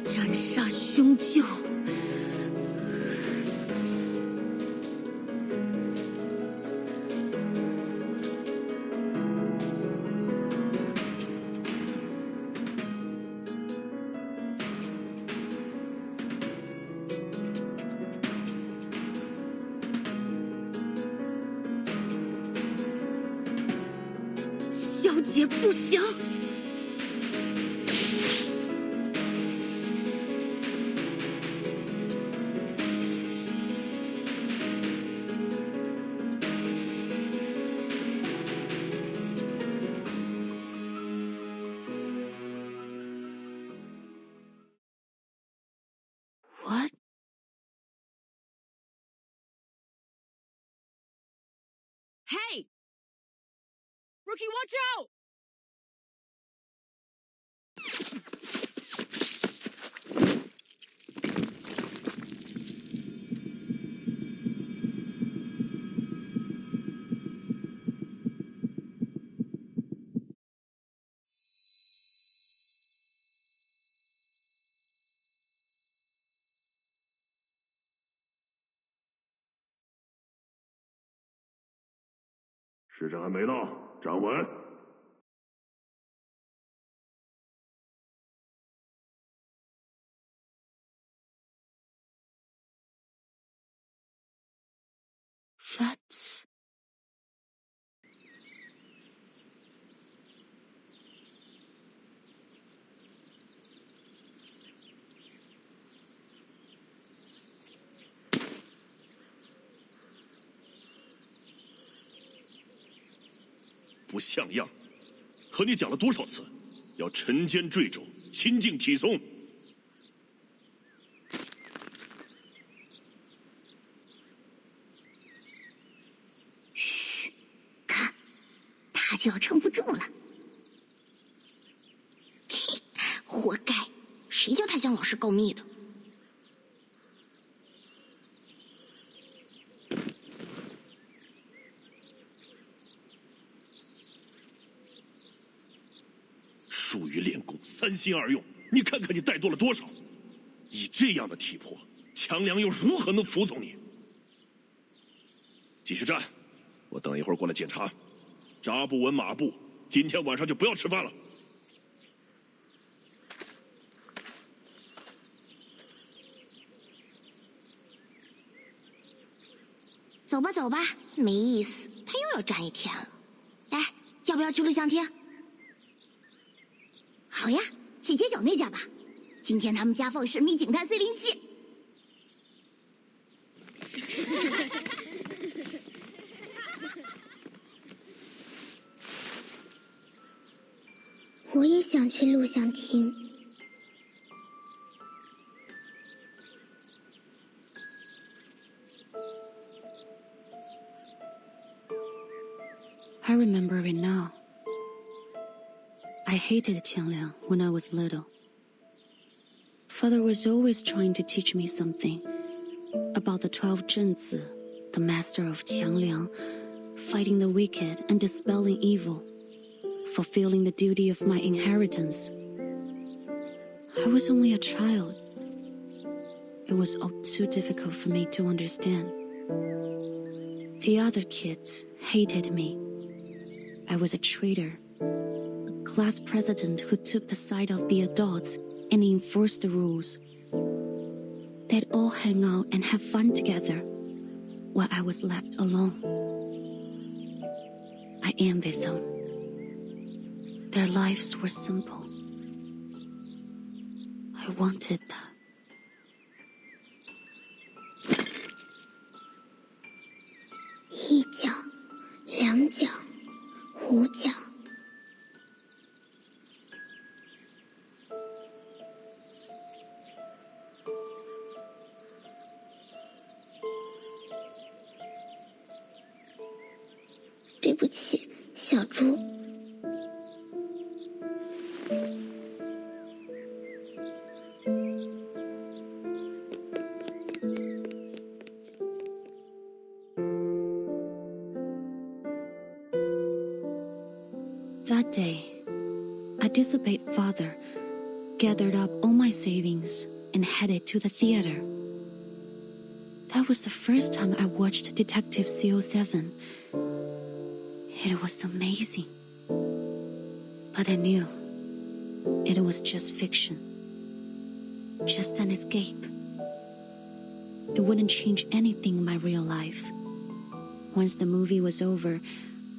斩杀凶旧。些不行。What? Hey! Rookie, watch out! 时辰还没到，站稳。That's... 不像样！和你讲了多少次，要沉肩坠肘，心静体松。嘘，看，他就要撑不住了。嘿，活该！谁叫他向老师告密的？ 疏于练功，三心二用，你看看你怠惰了多少！以这样的体魄，强梁又如何能服从你？继续站，我等一会儿过来检查。扎不稳马步，今天晚上就不要吃饭了。走吧，走吧，没意思，他又要站一天了。哎，要不要去录像厅？ 好呀，去街角那家吧。今天他们家放神秘警探C07。我也想去录像厅。I remember it now. I hated Qiangliang when I was little. Father was always trying to teach me something about the 12 Zhenzi, the master of Qiangliang, fighting the wicked and dispelling evil, fulfilling the duty of my inheritance. I was only a child. It was all too difficult for me to understand. The other kids hated me. I was a traitor. Class president who took the side of the adults and enforced the rules. They'd all hang out and have fun together, while I was left alone. I envied them. Their lives were simple. I wanted that. 一角，两角，五角。 对不起，小猪。That day, I disobeyed Father, gathered up all my savings, and headed to the theater. That was the first time I watched Detective CO7. It was amazing. But I knew it was just fiction. Just an escape. It wouldn't change anything in my real life. Once the movie was over,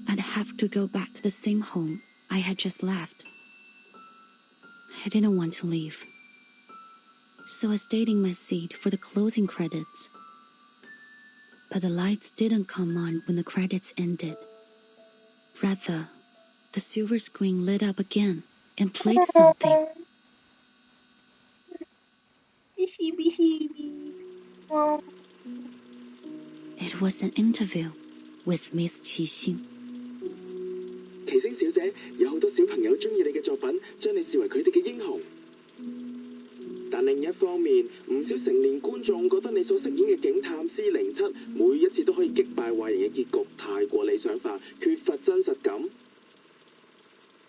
I'd have to go back to the same home I had just left. I didn't want to leave, so I stayed in my seat for the closing credits. But the lights didn't come on when the credits ended. Rather, the silver screen lit up again and played something. It was an interview with Miss Qixing. 奇星小姐，有好多小朋友中意你嘅作品，將你視為佢哋嘅英雄。但另一方面，唔少成年觀眾覺得你所飾演嘅警探C07每一次都可以擊敗壞人嘅結局太過理想化，缺乏真實感。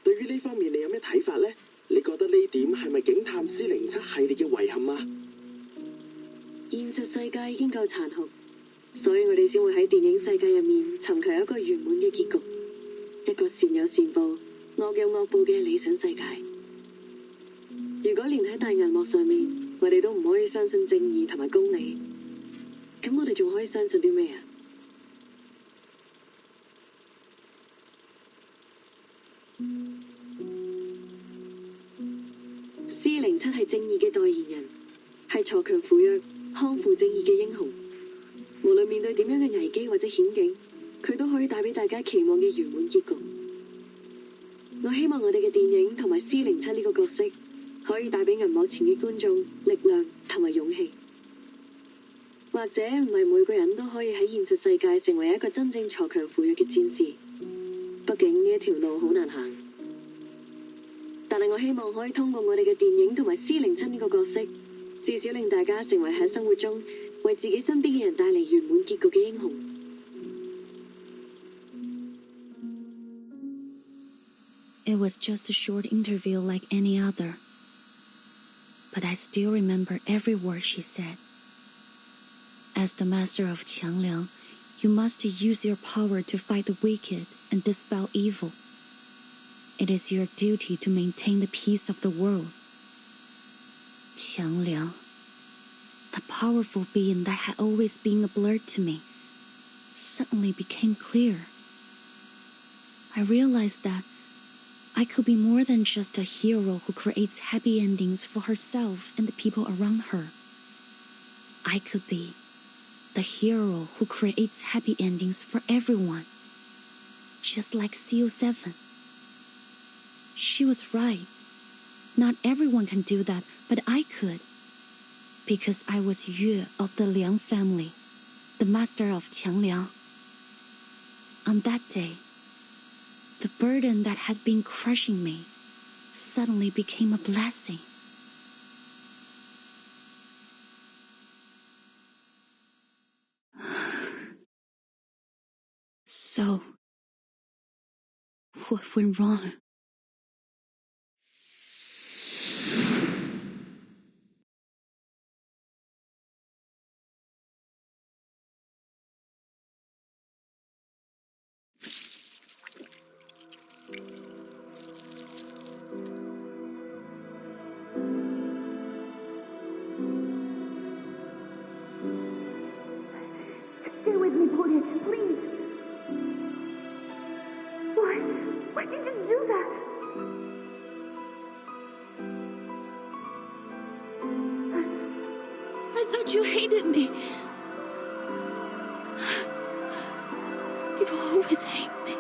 對於呢方面，你有咩睇法呢？你覺得呢點係咪警探C07系列嘅遺憾啊？現實世界已經夠殘酷，所以我哋先會喺電影世界入面尋求一個圓滿嘅結局，一個善有善報、惡有惡報嘅理想世界。如果連喺大銀幕上面，我哋都唔可以相信正義同埋公理，咁我哋仲可以相信啲咩啊？C07係正義嘅代言人，係鋤強扶弱、匡扶正義嘅英雄。無論面對點樣嘅危機或者險境，佢都可以帶俾大家期望嘅圓滿結局。我希望我哋嘅電影同埋C07呢個角色，可以帶俾銀幕前嘅觀眾力量同埋勇氣。或者唔係每個人都可以喺現實世界成為一個真正鋤強扶弱嘅戰士，畢竟呢一條路好難行。但係我希望可以通過我哋嘅電影同埋C07呢個角色，至少令大家成為喺生活中為自己身邊嘅人帶嚟圓滿結局嘅英雄。It was just a short interview like any other. But I still remember every word she said. As the master of Qiangliang, you must use your power to fight the wicked and dispel evil. It is your duty to maintain the peace of the world. Qiangliang, the powerful being that had always been a blur to me, suddenly became clear. I realized that I could be more than just a hero who creates happy endings for herself and the people around her. I could be the hero who creates happy endings for everyone, just like CO7. She was right. Not everyone can do that, but I could. Because I was Yue of the Liang family, the master of Qiangliang. On that day, the burden that had been crushing me suddenly became a blessing. So, what went wrong? Stay with me, Portia, please. Why did you do that? I thought you hated me. People always hate me.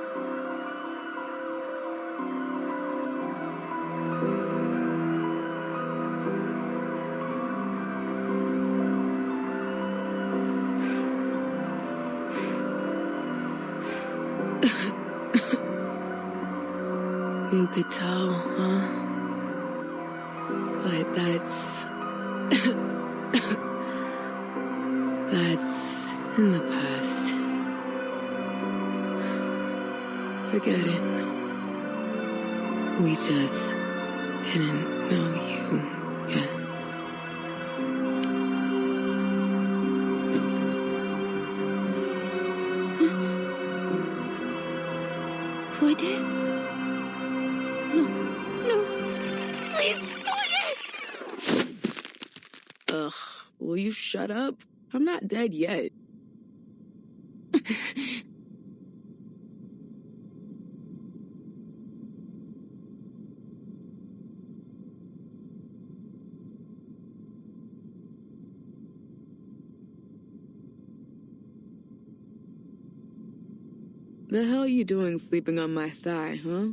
You could tell, huh? But that's in the past. Forget it. We just didn't know you yet. Would it? No, please, would it? Ugh, will you shut up? I'm not dead yet. The hell are you doing sleeping on my thigh, huh?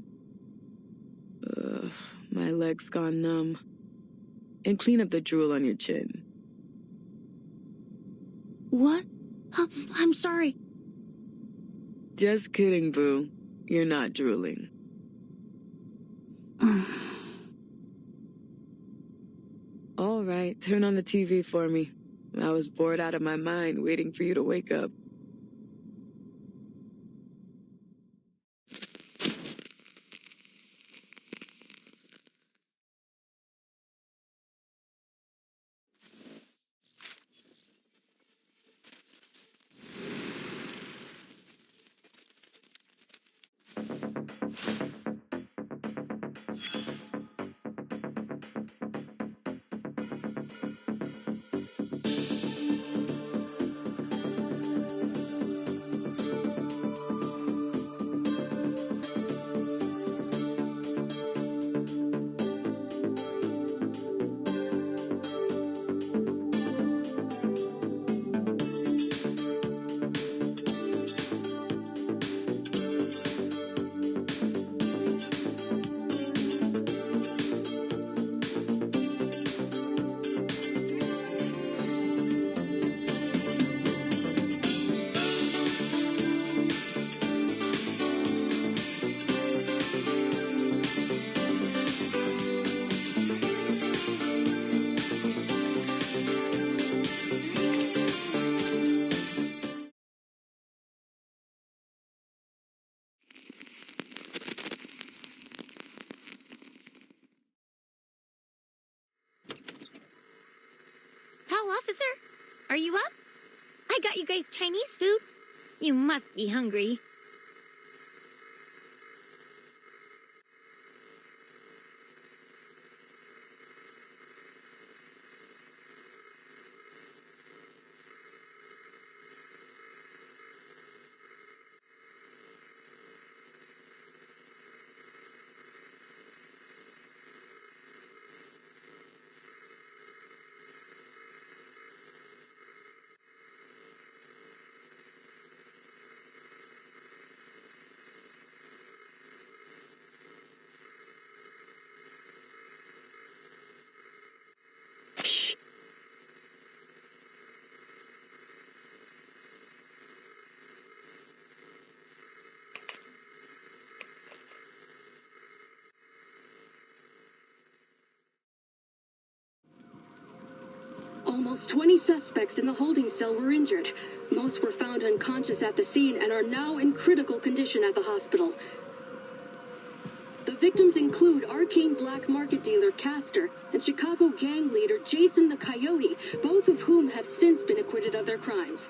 Ugh, my leg's gone numb. And clean up the drool on your chin. What? I'm sorry. Just kidding, boo. You're not drooling. All right, turn on the TV for me. I was bored out of my mind waiting for you to wake up. Officer, are you up? I got you guys Chinese food. You must be hungry. Almost 20 suspects in the holding cell were injured. Most were found unconscious at the scene and are now in critical condition at the hospital. The victims include arcane black market dealer Castor and Chicago gang leader Jason the Coyote, both of whom have since been acquitted of their crimes.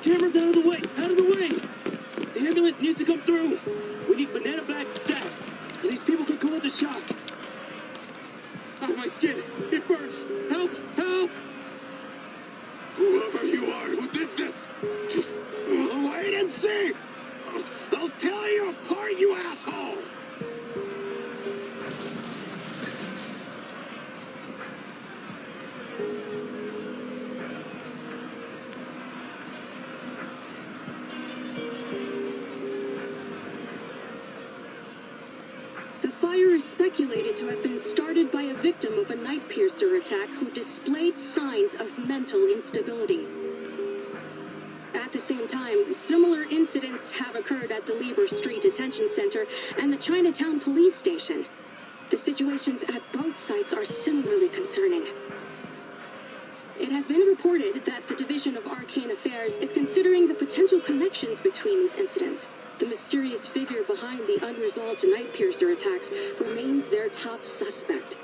Cameras out of the way! Out of the way! The ambulance needs to come through! We need banana bag staff! These people could go into shock! Ah, my skin! It burns! Help! Help! Whoever you are who did this, just wait and see! I'll tear you apart, you asshole! Speculated to have been started by a victim of a night piercer attack who displayed signs of mental instability. At the same time, similar incidents have occurred at the Lieber Street Detention Center and the Chinatown police station. The situations at both sites are similarly concerning. It has been reported that the Division of Arcane Affairs is considering the potential connections between these incidents. The mysterious figure behind the unresolved night piercer attacks remains their top suspect.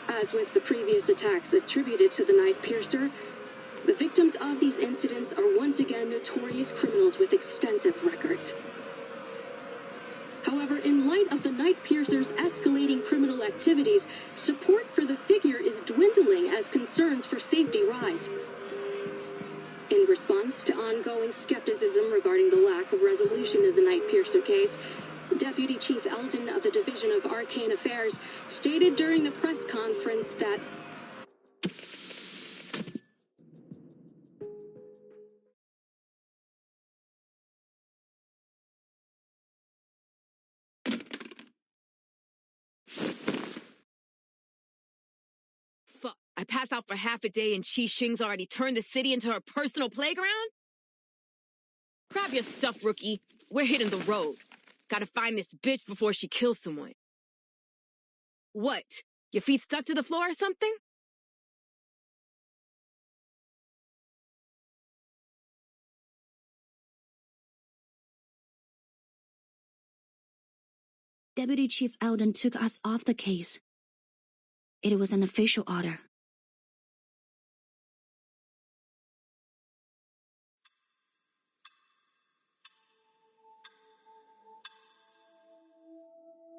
As with the previous attacks attributed to the night piercer, the victims of these incidents are once again notorious criminals with extensive records. However, in light of the night piercer's escalating criminal activities, support for the figure is dwindling as concerns for safety rise. In response to ongoing skepticism regarding the lack of resolution of the night piercer case, Deputy Chief Eldon of the Division of Arcane Affairs stated during the press conference that Fuck, I pass out for half a day and Qi Xing's already turned the city into her personal playground? Grab your stuff, rookie. We're hitting the road. Gotta find this bitch before she kills someone. What? Your feet stuck to the floor or something? Deputy Chief Eldon took us off the case. It was an official order.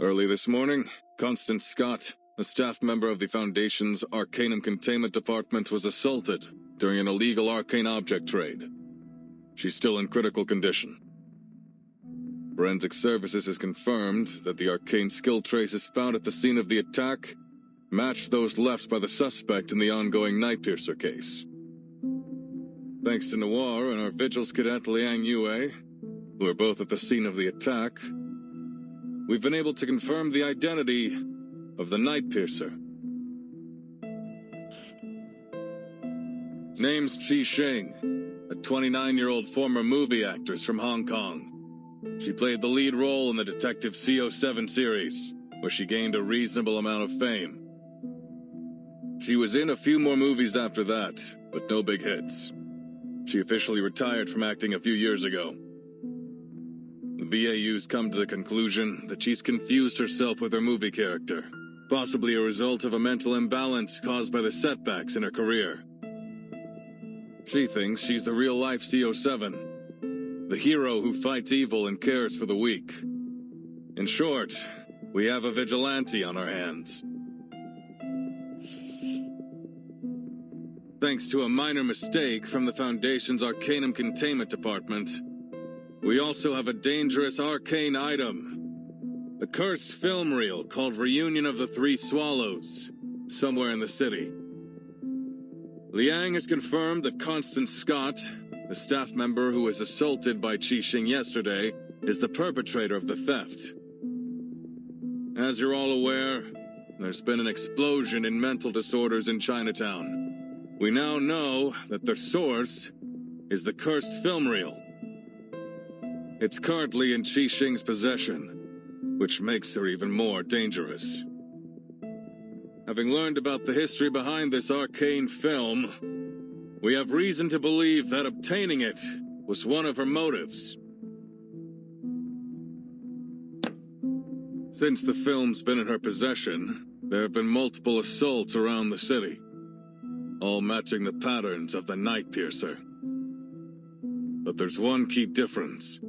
Early this morning, Constance Scott, a staff member of the Foundation's Arcanum Containment Department, was assaulted during an illegal arcane object trade. She's still in critical condition. Forensic Services has confirmed that the arcane skill traces found at the scene of the attack match those left by the suspect in the ongoing Nightpiercer case. Thanks to Noir and our Vigils cadet Liang Yue, who are both at the scene of the attack, we've been able to confirm the identity of the Nightpiercer. Name's Qi Xing, a 29-year-old former movie actress from Hong Kong. She played the lead role in the Detective CO7 series, where she gained a reasonable amount of fame. She was in a few more movies after that, but no big hits. She officially retired from acting a few years ago. The BAU's come to the conclusion that she's confused herself with her movie character, possibly a result of a mental imbalance caused by the setbacks in her career. She thinks she's the real-life CO7, the hero who fights evil and cares for the weak. In short, we have a vigilante on our hands. Thanks to a minor mistake from the Foundation's Arcanum Containment Department, we also have a dangerous arcane item. A cursed film reel called Reunion of the Three Swallows, somewhere in the city. Liang has confirmed that Constance Scott, the staff member who was assaulted by Qi Xing yesterday, is the perpetrator of the theft. As you're all aware, there's been an explosion in mental disorders in Chinatown. We now know that their source is the cursed film reel. It's currently in Qi Xing's possession, which makes her even more dangerous. Having learned about the history behind this arcane film, we have reason to believe that obtaining it was one of her motives. Since the film's been in her possession, there have been multiple assaults around the city, all matching the patterns of the Nightpiercer. But there's one key difference.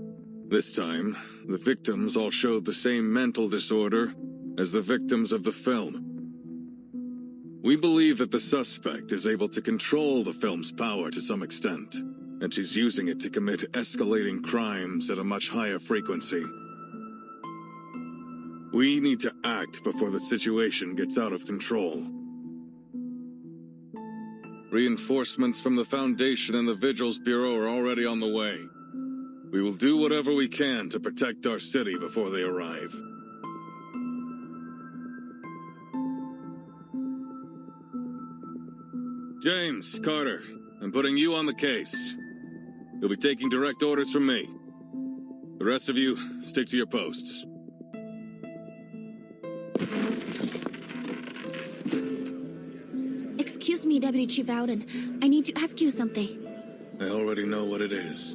This time, the victims all showed the same mental disorder as the victims of the film. We believe that the suspect is able to control the film's power to some extent, and she's using it to commit escalating crimes at a much higher frequency. We need to act before the situation gets out of control. Reinforcements from the Foundation and the Vigils Bureau are already on the way. We will do whatever we can to protect our city before they arrive. James, Carter, I'm putting you on the case. You'll be taking direct orders from me. The rest of you, stick to your posts. Excuse me, Deputy Chief Eldon. I need to ask you something. I already know what it is.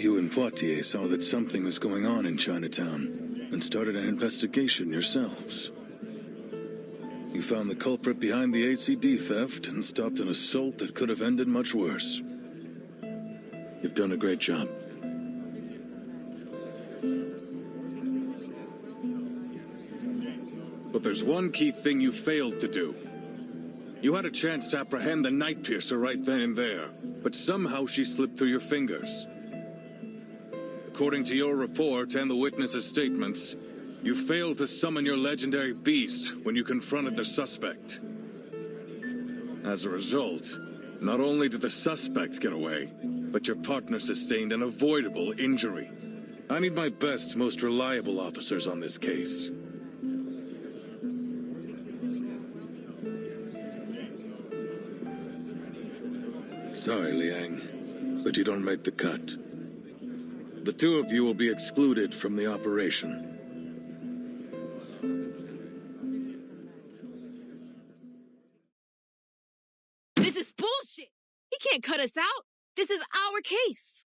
You and Poitier saw that something was going on in Chinatown and started an investigation yourselves. You found the culprit behind the ACD theft and stopped an assault that could have ended much worse. You've done a great job. But there's one key thing you failed to do. You had a chance to apprehend the Night Piercer right then and there, but somehow she slipped through your fingers. According to your report and the witnesses' statements, you failed to summon your legendary beast when you confronted the suspect. As a result, not only did the suspect get away, but your partner sustained an avoidable injury. I need my best, most reliable officers on this case. Sorry, Liang, but you don't make the cut. The two of you will be excluded from the operation. This is bullshit! He can't cut us out! This is our case!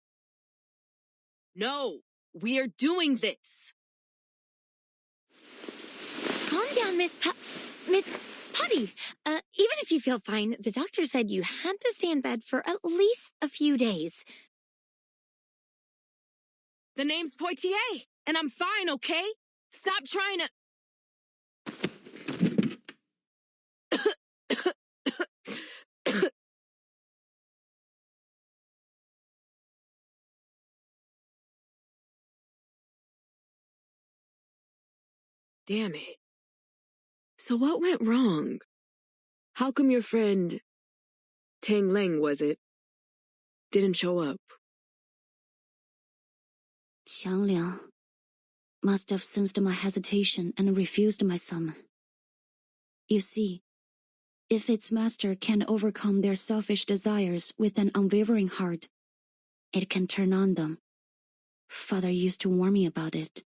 No, we are doing this! Calm down, Miss Putty. Even if you feel fine, the doctor said you had to stay in bed for at least a few days. The name's Poitier, and I'm fine, okay? Stop trying to... Damn it. So what went wrong? How come your friend, Tang Leng was it, didn't show up? Qiang Liang must have sensed my hesitation and refused my summon. You see, if its master can overcome their selfish desires with an unwavering heart, it can turn on them. Father used to warn me about it.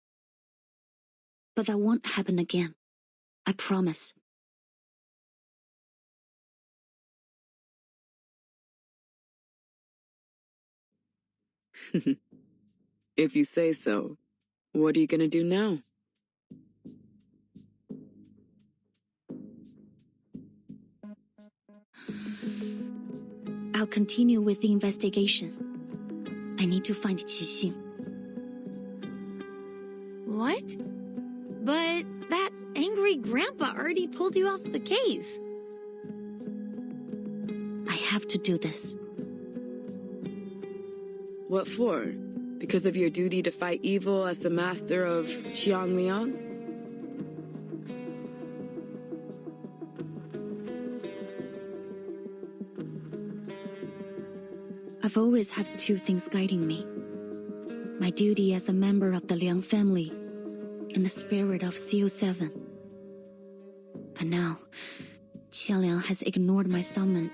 But that won't happen again. I promise. If you say so. What are you gonna do now? I'll continue with the investigation. I need to find Qixing. What? But that angry grandpa already pulled you off the case. I have to do this. What for? Because of your duty to fight evil as the master of Qiang Liang? I've always had two things guiding me. My duty as a member of the Liang family and the spirit of CO7. But now, Qiang Liang has ignored my summon,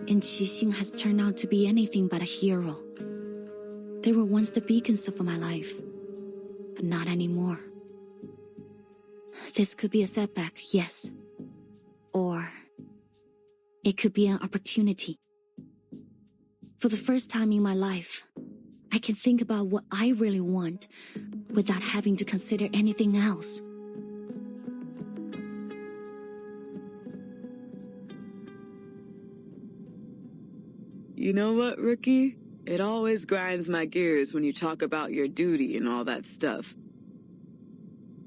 and Qixing has turned out to be anything but a hero. They were once the beacons of my life, but not anymore. This could be a setback, yes. Or it could be an opportunity. For the first time in my life, I can think about what I really want without having to consider anything else. You know what, Rookie? It always grinds my gears when you talk about your duty and all that stuff.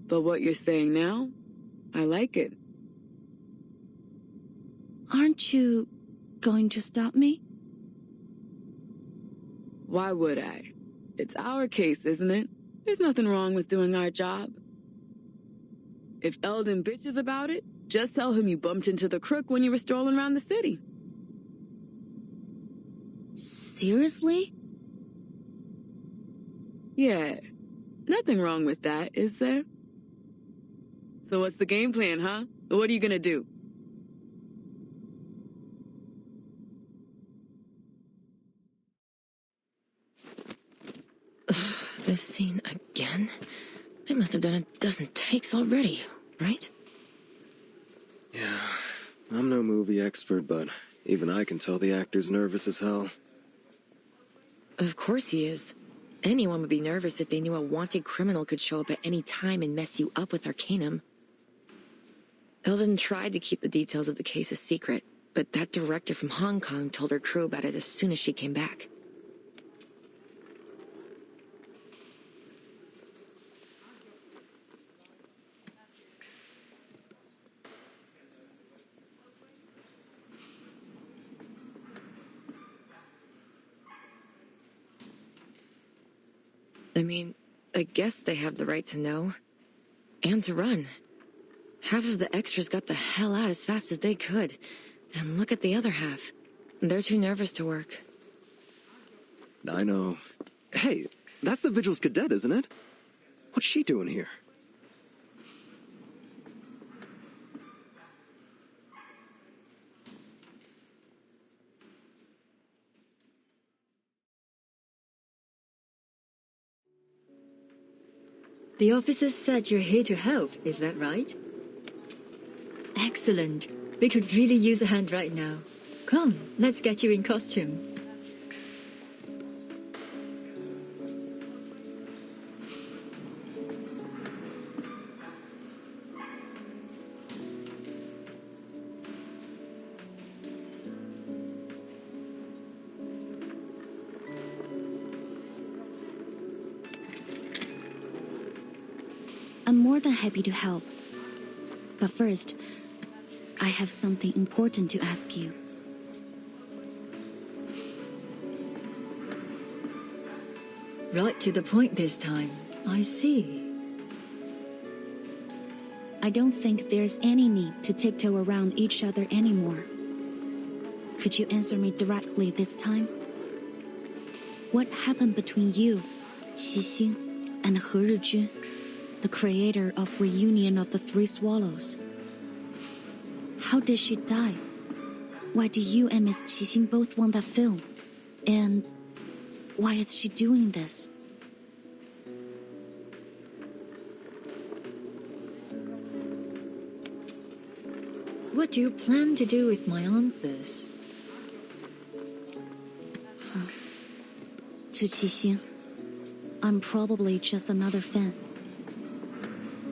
But what you're saying now, I like it. Aren't you going to stop me? Why would I? It's our case, isn't it? There's nothing wrong with doing our job. If Eldon bitches about it, just tell him you bumped into the crook when you were strolling around the city. Seriously? Yeah. Nothing wrong with that, is there? So what's the game plan, huh? What are you gonna do? This scene again? They must have done a dozen takes already, right? Yeah, I'm no movie expert, but even I can tell the actor's nervous as hell. Of course he is. Anyone would be nervous if they knew a wanted criminal could show up at any time and mess you up with Arcanum. Eldon tried to keep the details of the case a secret, but that director from Hong Kong told her crew about it as soon as she came back. I mean, I guess they have the right to know. And to run. Half of the extras got the hell out as fast as they could. And look at the other half. They're too nervous to work. I know. Hey, that's the Vigil's cadet, isn't it? What's she doing here? The officers said you're here to help, is that right? Excellent. We could really use a hand right now. Come, let's get you in costume. I'm more than happy to help. But first, I have something important to ask you. Right to the point this time. I see. I don't think there's any need to tiptoe around each other anymore. Could you answer me directly this time? What happened between you, Qixing, and He Rizhi, the creator of Reunion of the Three Swallows? How did she die? Why do you and Miss Qixing both want that film? And why is she doing this? What do you plan to do with my answers? To Qixing, I'm probably just another fan.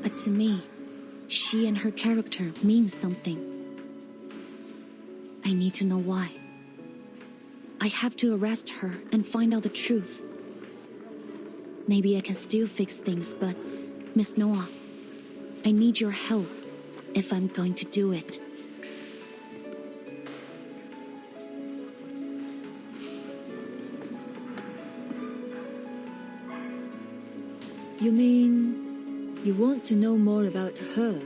But to me, she and her character mean something. I need to know why. I have to arrest her and find out the truth. Maybe I can still fix things, but Miss Noah, I need your help if I'm going to do it. You mean you want to know more about her?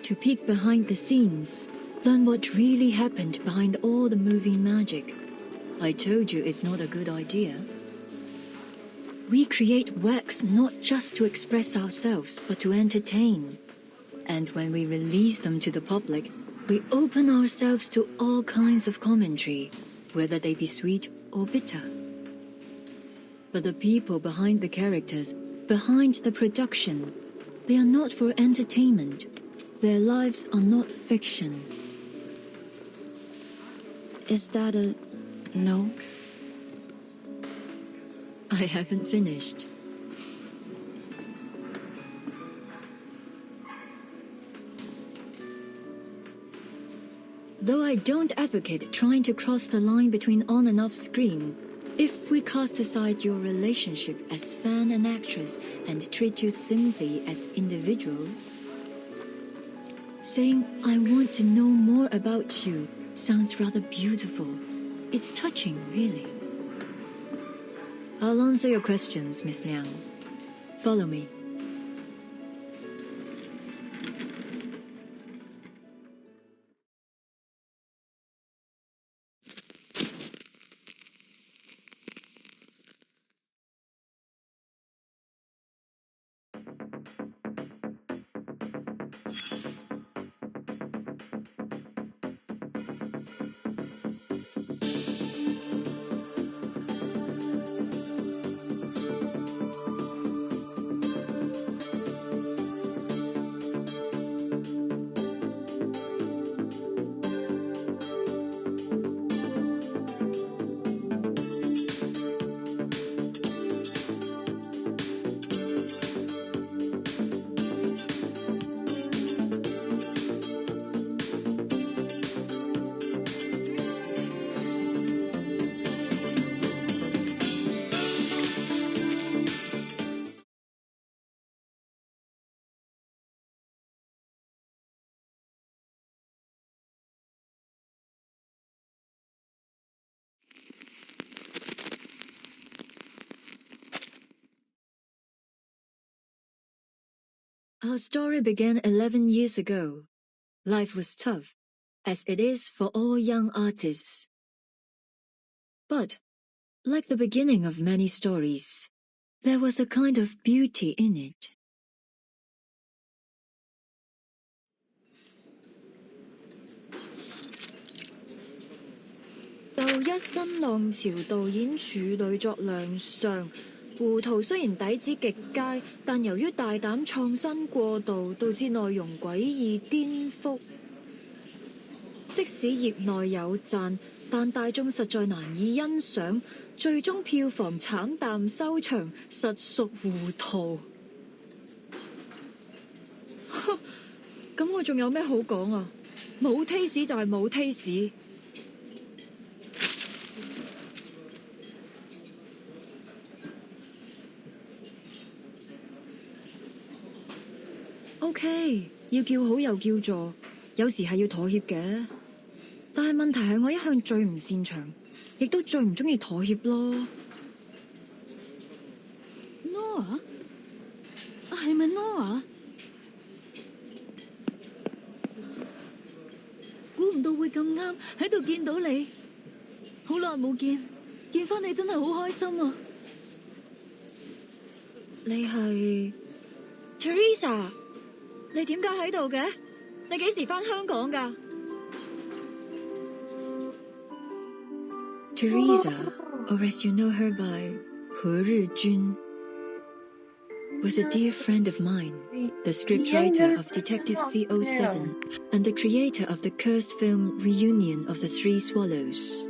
To peek behind the scenes, learn what really happened behind all the moving magic. I told you it's not a good idea. We create works not just to express ourselves, but to entertain. And when we release them to the public, we open ourselves to all kinds of commentary, whether they be sweet or bitter. But the people behind the characters, behind the production, they are not for entertainment. Their lives are not fiction. Is that a no? I haven't finished. Though I don't advocate trying to cross the line between on and off screen, if we cast aside your relationship as fan and actress and treat you simply as individuals, saying, "I want to know more about you," sounds rather beautiful. It's touching, really. I'll answer your questions, Miss Liang. Follow me. Our story began 11 years ago. Life was tough, as it is for all young artists. But, like the beginning of many stories, there was a kind of beauty in it. 到一新浪潮導演處女作亮相，胡圖雖然底子極佳，但由於大膽創新過度，導致內容詭異顛覆。即使業內有讚，但大眾實在難以欣賞，最終票房慘淡收場，實屬糊塗。咁我仲有咩好講啊？冇 taste 就係冇 taste。OK， 要叫好又叫座，有時係要妥協嘅。但係問題係我一向最唔擅長，亦都最唔中意妥協咯。Noah？ 係咪 Noah？ 估唔到會咁啱喺度見到你，好耐冇見，見翻你真係好開心啊！你係 Teresa？ 你點解喺度嘅？你幾時返香港㗎 ？Teresa, or as you know her by 何日君, was a dear friend of mine, the scriptwriter of Detective C07 and the creator of the cursed film Reunion of the Three Swallows.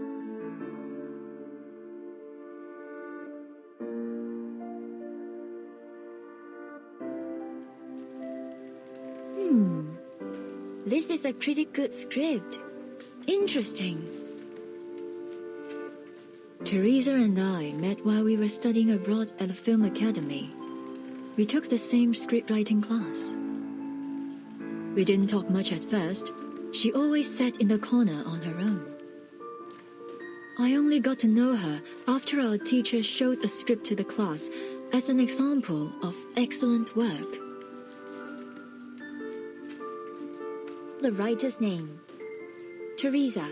This is a pretty good script. Interesting. Teresa and I met while we were studying abroad at the film academy. We took the same scriptwriting class. We didn't talk much at first. She always sat in the corner on her own. I only got to know her after our teacher showed the script to the class as an example of excellent work. The writer's name, Teresa.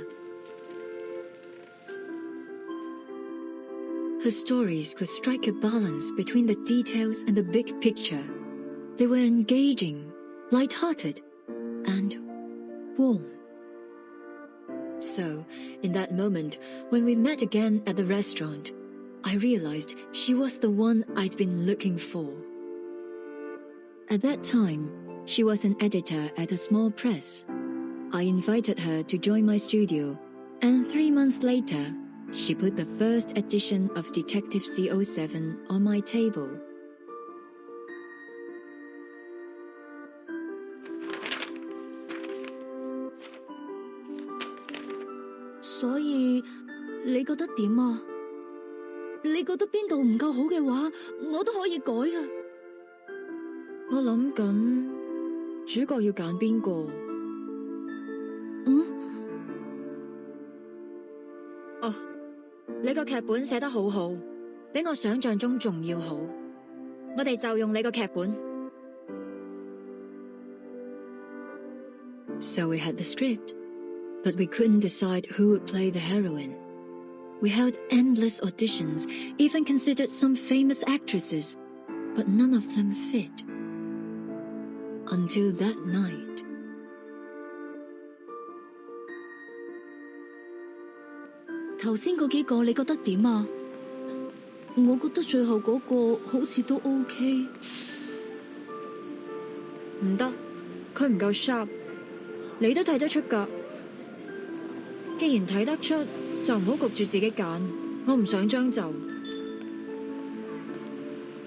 Her stories could strike a balance between the details and the big picture. They were engaging, light-hearted, and warm. So, in that moment, when we met again at the restaurant, I realized she was the one I'd been looking for. At that time, she was an editor at a small press. I invited her to join my studio, and 3 months later, she put the first edition of Detective C07 on my table. 所以你覺得點啊？你覺得邊度唔夠好嘅話，我都可以改㗎。我諗緊主角要揀邊個？哦，你個劇本寫得好好，比我想象中仲要好。我哋就用你個劇本。So we had the script, but we couldn't decide who would play the heroine. We held endless auditions, even considered some famous actresses, but none of them fit. Until that night. 頭先嗰幾個你覺得點啊？我覺得最後嗰個好似都 OK。唔得，佢唔夠 sharp。你都睇得出㗎。既然睇得出，就唔好焗住自己揀。我唔想將就。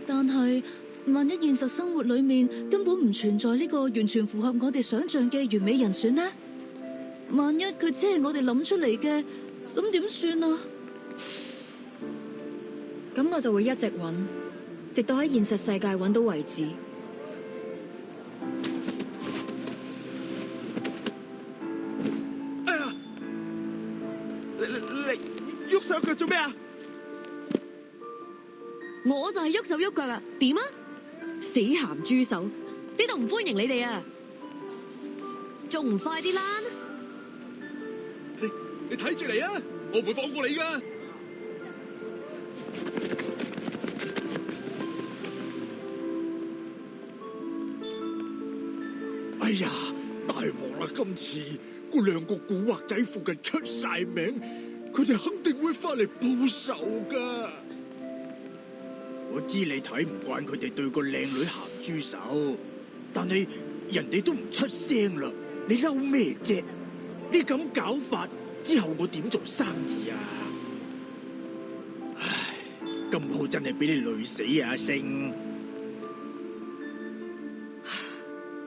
但係，萬一現實生活裏面根本唔存在呢個完全符合我哋想象嘅完美人選呢？萬一佢只係我哋諗出嚟嘅，咁點算啊？咁我就會一直揾，直到喺現實世界揾到為止。哎呀！你喐手腳做咩啊？我就係喐手喐腳啊！點啊？死鹹豬手，呢度唔歡迎你哋啊！仲唔快啲啦！你睇住嚟啊！我唔會放過你噶。哎呀，大鑊啦！今次嗰兩個古惑仔附近出晒名，佢哋肯定會翻嚟報仇噶。我知你睇唔慣佢哋對個靚女鹹豬手，但係人哋都唔出聲啦，你嬲咩啫？你咁搞法之後，我點做生意啊？唉，今鋪真係俾你累死啊，阿星！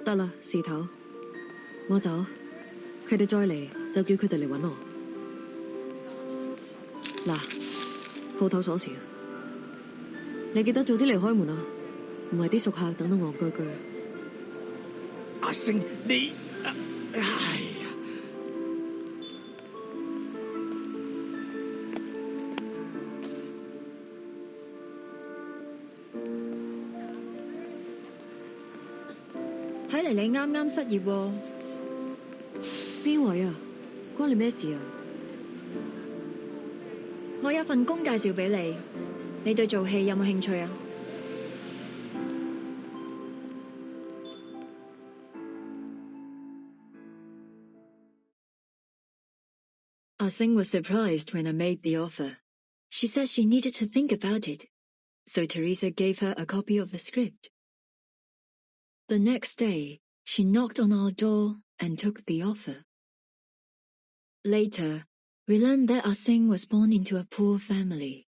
得啦，事頭，我走。佢哋再嚟就叫佢哋嚟搵我。嗱，鋪頭鎖匙，你記得早啲嚟開門啊，唔係啲熟客等到戇居居。阿星，你，哎呀！睇嚟你啱啱失業喎。邊位啊？關你咩事啊？我有份工介紹俾你，你對做戲有冇興趣啊？Ah-Sing was surprised when I made the offer. She said she needed to think about it, so Teresa gave her a copy of the script. The next day, she knocked on our door and took the offer. Later, we learned that Ah-Sing was born into a poor family.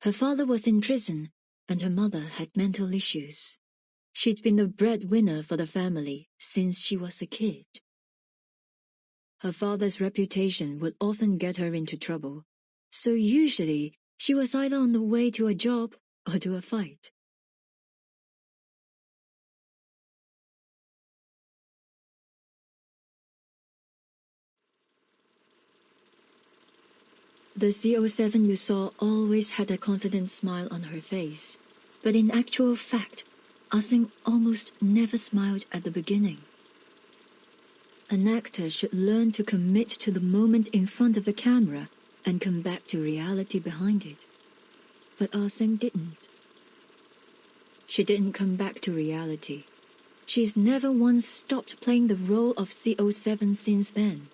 Her father was in prison, and her mother had mental issues. She'd been the breadwinner for the family since she was a kid. Her father's reputation would often get her into trouble, so usually she was either on the way to a job or to a fight. The C07 you saw always had a confident smile on her face, but in actual fact, Ah-Sing almost never smiled at the beginning. An actor should learn to commit to the moment in front of the camera and come back to reality behind it. But Ah-Sing didn't. She didn't come back to reality. She's never once stopped playing the role of C07 since then.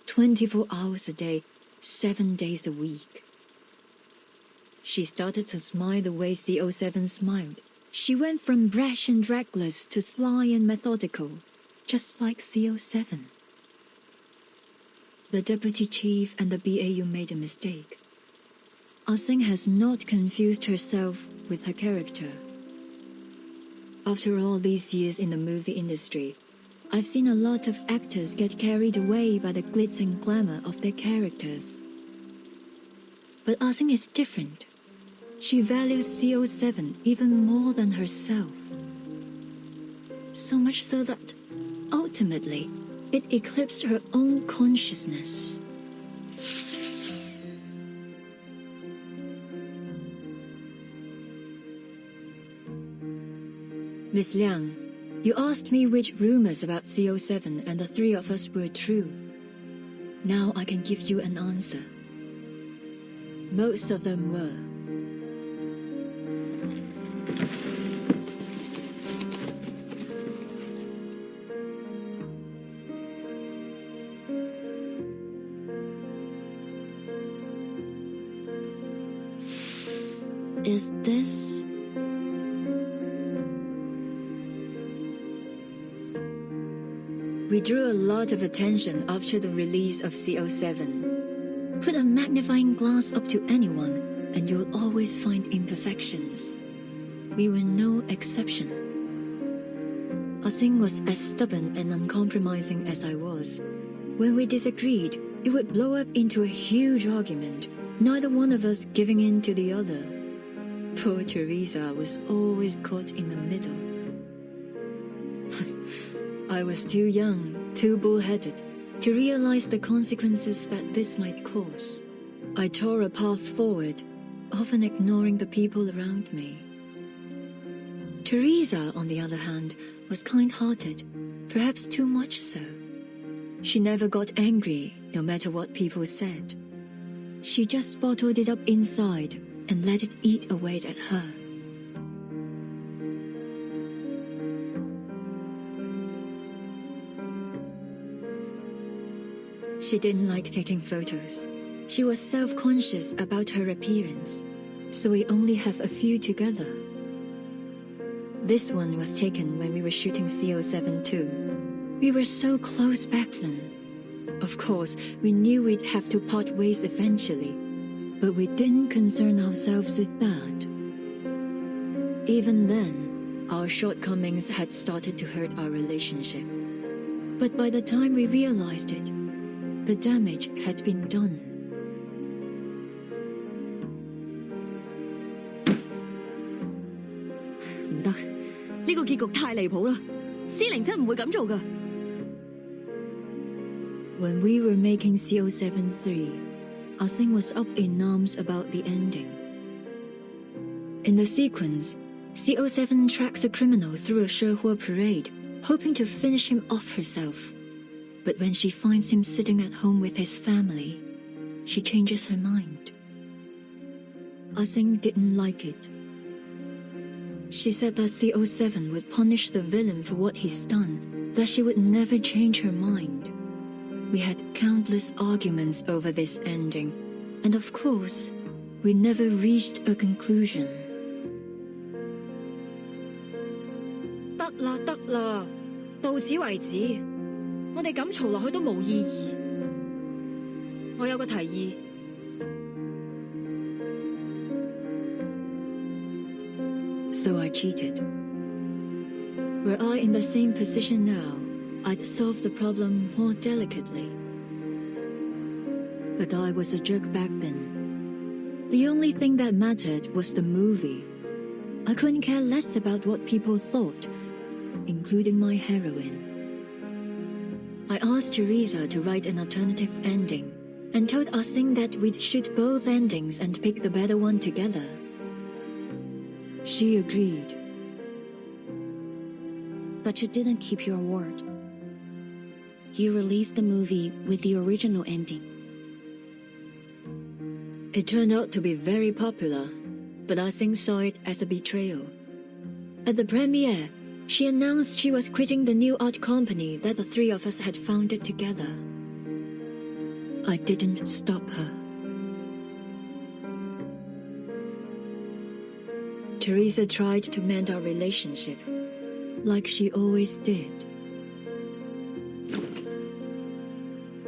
24 hours a day, 7 days a week. She started to smile the way C07 smiled. She went from brash and reckless to sly and methodical, just like C07. The deputy chief and the BAU made a mistake. Ah-Sing has not confused herself with her character. After all these years in the movie industry, I've seen a lot of actors get carried away by the glitz and glamour of their characters. But Ah-Sing is different. She values C07 even more than herself. So much so that, ultimately, it eclipsed her own consciousness. Miss Liang, you asked me which rumors about C07 and the three of us were true. Now I can give you an answer. Most of them were. Is this... We drew a lot of attention after the release of C07. Put a magnifying glass up to anyone, and you'll always find imperfections. We were no exception. Ah-Sing was as stubborn and uncompromising as I was. When we disagreed, it would blow up into a huge argument, neither one of us giving in to the other. Poor Teresa was always caught in the middle. I was too young, too bullheaded, to realize the consequences that this might cause. I tore a path forward, often ignoring the people around me. Teresa, on the other hand, was kind-hearted, perhaps too much so. She never got angry, no matter what people said. She just bottled it up inside and let it eat away at her. She didn't like taking photos. She was self-conscious about her appearance, so we only have a few together. This one was taken when we were shooting CO7 too. We were so close back then. Of course, we knew we'd have to part ways eventually, but we didn't concern ourselves with that. Even then, our shortcomings had started to hurt our relationship. But by the time we realized it, the damage had been done. 唔得，呢個結局太離譜啦！C07唔會咁做㗎。When we were making CO73, Ah-Seng was up in arms about the ending. In the sequence, CO7 tracks a criminal through a Shehua parade, hoping to finish him off herself. But when she finds him sitting at home with his family, she changes her mind. Ah-Seng didn't like it. She said that CO7 would punish the villain for what he's done, that she would never change her mind. We had countless arguments over this ending, and of course, we never reached a conclusion. 得啦，得啦，到此為止。我哋咁嘈落去都冇意義。我有個提議。So I cheated. Were I in the same position now, I'd solve the problem more delicately. But I was a jerk back then. The only thing that mattered was the movie. I couldn't care less about what people thought, including my heroine. I asked Teresa to write an alternative ending, and told Ah-Seng that we'd shoot both endings and pick the better one together. She agreed. But you didn't keep your word. You released the movie with the original ending. It turned out to be very popular, but Ah-Seng saw it as a betrayal. At the premiere, she announced she was quitting the new art company that the three of us had founded together. I didn't stop her. Teresa tried to mend our relationship, like she always did.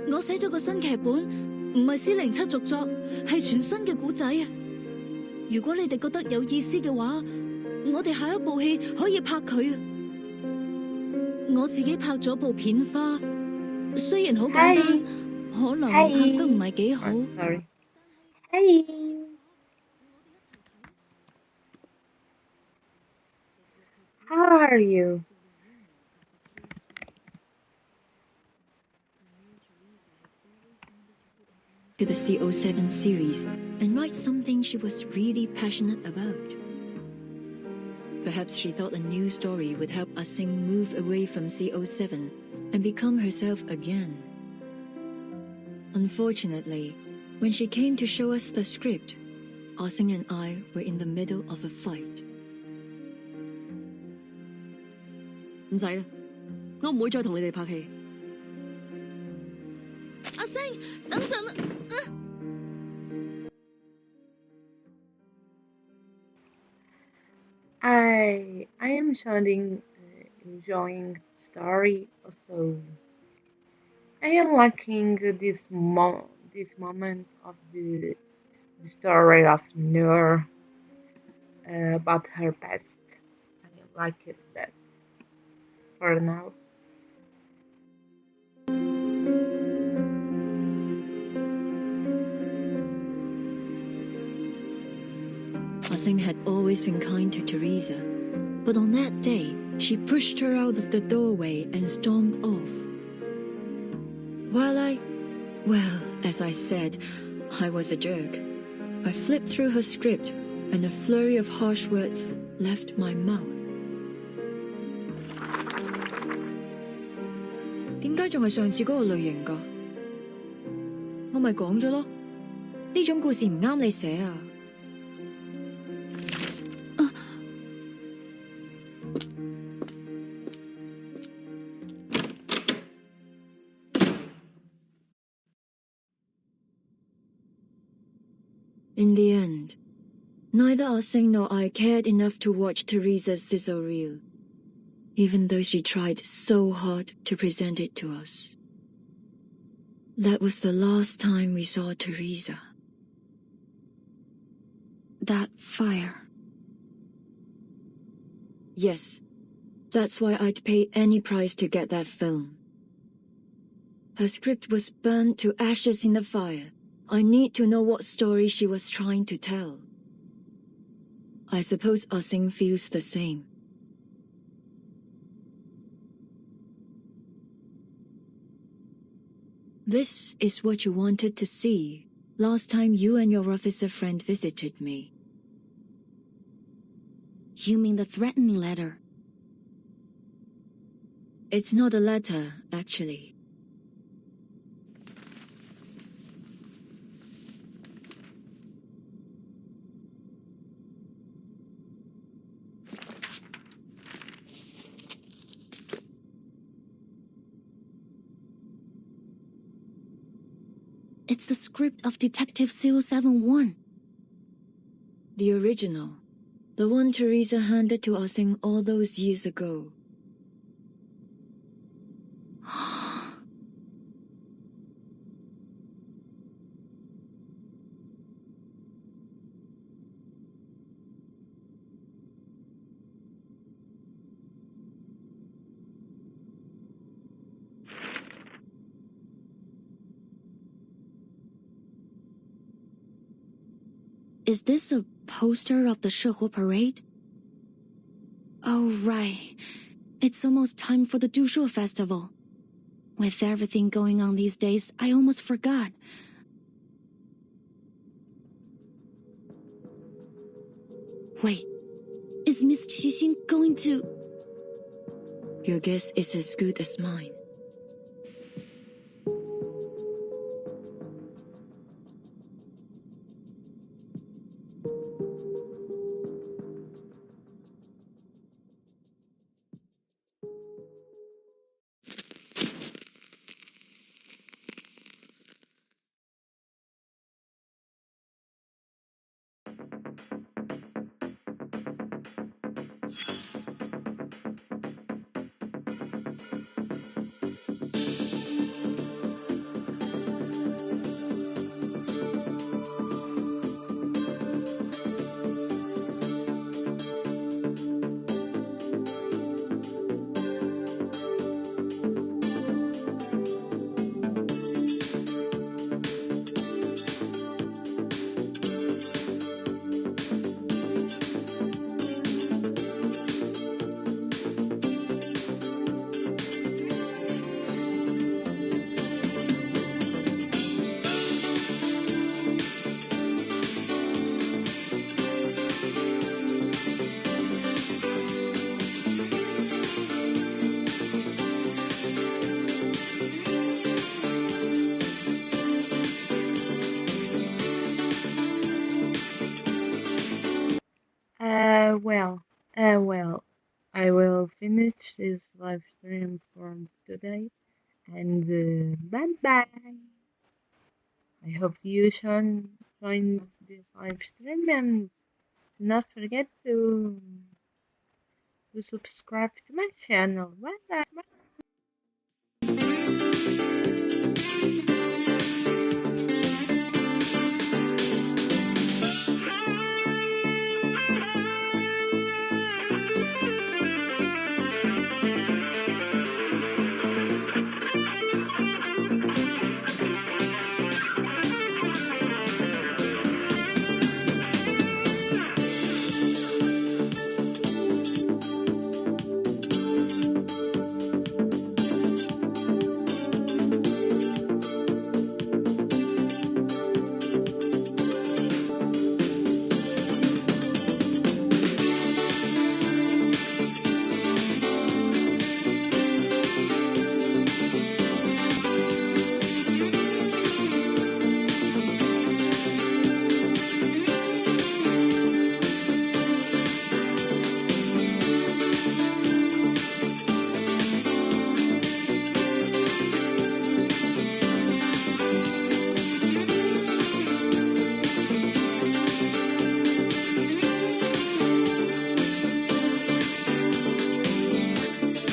我寫咗個新劇本，唔係C07續作，係全新嘅故仔啊！如果你哋覺得有意思嘅話，我哋下一部戲可以拍佢啊！我自己拍咗部片花，雖然好簡單，可能拍得唔係幾好。Sorry. Hey. How are you? To the CO7 series and write something she was really passionate about. Perhaps she thought a new story would help Ah-Seng move away from CO7 and become herself again. Unfortunately, when she came to show us the script, Ah-Seng and I were in the middle of a fight. 唔使啦，我唔會再同你哋拍戲。阿星，等陣啊！I am enjoying the story also. I am liking this moment of the story of Noor about her past. I like it that for now. Ah-Seng had always been kind to Teresa, but on that day, she pushed her out of the doorway and stormed off. Well, as I said, I was a jerk. I flipped through her script, and a flurry of harsh words left my mouth. 點解仲係上次嗰個類型㗎？我咪講咗咯，呢種故事唔啱你寫啊！ In the end, neither Ah-Seng nor I cared enough to watch Teresa's sizzle reel, even though she tried so hard to present it to us. That was the last time we saw Teresa. That fire. Yes, that's why I'd pay any price to get that film. Her script was burned to ashes in the fire. I need to know what story she was trying to tell. I suppose Ah-Seng feels the same. This is what you wanted to see last time you and your officer friend visited me. You mean the threatening letter? It's not a letter, actually. It's the script of Detective 071. The original. The one Teresa handed to Ah-Seng all those years ago. Is this a poster of the Shehuo parade? Oh, right. It's almost time for the Dushuo festival. With everything going on these days, I almost forgot. Wait, is Miss Qixing going to... Your guess is as good as mine. Well, I will finish this live stream for today, and bye bye. I hope you join this live stream, and do not forget to subscribe to my channel. Bye bye.